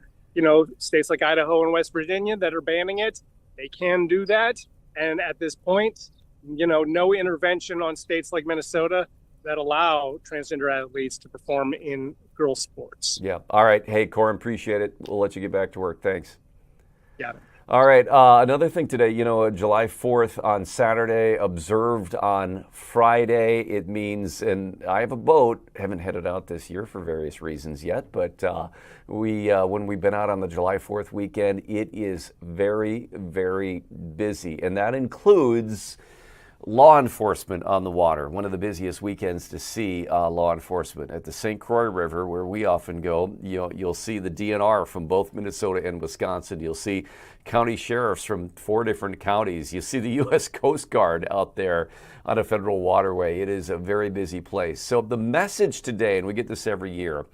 states like Idaho and West Virginia that are banning it, they can do that. And at this point, no intervention on states like Minnesota that allow transgender athletes to perform in girls' sports. Yeah. All right. Hey, Corin, appreciate it. We'll let you get back to work. Thanks. Yeah. All right. Another thing today, July 4th on Saturday, observed on Friday. It means, and I have a boat, haven't headed out this year for various reasons yet, but when we've been out on the July 4th weekend, it is very, very busy. And that includes law enforcement on the water. One of the busiest weekends to see law enforcement at the St. Croix River, where we often go. You'll see the DNR from both Minnesota and Wisconsin. You'll see county sheriffs from 4 different counties. You see the U.S. Coast Guard out there on a federal waterway. It is a very busy place. So the message today, and we get this every year,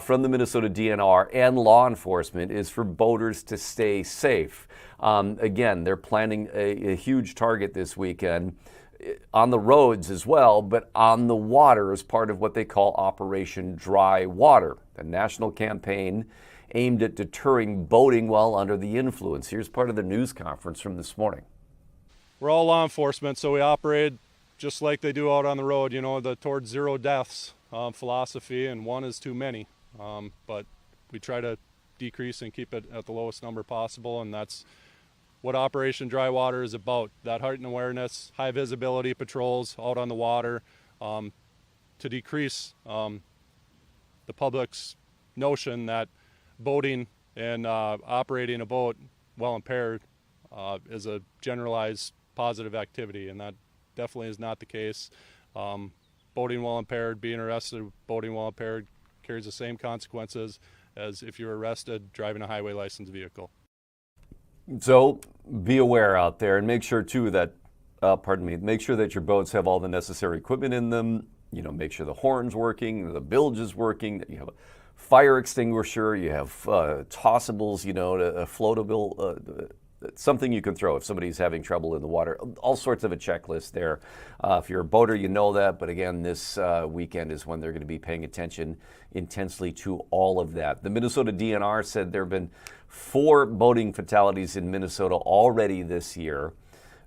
from the Minnesota DNR and law enforcement is for boaters to stay safe. Again, they're planning a huge target this weekend on the roads as well, but on the water as part of what they call Operation Dry Water, a national campaign aimed at deterring boating while under the influence. Here's part of the news conference from this morning. We're all law enforcement, so we operate just like they do out on the road, the towards zero deaths philosophy, and one is too many. But we try to decrease and keep it at the lowest number possible, and that's what Operation Dry Water is about. That heightened awareness, high visibility patrols out on the water to decrease the public's notion that boating and operating a boat while impaired is a generalized positive activity, and that definitely is not the case. Boating while impaired, being arrested boating while impaired carries the same consequences as if you're arrested driving a highway licensed vehicle. So be aware out there, and make sure too that, make sure that your boats have all the necessary equipment in them. Make sure the horn's working, the bilge is working, that you have a fire extinguisher, you have tossables, floatable something you can throw if somebody's having trouble in the water. All sorts of a checklist there. If you're a boater, you know that. But again, this weekend is when they're going to be paying attention intensely to all of that. The Minnesota DNR said there have been 4 boating fatalities in Minnesota already this year,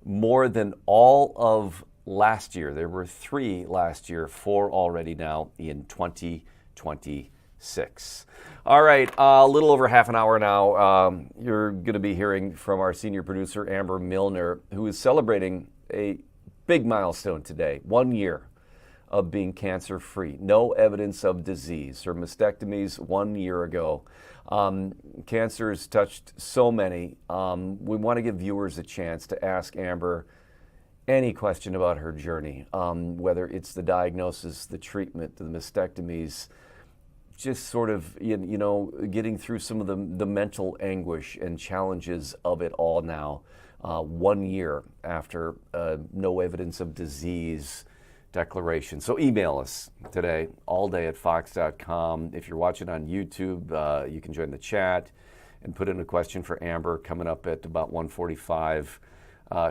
more than all of last year. There were 3 last year, 4 already now in 2026. All right, a little over half an hour now. You're going to be hearing from our senior producer, Amber Milner, who is celebrating a big milestone today, 1 year of being cancer-free. No evidence of disease. Her mastectomies 1 year ago. Cancer has touched so many. We want to give viewers a chance to ask Amber any question about her journey, whether it's the diagnosis, the treatment, the mastectomies, just sort of, getting through some of the mental anguish and challenges of it all now, 1 year after no evidence of disease declaration. So email us today, allday@fox.com. If you're watching on YouTube, you can join the chat and put in a question for Amber coming up at about 1:45.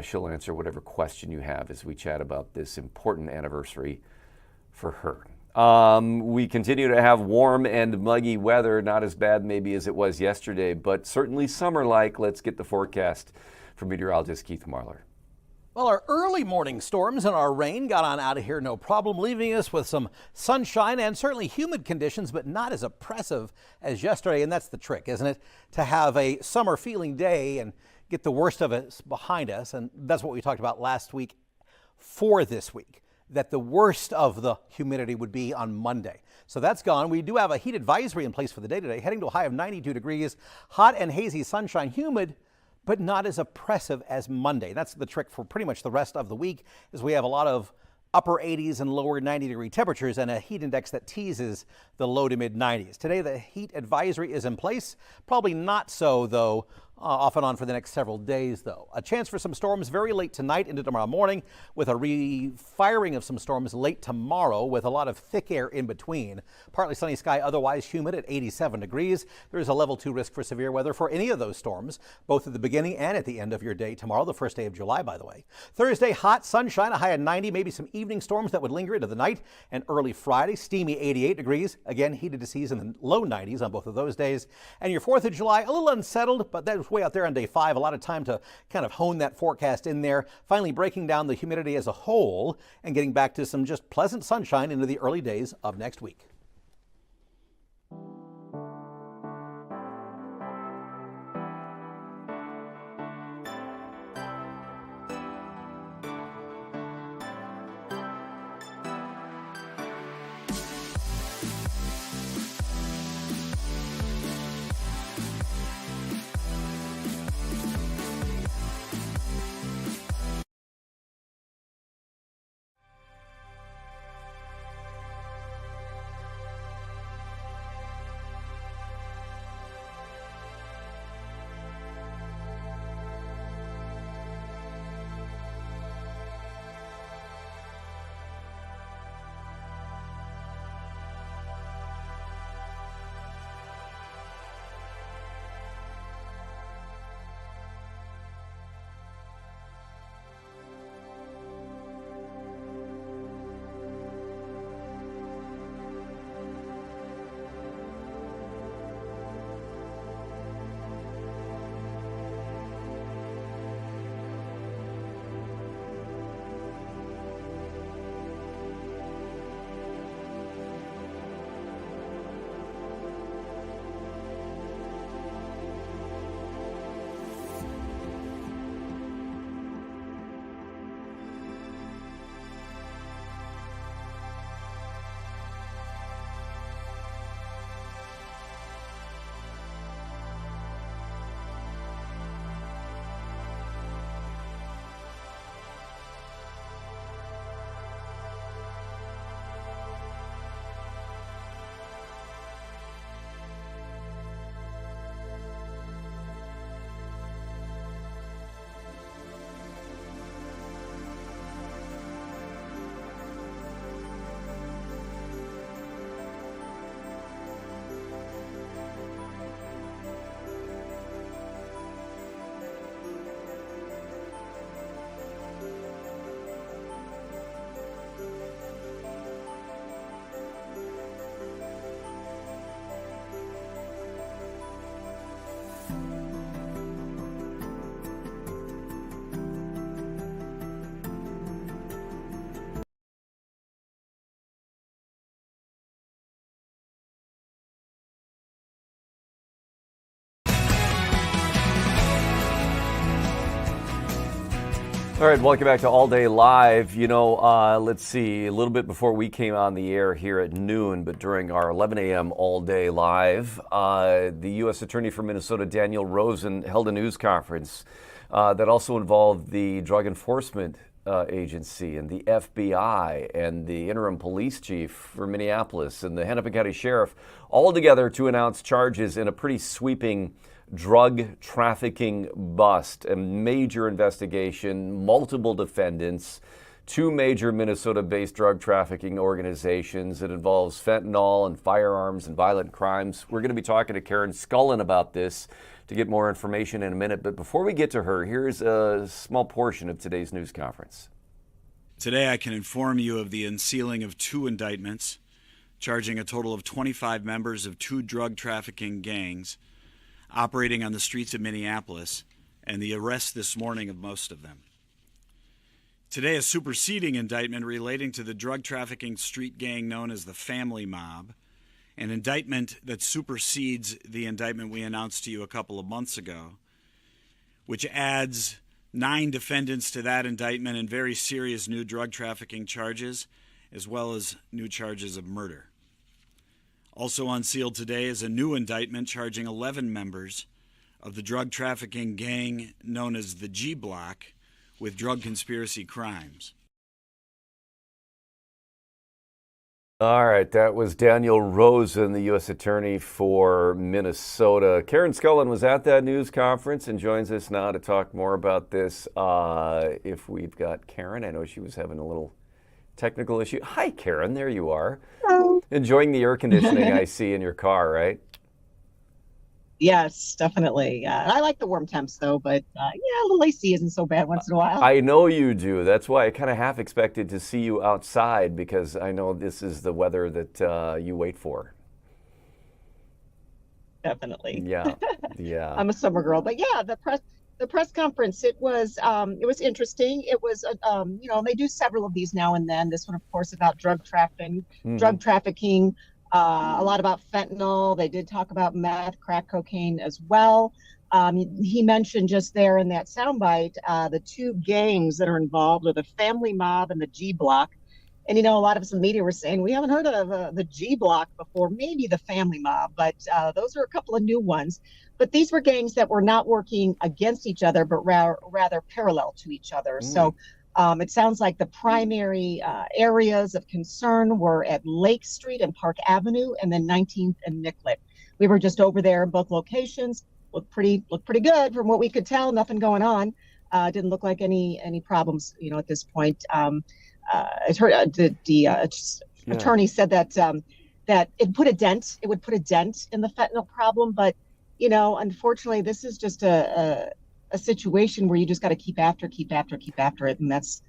She'll answer whatever question you have as we chat about this important anniversary for her. We continue to have warm and muggy weather, not as bad maybe as it was yesterday, but certainly summer-like. Let's get the forecast from meteorologist Keith Marlor. Well, our early morning storms and our rain got on out of here no problem, leaving us with some sunshine and certainly humid conditions, but not as oppressive as yesterday. And that's the trick, isn't it? To have a summer feeling day and get the worst of it behind us. And that's what we talked about last week for this week, that the worst of the humidity would be on Monday. So that's gone. We do have a heat advisory in place for the day today, heading to a high of 92 degrees, hot and hazy sunshine, humid, but not as oppressive as Monday. That's the trick for pretty much the rest of the week, is we have a lot of upper 80s and lower 90-degree temperatures and a heat index that teases the low to mid 90s. Today, the heat advisory is in place. Probably not so, though, off and on for the next several days, though. A chance for some storms very late tonight into tomorrow morning, with a refiring of some storms late tomorrow with a lot of thick air in between. Partly sunny sky, otherwise humid at 87 degrees. There is a level 2 risk for severe weather for any of those storms, both at the beginning and at the end of your day tomorrow, the first day of July, by the way. Thursday, hot sunshine, a high of 90, maybe some evening storms that would linger into the night. And early Friday, steamy 88 degrees. Again, heated to seas in the low 90s on both of those days. And your 4th of July, a little unsettled, but that was way out there on day 5. A lot of time to kind of hone that forecast in there. Finally breaking down the humidity as a whole and getting back to some just pleasant sunshine into the early days of next week. All right, welcome back to All Day Live. You know, let's see, a little bit before we came on the air here at noon, but during our 11 a.m. All Day Live, the U.S. Attorney for Minnesota, Daniel Rosen, held a news conference that also involved the Drug Enforcement Agency and the FBI and the interim police chief for Minneapolis and the Hennepin County Sheriff, all together to announce charges in a pretty sweeping drug trafficking bust, a major investigation, multiple defendants, two major Minnesota-based drug trafficking organizations. It involves fentanyl and firearms and violent crimes. We're going to be talking to Karen Scullin about this to get more information in a minute. But before we get to her, here's a small portion of today's news conference. Today I can inform you of the unsealing of 2 indictments, charging a total of 25 members of 2 drug trafficking gangs operating on the streets of Minneapolis, and the arrest this morning of most of them. Today, a superseding indictment relating to the drug trafficking street gang known as the Family Mob, an indictment that supersedes the indictment we announced to you a couple of months ago, which adds 9 defendants to that indictment and very serious new drug trafficking charges, as well as new charges of murder. Also unsealed today is a new indictment charging 11 members of the drug trafficking gang known as the G Block with drug conspiracy crimes. All right, that was Daniel Rosen, the U.S. Attorney for Minnesota. Karen Scullin was at that news conference and joins us now to talk more about this. If we've got Karen, I know she was having a little technical issue. Hi, Karen, there you are. Hello. Enjoying the air conditioning I see in your car, right? Yes, definitely. I like the warm temps though, but yeah, a little AC isn't so bad once in a while. I know you do. That's why I kind of half expected to see you outside, because I know this is the weather that you wait for. Definitely. Yeah, yeah. I'm a summer girl, but yeah, the press conference, it was interesting. It was you know, they do several of these now and then. This one, of course, about drug trafficking, a lot about fentanyl. They did talk about meth, crack cocaine as well. He mentioned just there in that soundbite the 2 gangs that are involved are the Family Mob and the G Block. And, you know, a lot of us in the media were saying, we haven't heard of the G Block before, maybe the Family Mob, but those are a couple of new ones. But these were gangs that were not working against each other, but rather parallel to each other. So it sounds like the primary areas of concern were at Lake Street and Park Avenue, and then 19th and Nicollet. We were just over there in both locations. Looked pretty good from what we could tell. Nothing going on. Didn't look like any problems, you know, at this point. I heard the attorney said that that it would put a dent in the fentanyl problem, but you know, unfortunately, this is just a situation where you just got to keep after it, and that's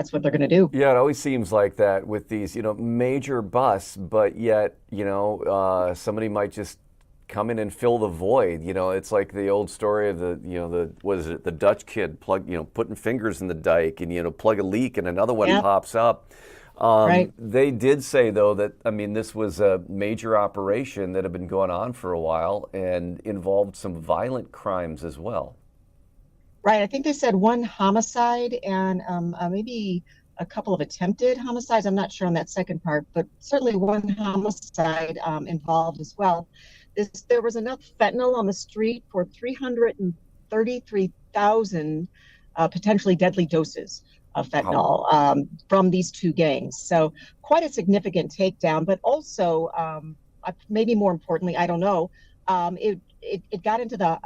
what they're going to do. Yeah, it always seems like that with these, you know, major busts, but yet, you know, somebody might just come in and fill the void. You know, it's like the old story of the Dutch kid putting fingers in the dike and, you know, plug a leak and another one pops up. Right. They did say, though, that, I mean, this was a major operation that had been going on for a while and involved some violent crimes as well. Right. I think they said 1 homicide and maybe a couple of attempted homicides. I'm not sure on that second part, but certainly 1 homicide involved as well. There was enough fentanyl on the street for 333,000 potentially deadly doses of fentanyl from these 2 gangs. So quite a significant takedown, but also maybe more importantly, I don't know, it got into the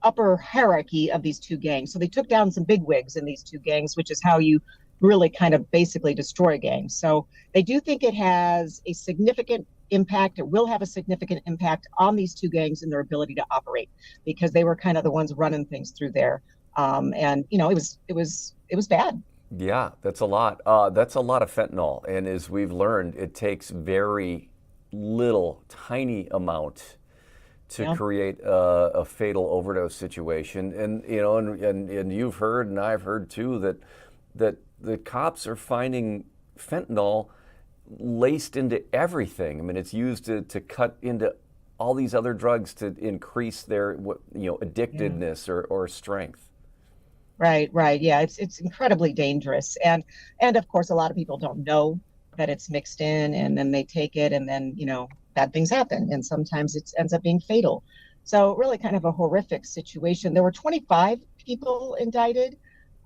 upper hierarchy of these 2 gangs. So they took down some bigwigs in these 2 gangs, which is how you really kind of basically destroy gangs. So they do think it has a significant impact. It will have a significant impact on these 2 gangs and their ability to operate, because they were kind of the ones running things through there. And you know, it was bad. Yeah, that's a lot. That's a lot of fentanyl, and as we've learned, it takes very little, tiny amount to create a fatal overdose situation. And you know, and you've heard, and I've heard too, that the cops are finding fentanyl laced into everything. I mean, it's used to cut into all these other drugs to increase their addictiveness or strength. Right. Yeah, it's incredibly dangerous, and of course, a lot of people don't know that it's mixed in, and then they take it, and then bad things happen, and sometimes it ends up being fatal. So really, kind of a horrific situation. There were 25 people indicted.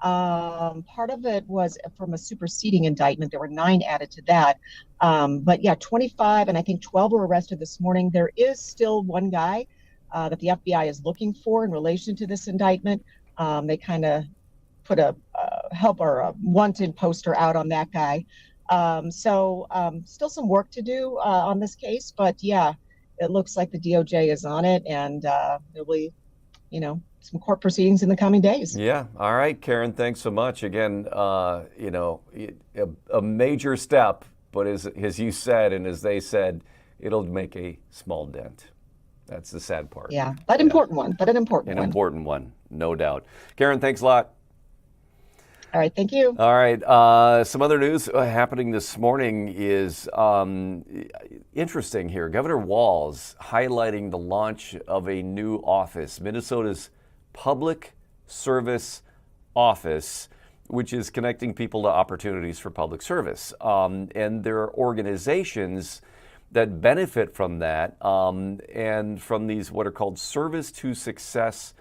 Part of it was from a superseding indictment. There were 9 added to that. But yeah, 25, and I think 12 were arrested this morning. There is still one guy that the FBI is looking for in relation to this indictment. They kind of put a help or a wanted poster out on that guy. So still some work to do on this case, but yeah, it looks like the DOJ is on it, and there'll be, some court proceedings in the coming days. Yeah. All right, Karen, thanks so much. Again, a major step, but as you said, and as they said, it'll make a small dent. That's the sad part. Yeah, but important one, but an important one. An important one, no doubt. Karen, thanks a lot. All right, thank you. All right, some other news happening this morning is interesting here. Governor Walz highlighting the launch of a new office, Minnesota's Public Service Office, which is connecting people to opportunities for public service. And there are organizations that benefit from that and from these what are called Service to Success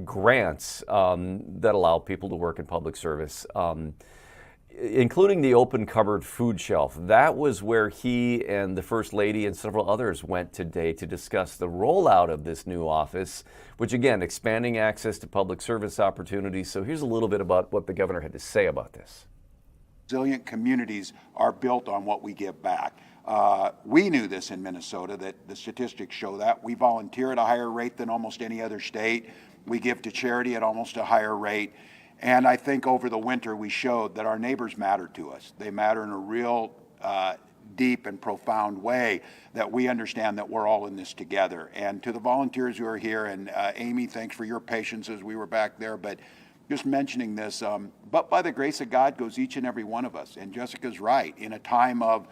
grants that allow people to work in public service, including the open cupboard food shelf. That was where he and the First Lady and several others went today to discuss the rollout of this new office, which again, expanding access to public service opportunities. So here's a little bit about what the governor had to say about this. Resilient communities are built on what we give back. We knew this in Minnesota, that the statistics show that. We volunteer at a higher rate than almost any other state. We give to charity at almost a higher rate. And I think over the winter we showed that our neighbors matter to us. They matter in a real deep and profound way, that we understand that we're all in this together. And to the volunteers who are here, and Amy, thanks for your patience as we were back there, but just mentioning this, but by the grace of God goes each and every one of us. And Jessica's right. In a time of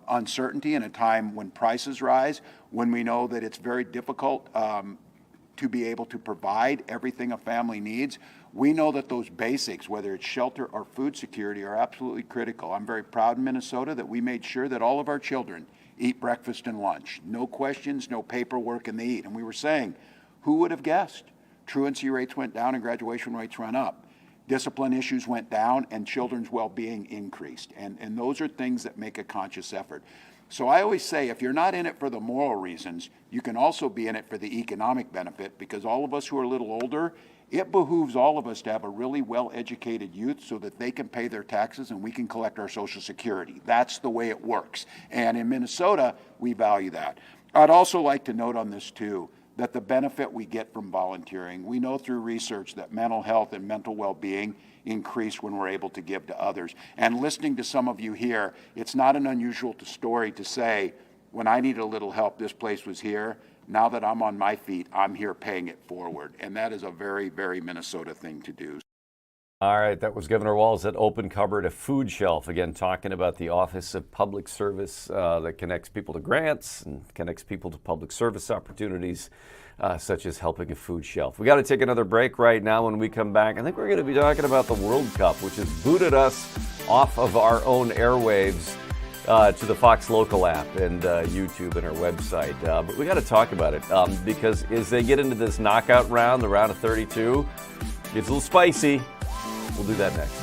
uncertainty, in a time when prices rise, when we know that it's very difficult to be able to provide everything a family needs, we know that those basics, whether it's shelter or food security, are absolutely critical. I'm very proud in Minnesota that we made sure that all of our children eat breakfast and lunch. No questions, no paperwork, and they eat. And we were saying, who would have guessed? Truancy rates went down and graduation rates went up. Discipline issues went down and children's well-being increased. And those are things that make a conscious effort. So I always say, if you're not in it for the moral reasons, you can also be in it for the economic benefit, because all of us who are a little older, it behooves all of us to have a really well-educated youth so that they can pay their taxes and we can collect our Social Security. That's the way it works. And in Minnesota, we value that. I'd also like to note on this too, that the benefit we get from volunteering, we know through research that mental health and mental well-being increase when we're able to give to others. And listening to some of you here, it's not an unusual story to say, when I needed a little help, this place was here. Now that I'm on my feet, I'm here paying it forward. And that is a very, very Minnesota thing to do. All right, that was Governor Walz at Open Cupboard, a food shelf. Again, talking about the Office of Public Service that connects people to grants and connects people to public service opportunities, such as helping a food shelf. We got to take another break right now. When we come back, I think we're going to be talking about the World Cup, which has booted us off of our own airwaves to the Fox Local app and YouTube and our website. But we got to talk about it because as they get into this knockout round, the round of 32, it's a little spicy. We'll do that next.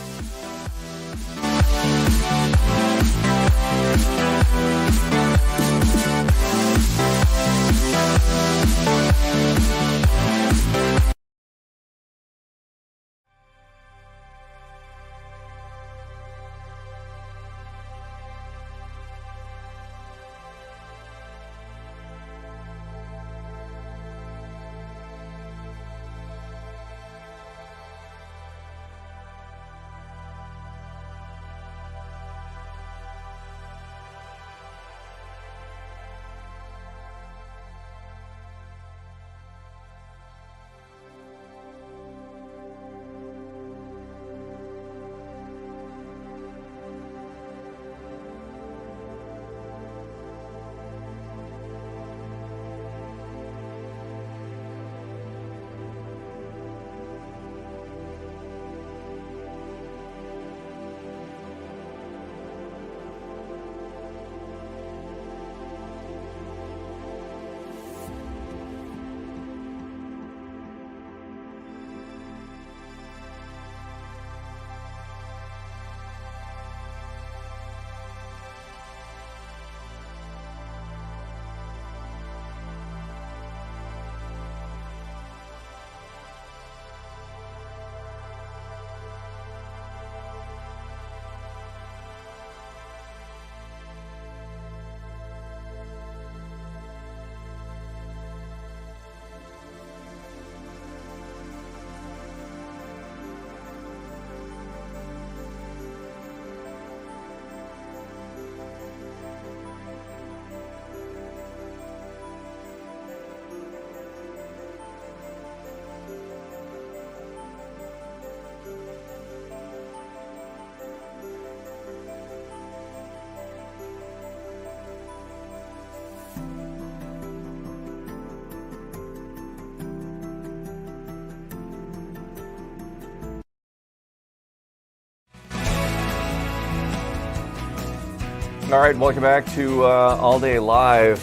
All right, welcome back to All Day Live.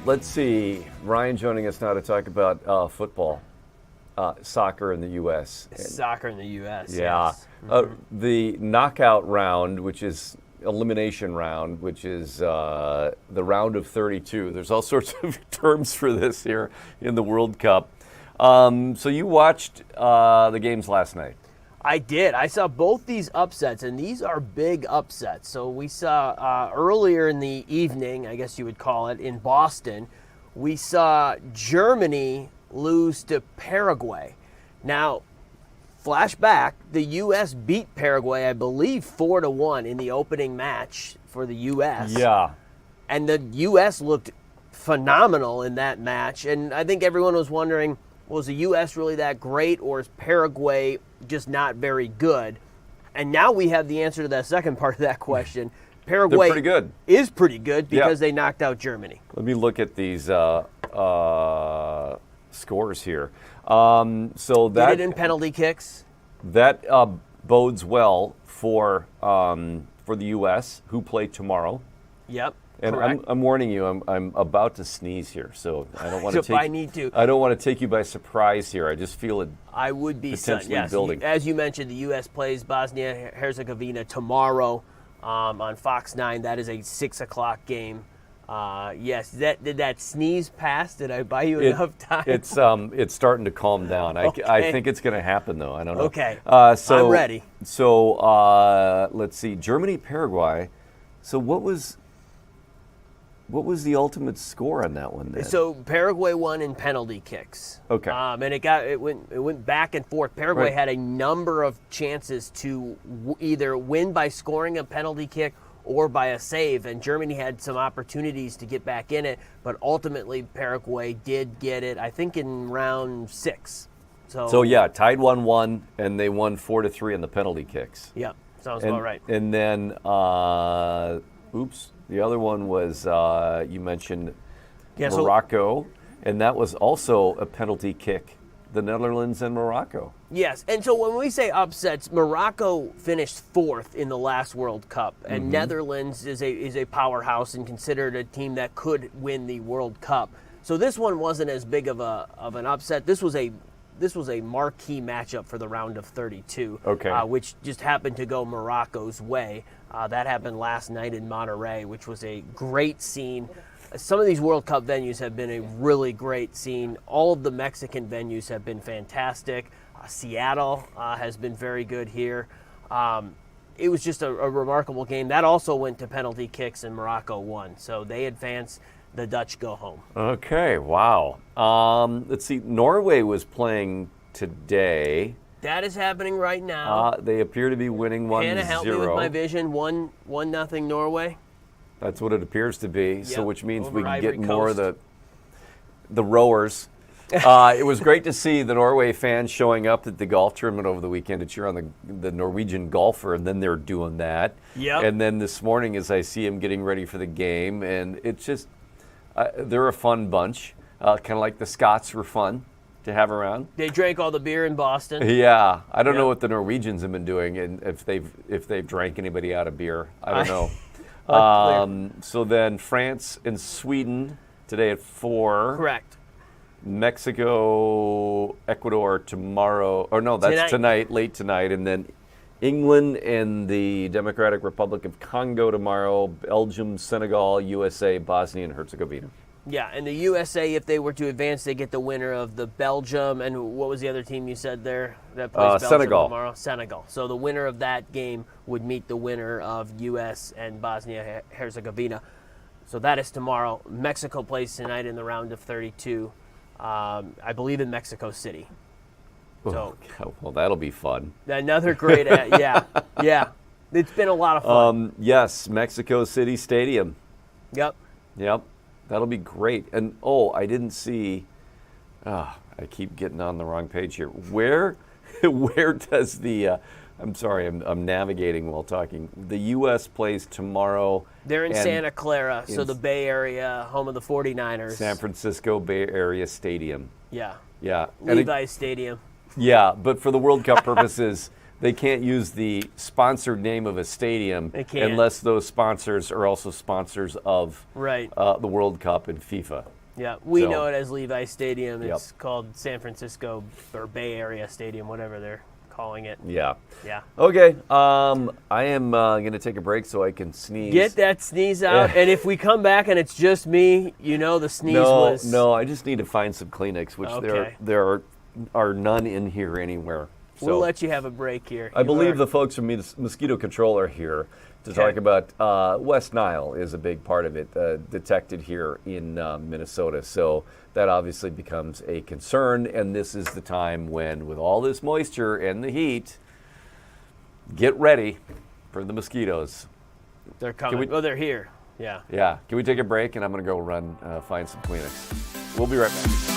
Let's see. Ryan joining us now to talk about football, soccer in the U.S. Soccer in the U.S. Yeah. Yes. The knockout round, which is elimination round, which is the round of 32. There's all sorts of terms for this here in the World Cup. So you watched the games last night. I did. I saw both these upsets, and these are big upsets. So we saw earlier in the evening, I guess you would call it, in Boston, we saw Germany lose to Paraguay. Now, flashback, the U.S. beat Paraguay, I believe, 4-1 in the opening match for the U.S. Yeah. And the U.S. looked phenomenal in that match. And I think everyone was wondering, was the U.S. really that great, or is Paraguay just not very good? And now we have the answer to that second part of that question. Paraguay They're pretty good. Is pretty good because they knocked out Germany. Let me look at these scores here. So that Did it in penalty kicks. That bodes well for the U.S., who play tomorrow. Yep. And I'm warning you, I'm about to sneeze here, so I don't want to So if I need to. I don't want to take you by surprise here. I just feel it. I would be potentially yes. building. As you mentioned, the U.S. plays Bosnia-Herzegovina tomorrow on Fox 9. That is a 6 o'clock game. Yes. Did that sneeze pass? Did I buy you enough time? It's starting to calm down. Okay. I think it's going to happen, though. I don't know. Okay. So I'm ready. So let's see. Germany, Paraguay. So what was the ultimate score on that one then? So Paraguay won in penalty kicks. Okay. And it went back and forth. Paraguay had a number of chances to either win by scoring a penalty kick or by a save, and Germany had some opportunities to get back in it, but ultimately Paraguay did get it, I think, in round 6. So yeah, tied 1-1, and they won 4-3 in the penalty kicks. Yep, sounds about right. And then, the other one was, you mentioned Morocco, and that was also a penalty kick, the Netherlands and Morocco. Yes, and so when we say upsets, Morocco finished 4th in the last World Cup, and Netherlands is a powerhouse and considered a team that could win the World Cup. So this one wasn't as big of an upset. This was a marquee matchup for the round of 32, which just happened to go Morocco's way. That happened last night in Monterrey, which was a great scene. Some of these World Cup venues have been a really great scene. All of the Mexican venues have been fantastic. Seattle has been very good here. It was just a remarkable game. That also went to penalty kicks, and Morocco won. So they advance. The Dutch go home. Okay, wow. Let's see. Norway was playing today. That is happening right now. They appear to be winning 1-0. Hannah, help me with my vision. 1-0 Norway. That's what it appears to be. Yep. So which means Over we can Ivory get more of Coast. the rowers. It was great to see the Norway fans showing up at the golf tournament over the weekend to cheer on the Norwegian golfer, and then they're doing that. Yep. And then this morning, as I see them getting ready for the game, and it's just they're a fun bunch, kind of like the Scots were fun to have around. They drank all the beer in Boston. Yeah, I don't know what the Norwegians have been doing, and if they've drank anybody out of beer, I don't know. So then France and Sweden today at 4. Correct. Mexico, Ecuador tomorrow. Or no, that's tonight, late tonight. And then England and the Democratic Republic of Congo tomorrow. Belgium, Senegal, USA, Bosnia and Herzegovina. Yeah, and the USA, if they were to advance, they get the winner of the Belgium. And what was the other team you said there that plays Belgium Senegal. tomorrow? Senegal. So the winner of that game would meet the winner of US and Bosnia-Herzegovina. So that is tomorrow. Mexico plays tonight in the round of 32. I believe in Mexico City. So, well, that'll be fun. Another great, yeah. It's been a lot of fun. Yes, Mexico City Stadium. Yep. That'll be great. And I didn't see. I keep getting on the wrong page here. Where does the? I'm sorry, I'm navigating while talking. The U.S. plays tomorrow. They're in Santa Clara, so the Bay Area, home of the 49ers. San Francisco Bay Area Stadium. Yeah. Yeah. Levi's Stadium. Yeah, but for the World Cup purposes, They can't use the sponsored name of a stadium They can't. unless those sponsors are also sponsors of the World Cup and FIFA. Yeah, we So- know it as Levi Stadium. Yep. It's called San Francisco or Bay Area Stadium, whatever they're calling it. Yeah. Yeah. Okay. I am going to take a break so I can sneeze. Get that sneeze out, and if we come back and it's just me, the sneeze was... No, I just need to find some Kleenex, which Okay. there are none in here anywhere. So We'll let you have a break here. I believe the folks from Mosquito Control are here to talk about West Nile is a big part of it, detected here in Minnesota. So that obviously becomes a concern, and this is the time when, with all this moisture and the heat, get ready for the mosquitoes. They're coming. They're here. Yeah. Yeah. Can we take a break? And I'm going to go find some Kleenex. We'll be right back.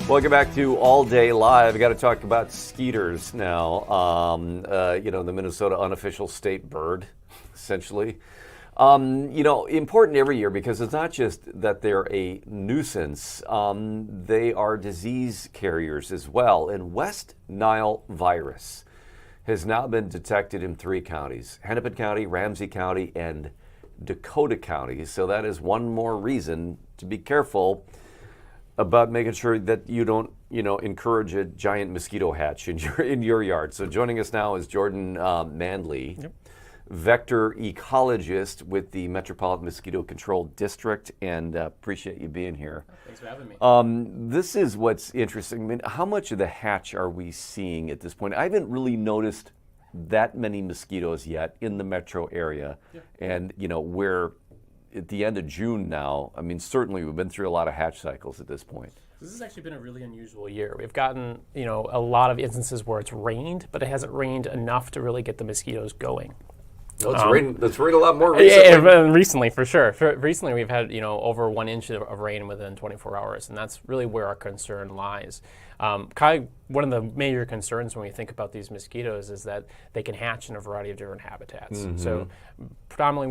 Welcome back to All Day Live. I got to talk about skeeters now. The Minnesota unofficial state bird, essentially. Important every year because it's not just that they're a nuisance, they are disease carriers as well. And West Nile virus has now been detected in 3 counties, Hennepin County, Ramsey County, and Dakota County. So that is one more reason to be careful about making sure that you don't, encourage a giant mosquito hatch in your yard. So joining us now is Jordan Manley, vector ecologist with the Metropolitan Mosquito Control District, and appreciate you being here. Thanks for having me. This is what's interesting. I mean, how much of the hatch are we seeing at this point? I haven't really noticed that many mosquitoes yet in the metro area, and we're at the end of June now. I mean, certainly we've been through a lot of hatch cycles at this point. This has actually been a really unusual year. We've gotten, a lot of instances where it's rained, but it hasn't rained enough to really get the mosquitoes going. Well, it's rained a lot more recently. Yeah, recently, for sure. Recently, we've had over 1 inch of rain within 24 hours, and that's really where our concern lies. One of the major concerns when we think about these mosquitoes is that they can hatch in a variety of different habitats. Mm-hmm. So predominantly